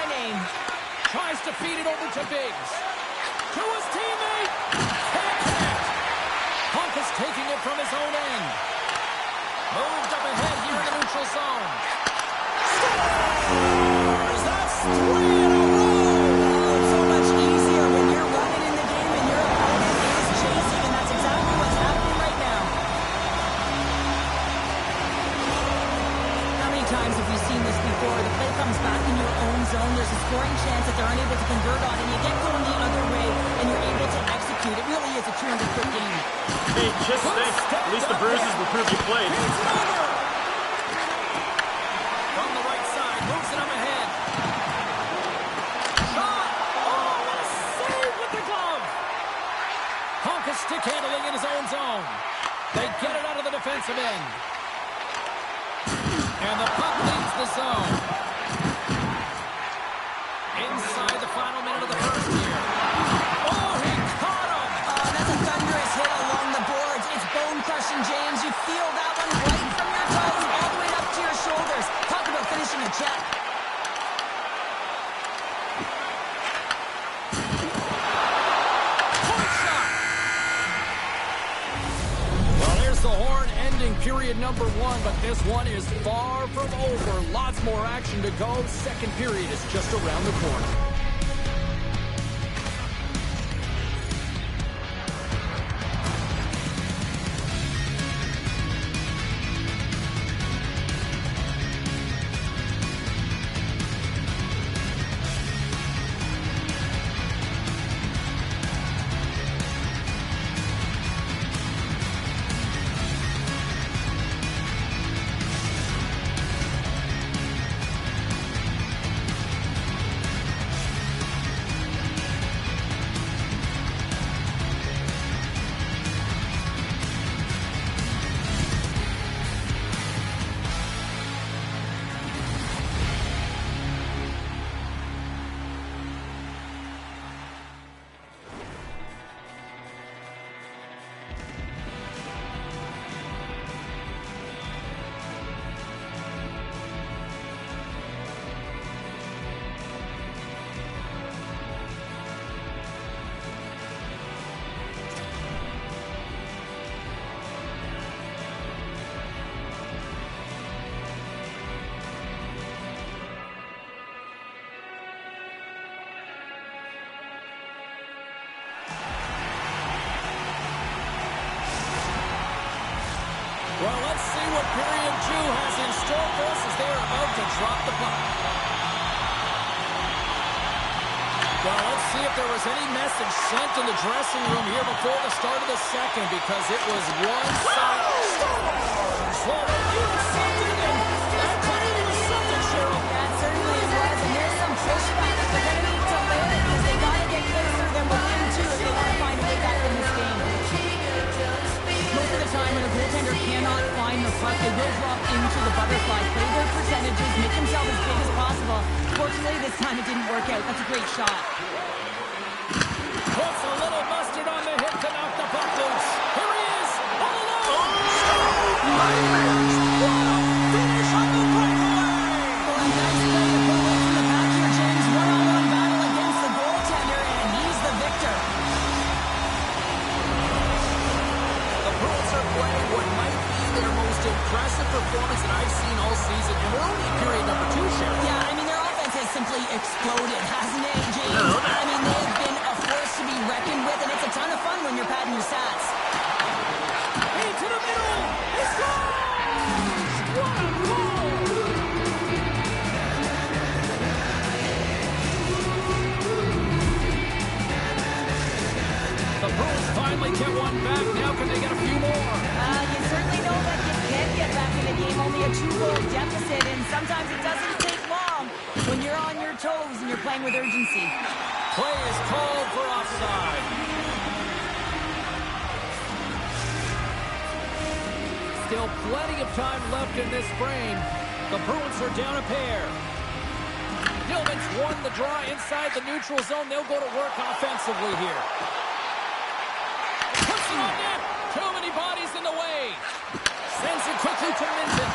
name. Tries to feed it over to Biggs. To his teammate. Can't connect. Punk is taking it from his own end. Moved up ahead here in the neutral zone. Scores! That's 3 in a row! It's so much easier when you're running in the game and your opponent is chasing, and that's exactly what's happening right now. How many times have we seen this before? The play comes back in your own zone. There's a scoring chance that they're unable to convert on, and you get going the other way, and you're able to execute. It really is a 200-foot game. Hey, just think. At least the bruises will prove you played. From the right side, moves it up ahead. Shot! Oh, what a save with the glove! Punk is stick handling in his own zone. They get it out of the defensive end. And the puck leaves the zone. Inside the final minute of the first here. Oh, he caught him! Oh, that's a thunderous hit along the boards. It's bone-crushing, James. You feel that one right from your toes all the way up to your shoulders. Talk about finishing a check. Point shot! Well, there's the horn ending period number 1, but this one is far from over. Lots more action to go. Second period is just around the corner. Well, let's see what period 2 has in store for us as they are about to drop the puck. Well, let's see if there was any message sent in the dressing room here before the start of the second, because it was one-sided. Well, they even something, and that clearly was something, Cheryl. That certainly was, and there's some pushback that they're going to need to live because they got to get closer than within 2 if they want to find a way back in this game. Most of the time when a goaltender cannot find the puck, they will drop into the butterfly, play their percentages, make themselves as big as possible. Fortunately, this time it didn't work out. That's a great shot. Puts a little mustard on the hip to knock the puck loose. Here he is, all alone. Finish on the breakaway. Well, a nice play to put away from the back here, James. One-on-one battle against the goaltender, and he's the victor. The Bruins are playing what might be their most impressive performance that I've seen all season, and we're only in period number 2, Cheryl. Yeah, I mean, their offense has simply exploded, hasn't it, James? I mean, they've been a force to be reckoned with, and it's a ton of fun when you're padding your stats. Into the middle. He scores! What a goal! The Bruins finally get one back. Now can they get a few more? You certainly know that you can get back in the game. Only a 2-goal deficit, and sometimes it doesn't take long when you're on your toes and you're playing with urgency. Play is called for offside. Still plenty of time left in this frame. The Bruins are down a pair. Dillman's won the draw inside the neutral zone. They'll go to work offensively here. Puts it on net. Too many bodies in the way. Sends it quickly to Minton.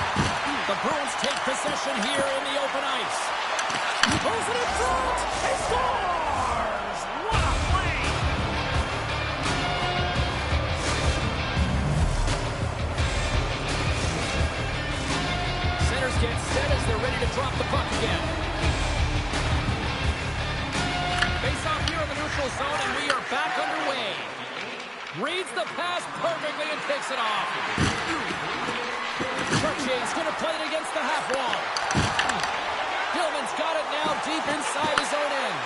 The Bruins take possession here in the open ice. Throws it in front. He scores! What a play! Centers get set as they're ready to drop the puck again. Face off here in the neutral zone, and we are back underway. Reads the pass perfectly and takes it off. Shorty's going to play it against the half wall. Dillman's got it now deep inside his own end.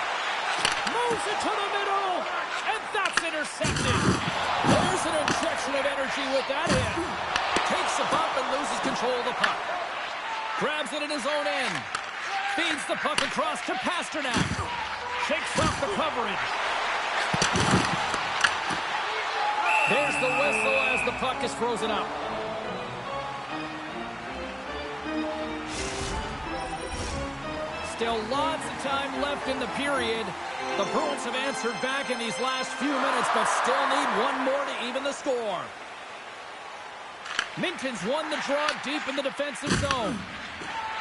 Moves it to the middle, and that's intercepted. There's an injection of energy with that hit. Takes a bump and loses control of the puck. Grabs it in his own end. Feeds the puck across to Pasternak. Shakes off the coverage. There's the whistle as the puck is frozen up. Still lots of time left in the period. The Bruins have answered back in these last few minutes, but still need one more to even the score. Minton's won the draw deep in the defensive zone.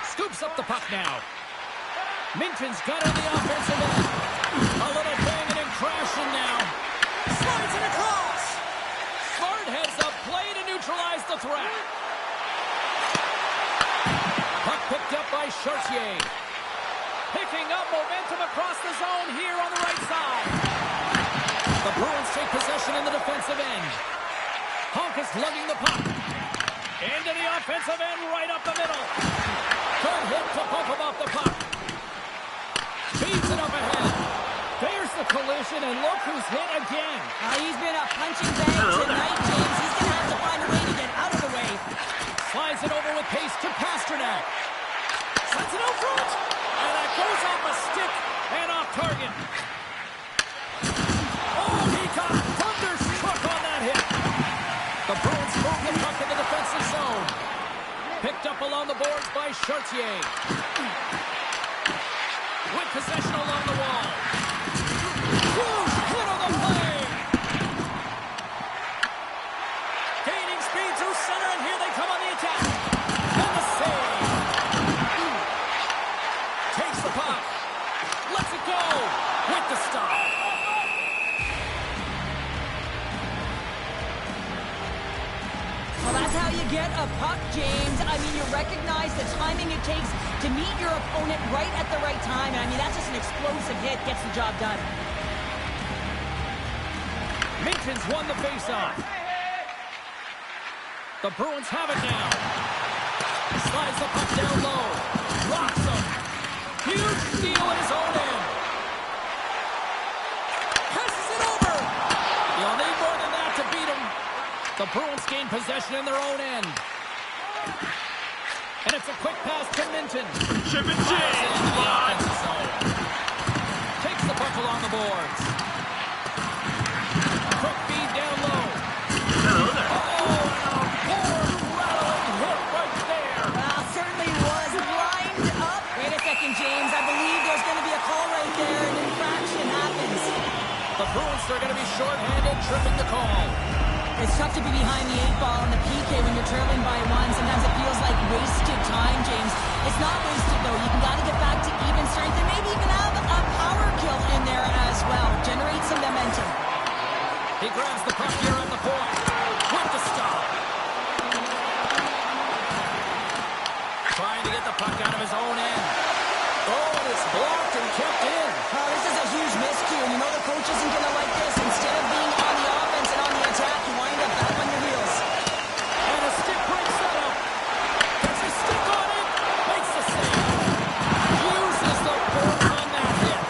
Scoops up the puck now. Minton's got on the offensive end. A little banging and crashing now. Slides it across. Smart heads up play to neutralize the threat. Puck picked up by Shorty. Picking up momentum across the zone here on the right side. The Bruins take possession in the defensive end. Honk is lugging the puck. Into the offensive end, right up the middle. Good hit to bump him off the puck. Feeds it up ahead. There's the collision, and look who's hit again. He's been a punching bag tonight, James. He's going to have to find a way to get out of the way. Slides it over with pace to Pasternak. Sends it out front. And that goes off a stick and off target. Oh, he got thunderstruck on that hit. The Bruins move the puck in the defensive zone. Picked up along the boards by Chartier. With possession along the wall. Huge hit on the play. Gaining speed through center, and here they come on the attack. And the save. Takes the puck. Lets it go. With the stop. Well, that's how you get a puck, James. I mean, you recognize the timing it takes to meet your opponent right at the right time. And I mean, that's just an explosive hit. Gets the job done. Minton's won the faceoff. The Bruins have it now. Slides the puck down low. Rocks him. Huge steal in his own end. Passes it over. You'll need more than that to beat him. The Bruins gain possession in their own end. And it's a quick pass to Minton. Chip and Takes the puck along the boards. Quick feed down low. Hello there. Certainly was lined up. Wait a second, James. I believe there's going to be a call right there. An infraction happens. The Bruins are going to be shorthanded, tripping the call. It's tough to be behind the 8-ball in the PK when you're trailing by one. Sometimes it feels like wasted time, James. It's not wasted, though. You can got to get back to even strength and maybe even have a power kill in there as well. Generate some momentum. He grabs the puck here at the point. With the stop. Trying to get the puck out of his own end. Oh, and it's blocked and kept in. Oh, this is a huge miscue, and you know the coach isn't going to like this. Instead of being on the offense and on the attack, you wind up back on your heels. And a stick break setup. Gets a stick on it. Makes the save. Uses the force on that hit.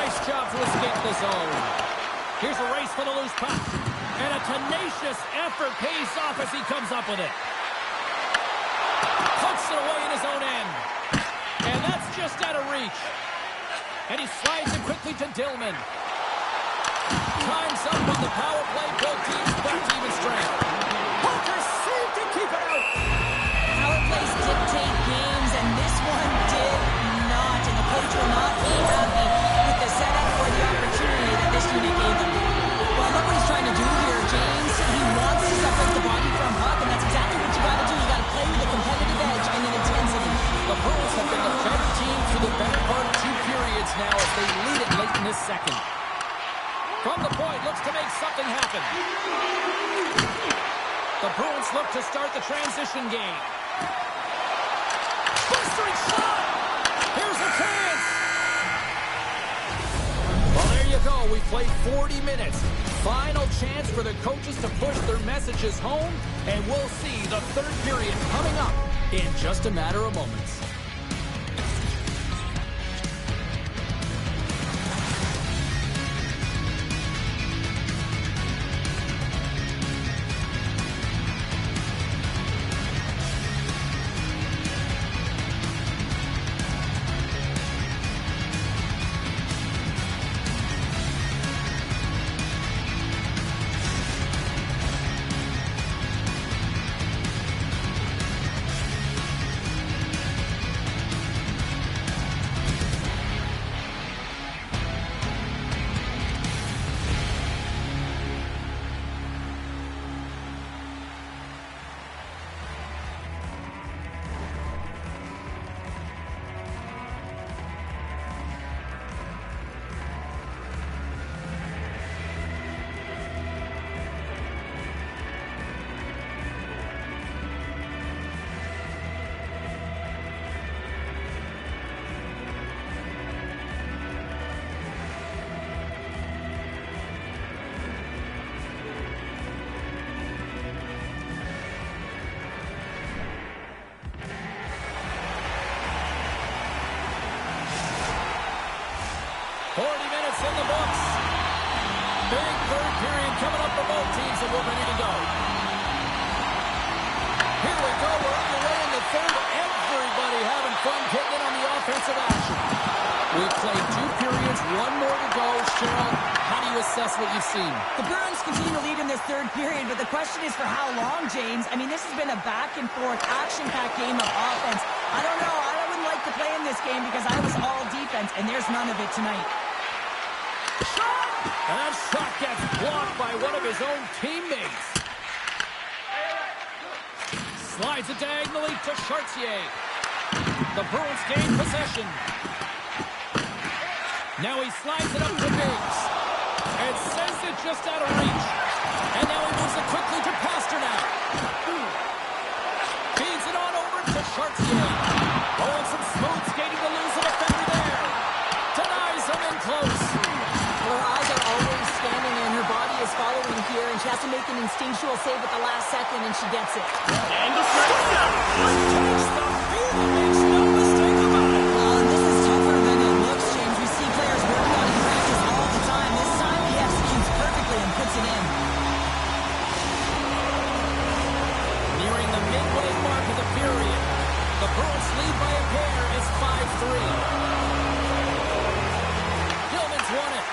Nice job to escape the zone. Here's a race for the loose puck. And a tenacious effort pays off as he comes up with it. Puts it away in his own end. And that's just out of reach. And he slides it quickly to Dillman. Time's up on the power play. Both teams back to even strength. Parker saved to keep it out. Power plays dictate games, and this one did not. And the coach will not be happy with the setup or the opportunity that this unit gave them. Well, look what he's trying to do here, James. He wants to separate the body from puck, and that's exactly what you got to do. You got to play with a competitive edge and an intensity. The Bruins have been the better team through the better part of 2 as they lead it late in this second. From the point, looks to make something happen. The Bruins look to start the transition game. Blistering shot! Here's a chance! Well, there you go. We played 40 minutes. Final chance for the coaches to push their messages home, and we'll see the third period coming up in just a matter of moments. In the books. Big third period coming up for both teams, and we're ready to go. Here we go. We're underway in the third. Everybody having fun getting in on the offensive action. We've played 2 periods, 1 more to go. Cheryl, how do you assess what you've seen? The Bruins continue to lead in this third period, but the question is for how long, James? I mean, this has been a back-and-forth, action-packed game of offense. I don't know. I wouldn't like to play in this game because I was all defense, and there's none of it tonight. And that shot gets blocked by one of his own teammates. Slides it diagonally to Shorty. The Bruins gain possession. Now he slides it up to Biggs. And sends it just out of reach. And now he moves it quickly to Pasternak. Feeds it on over to Shorty. Oh, and some smooth skating to lose a defender there. Denies him in close. Her eyes are always scanning, and her body is following here, and she has to make an instinctual save at the last second, and she gets it. And the strike down. Takes the field, makes no mistake about it. Well, and this is tougher than it looks, James. We see players working on it in practice all the time. This time, he executes perfectly and puts it in. Nearing the midway mark of the period, the Bruins lead by a pair. It's 5-3. Gilman's won it.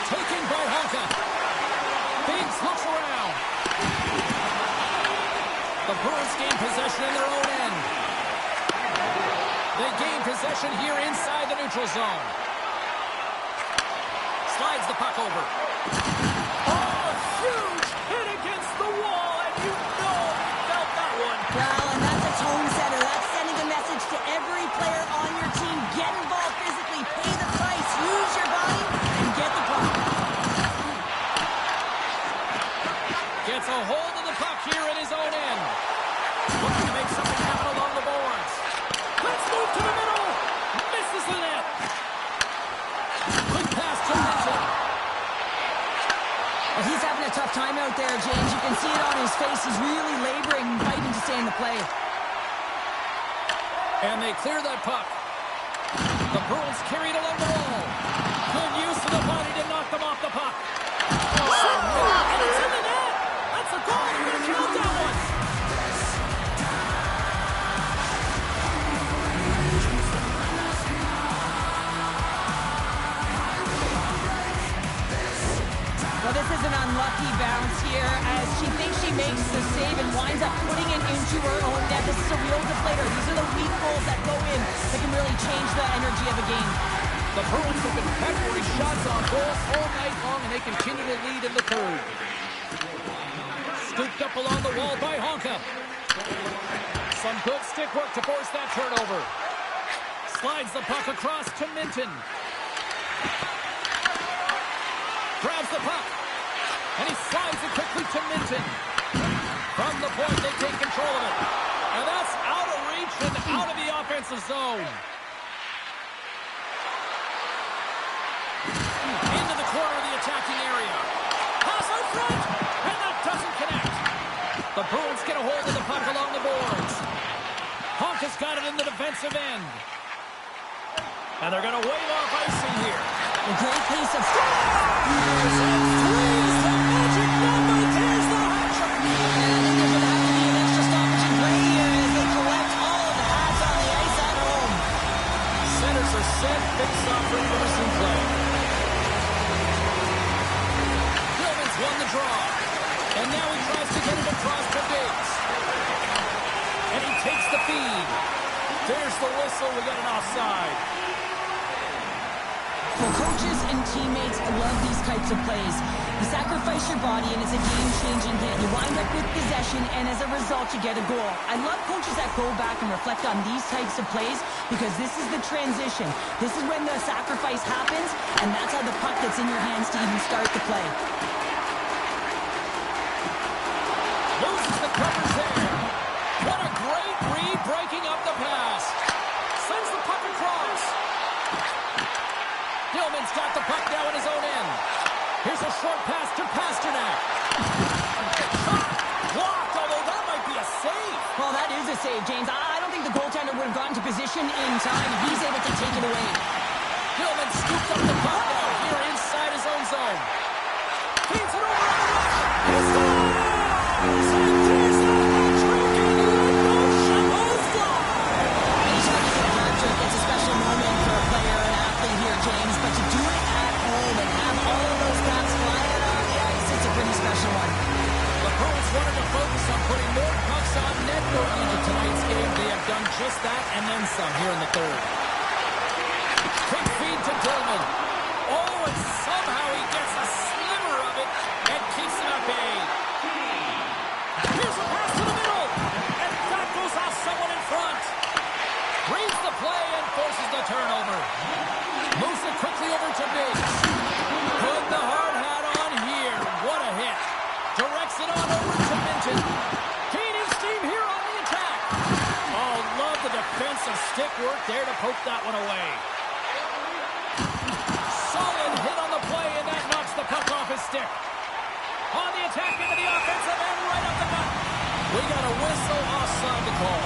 Taken by Honka. Biggs looks around. The Bruins gain possession in their own end. They gain possession here inside the neutral zone. Slides the puck over. Oh, huge hit against the wall, and you know he felt that one. Well, and that's a tone setter. That's sending a message to every player on your team. Get involved physically. Pay the price. Use your body and get the puck. Gets a hold of the puck here in his own end. Looking to make something happen along the boards. Let's move to the middle. Misses the net. Quick pass to Mitchell. Well, he's having a tough time out there, James. You can see it on his face. He's really laboring and fighting to stay in the play. And they clear that puck. The Bruins carried along the wall. Good use of the body to knock them off the puck. And it's in the net. That's a goal. You're going to count that one. Well, this is an unlucky bounce here as she thinks she makes the save and winds up putting it into her own net. This is a real deflator. These are the weak goals that go in that can really change the energy of a game. The Bruins have been peppering shots on goal all night long, and they continue to lead in the third. Scooped up along the wall by Honka. Some good stick work to force that turnover. Slides the puck across to Minton. Grabs the puck. And he slides it quickly to Minton. From the point, they take control of it. And that's out of reach and out of the offensive zone. Into the corner of the attacking area. Pass out front. And that doesn't connect. The Bruins get a hold of the puck along the boards. Honk has got it in the defensive end. And they're going to wave off icing here. A great piece of... Set, face-off, ready to resume play. Gilman's won the draw. And now he tries to get it across to Diggs. And he takes the feed. There's the whistle. We got an offside. Well, coaches and teammates love these types of plays. You sacrifice your body, and it's a game-changing hit. You wind up with possession, and as a result, you get a goal. I love coaches that go back and reflect on these types of plays because this is the transition. This is when the sacrifice happens, and that's how the puck gets in your hands to even start the play. Loses the covers there. What a great read, breaking up the pass. Sends the puck across. Gilman's got the puck now in his own end. Here's a short pass to Pasternak. Shot blocked, although that might be a save. Well, that is a save, James. I don't think the goaltender would have gotten to position in time. He's able to take it away. Gilman scooped up the puck now here inside his own zone. Feeds it over on the rush. And he scores! And there's the hat-trick, and let those shovels fly. Anytime you get a hat trick, it's a special moment for a player or an athlete here, James. But to do it at home and have all of those caps flying on the ice, it's a pretty special one. The Bruins wanted to focus on putting more pucks on net going into tonight's game. They have done just that and then some here in the third. Quick feed to Damion. Oh, and somehow he gets a sliver of it and keeps it at bay. Here's a pass to the middle. And that goes off someone in front. Reads the play and forces the turnover. Moves it quickly over to Biggs. Put the hard hat on here. What a hit. Directs it on over to Minton. Gaining steam here on the attack. Oh, love the defensive stick work there to poke that one away. Solid hit on the play, and that knocks the puck off his stick. On the attack into the offensive end, right up the gut. We got a whistle offside to call.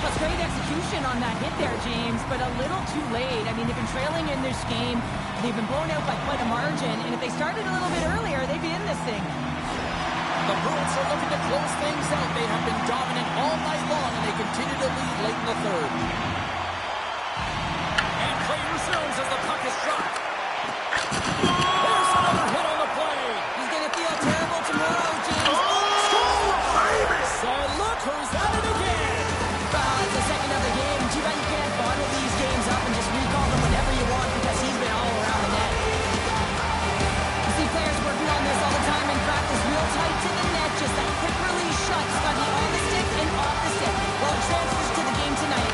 That's great execution on that hit there, James, but a little too late. I mean, they've been trailing in this game. They've been blown out by quite a margin, and if they started a little bit earlier, they'd be in this thing. The Bruins are looking to close things out. They have been dominant all night long, and they continue to lead late in the third. And play resumes as the puck is dropped. There's another hit on the play. He's going to feel terrible tomorrow, James. So look who's at it again. It's the second of the game. Too bad you can't bottle these games up and just recall them whenever you want because he's been all around the net. You see players working on this all the time in practice, real tight to the net, just that quick release shot. It's got to be on the stick and off the stick. Well, it transfers to the game tonight.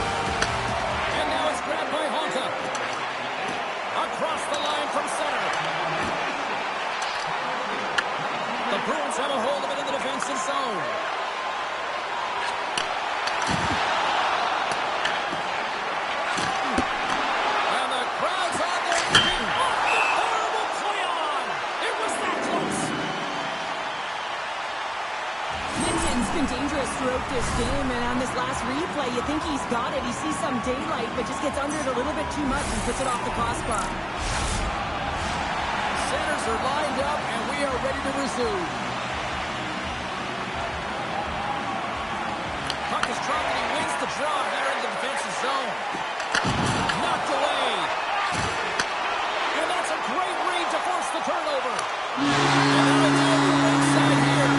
And now it's grabbed by Honka. Across the line from center. The Bruins have a hold of it in the defensive zone. And the crowd's on their feet. Oh, the horrible play on. It was that close. Minton's been dangerous throughout this game, and on this last replay, you think he's got it. He sees some daylight, but just gets under it a little bit too much and puts it off the crossbar. Centers are lined up, and we are ready to resume. Puck is dropped, and he wins the draw here in the defensive zone. Knocked away. And that's a great read to force the turnover. And that'll do it for one side here.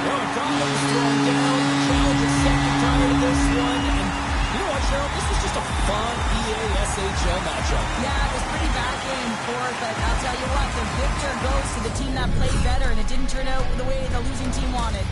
Well, Conor was thrown down. Challenge is second tired of this one. And you know what, Cheryl? This was just a fun EASHL matchup. Yeah, it was pretty back and forth, but I'll tell you what, the victor goes to the team that played better, and it didn't turn out the way the losing team wanted.